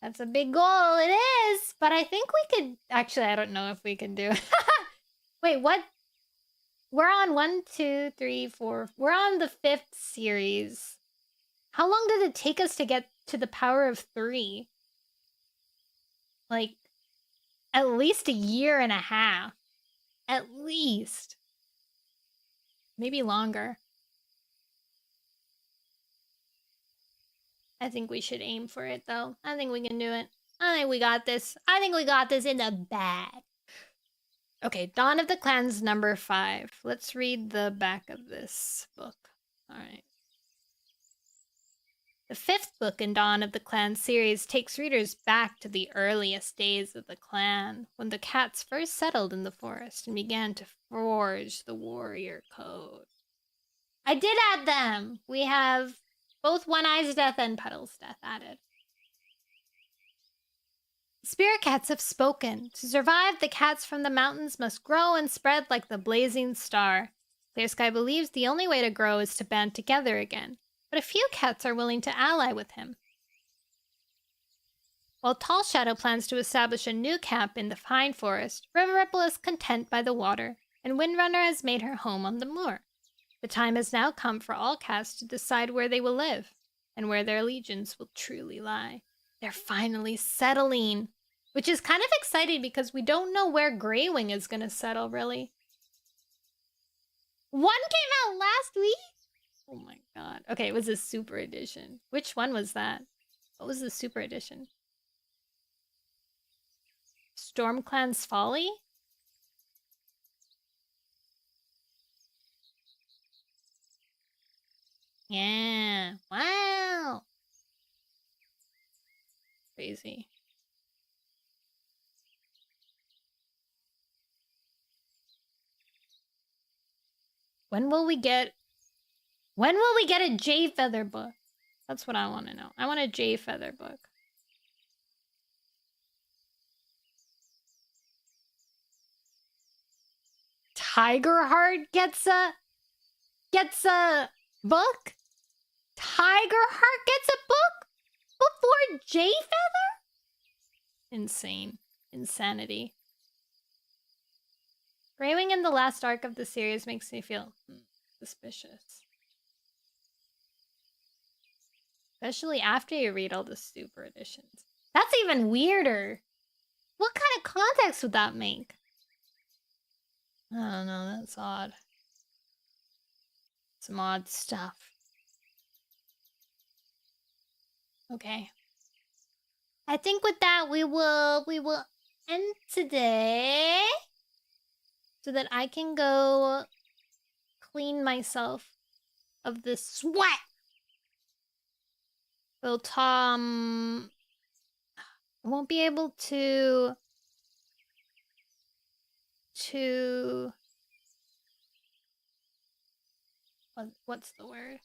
That's a big goal. It is. But I think we could... Actually, I don't know if we can do it. Wait, what? We're on 1, 2, 3, 4. We're on the 5th series. How long did it take us to get to the power of 3? Like, at least a year and a half. At least. Maybe longer. I think we should aim for it, though. I think we can do it. I think we got this. I think we got this in the bag. Okay, Dawn of the Clans number 5. Let's read the back of this book. All right. The 5th book in Dawn of the Clan series takes readers back to the earliest days of the clan, when the cats first settled in the forest and began to forge the warrior code. I did add them! We have both One Eye's Death and Petal's Death added. Spirit cats have spoken. To survive, the cats from the mountains must grow and spread like the blazing star. Clear Sky believes the only way to grow is to band together again, but a few cats are willing to ally with him. While Tall Shadow plans to establish a new camp in the pine forest, River Ripple is content by the water, and Windrunner has made her home on the moor. The time has now come for all cats to decide where they will live, and where their allegiance will truly lie. They're finally settling, which is kind of exciting because we don't know where Greywing is going to settle, really. 1 came out last week? Oh my god. Okay, it was a super edition. Which one was that? What was the super edition? Stormclan's Folly? Yeah. Wow. Crazy. When will we get a Jay Feather book? That's what I want to know. I want a Jay Feather book. Tigerheart gets a book? Tigerheart gets a book before Jay Feather? Insane. Insanity. Greywing in the last arc of the series makes me feel suspicious. Especially after you read all the super editions. That's even weirder. What kind of context would that make? I don't know, that's odd. Some odd stuff. Okay. I think with that we will end today. So that I can go clean myself of this sweat. Will Tom... I won't be able to... What's the word?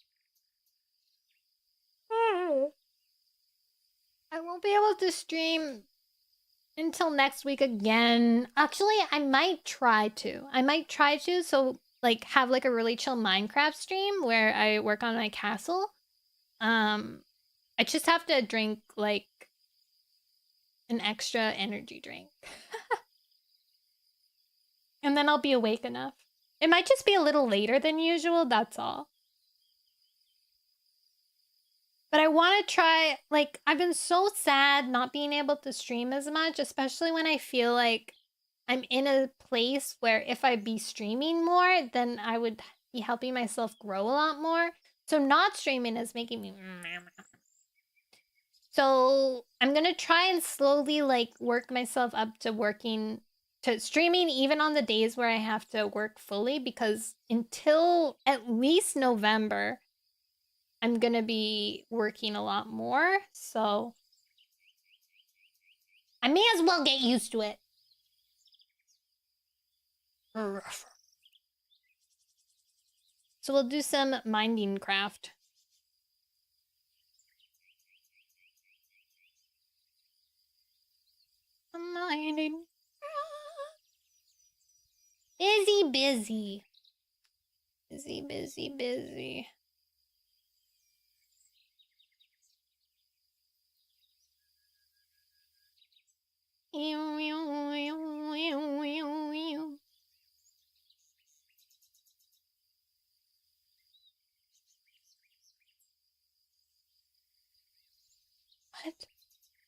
I won't be able to stream until next week again. Actually, I might try to. So like have like a really chill Minecraft stream where I work on my castle. I just have to drink like an extra energy drink. And then I'll be awake enough. It might just be a little later than usual, that's all. But I want to try, like, I've been so sad not being able to stream as much, especially when I feel like I'm in a place where if I be streaming more, then I would be helping myself grow a lot more. So not streaming is making me. So I'm gonna try and slowly like work myself up to streaming even on the days where I have to work fully, because until at least November, I'm gonna be working a lot more, so I may as well get used to it. So we'll do some minding craft. Minding. Busy. Busy. What?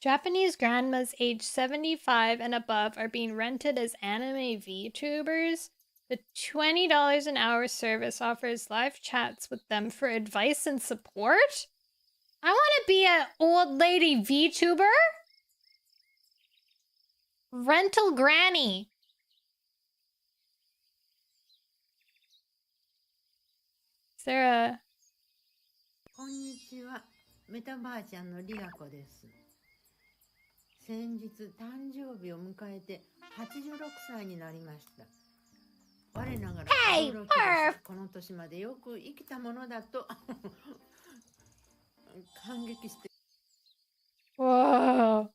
Japanese grandmas aged 75 and above are being rented as anime VTubers. The $20 an hour service offers live chats with them for advice and support. I want to be an old lady VTuber. Rental granny. Is there a... こんにちは、メタばあちゃんのリアコです。先日誕生日を迎えて86歳になりました。我ながら驚きです。この年までよく生きたものだと感激して。Whoa.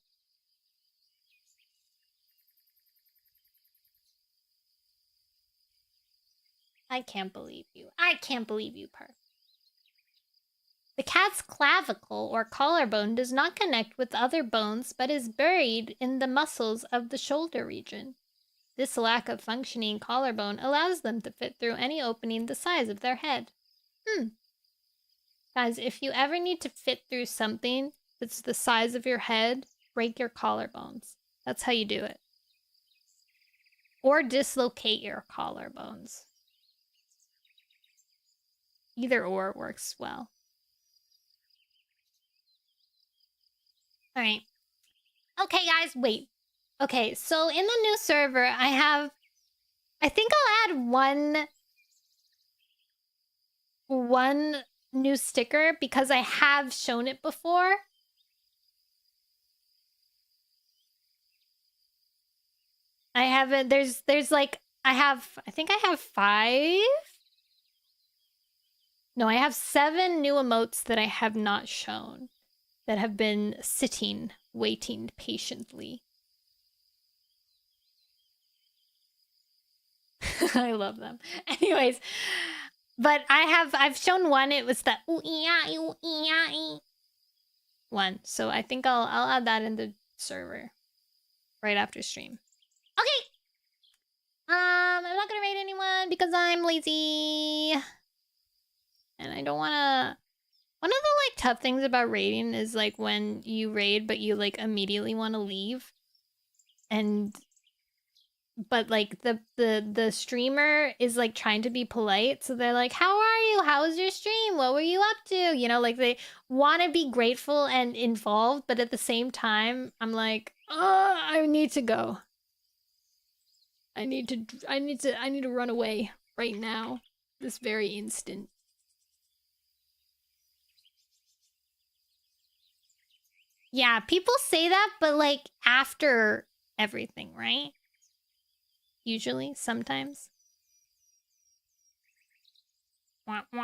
I can't believe you. Perf. The cat's clavicle or collarbone does not connect with other bones but is buried in the muscles of the shoulder region. This lack of functioning collarbone allows them to fit through any opening the size of their head. Guys, if you ever need to fit through something that's the size of your head, break your collarbones. That's how you do it. Or dislocate your collarbones. Either or works well. Alright. Okay, guys, wait. Okay, so in the new server, I think I'll add one new sticker because I have shown it before. I haven't, there's like, I think I have 5? No, I have 7 new emotes that I have not shown, that have been sitting, waiting patiently. I love them. Anyways, but I've shown one. It was the one. So I think I'll add that in the server right after stream. Okay. I'm not gonna raid anyone because I'm lazy. And I don't wanna... One of the, like, tough things about raiding is, like, when you raid but you, like, immediately want to leave. But, like, the streamer is, like, trying to be polite. So they're like, how are you? How was your stream? What were you up to? You know, like, they want to be grateful and involved. But at the same time, I'm like, I need to go. I need to run away right now. This very instant. Yeah, people say that, but like after everything, right? Usually, sometimes. Guys,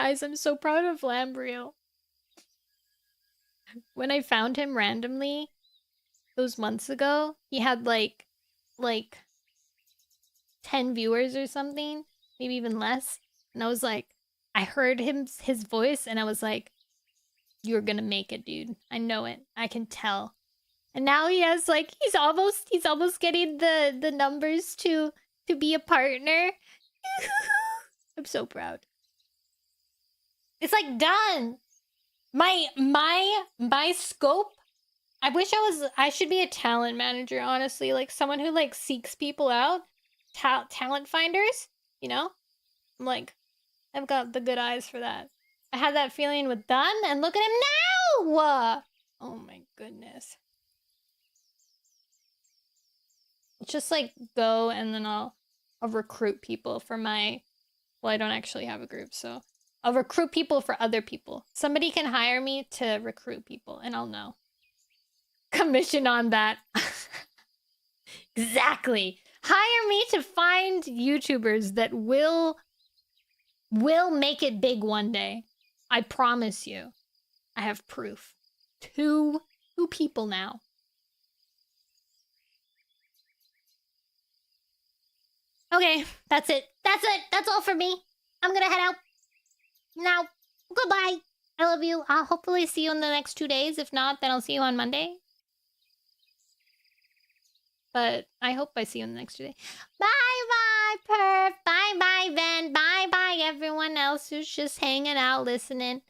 Guys, I'm so proud of Lambriel. When I found him randomly those months ago, he had like 10 viewers or something, maybe even less. And I was like, I heard his voice and I was like, you're gonna make it, dude. I know it. I can tell. And now he has like he's almost getting the numbers to be a partner. I'm so proud. It's like done. My scope. I should be a talent manager, honestly, like someone who like seeks people out, talent finders, you know? I'm like, I've got the good eyes for that. I had that feeling with Dunn, and look at him now! Oh my goodness. Just like go and then I'll recruit people for my, well, I don't actually have a group, so I'll recruit people for other people. Somebody can hire me to recruit people and I'll know. Commission on that. Exactly. Hire me to find YouTubers that will make it big one day. I promise you. I have proof. Two people now. Okay, that's it. That's it. That's all for me. I'm gonna head out now. Goodbye. I love you. I'll hopefully see you in the next 2 days. If not, then I'll see you on Monday. But I hope I see you in the next 2 days. Bye-bye, Perf. Bye-bye, Ben. Bye-bye, everyone else who's just hanging out, listening.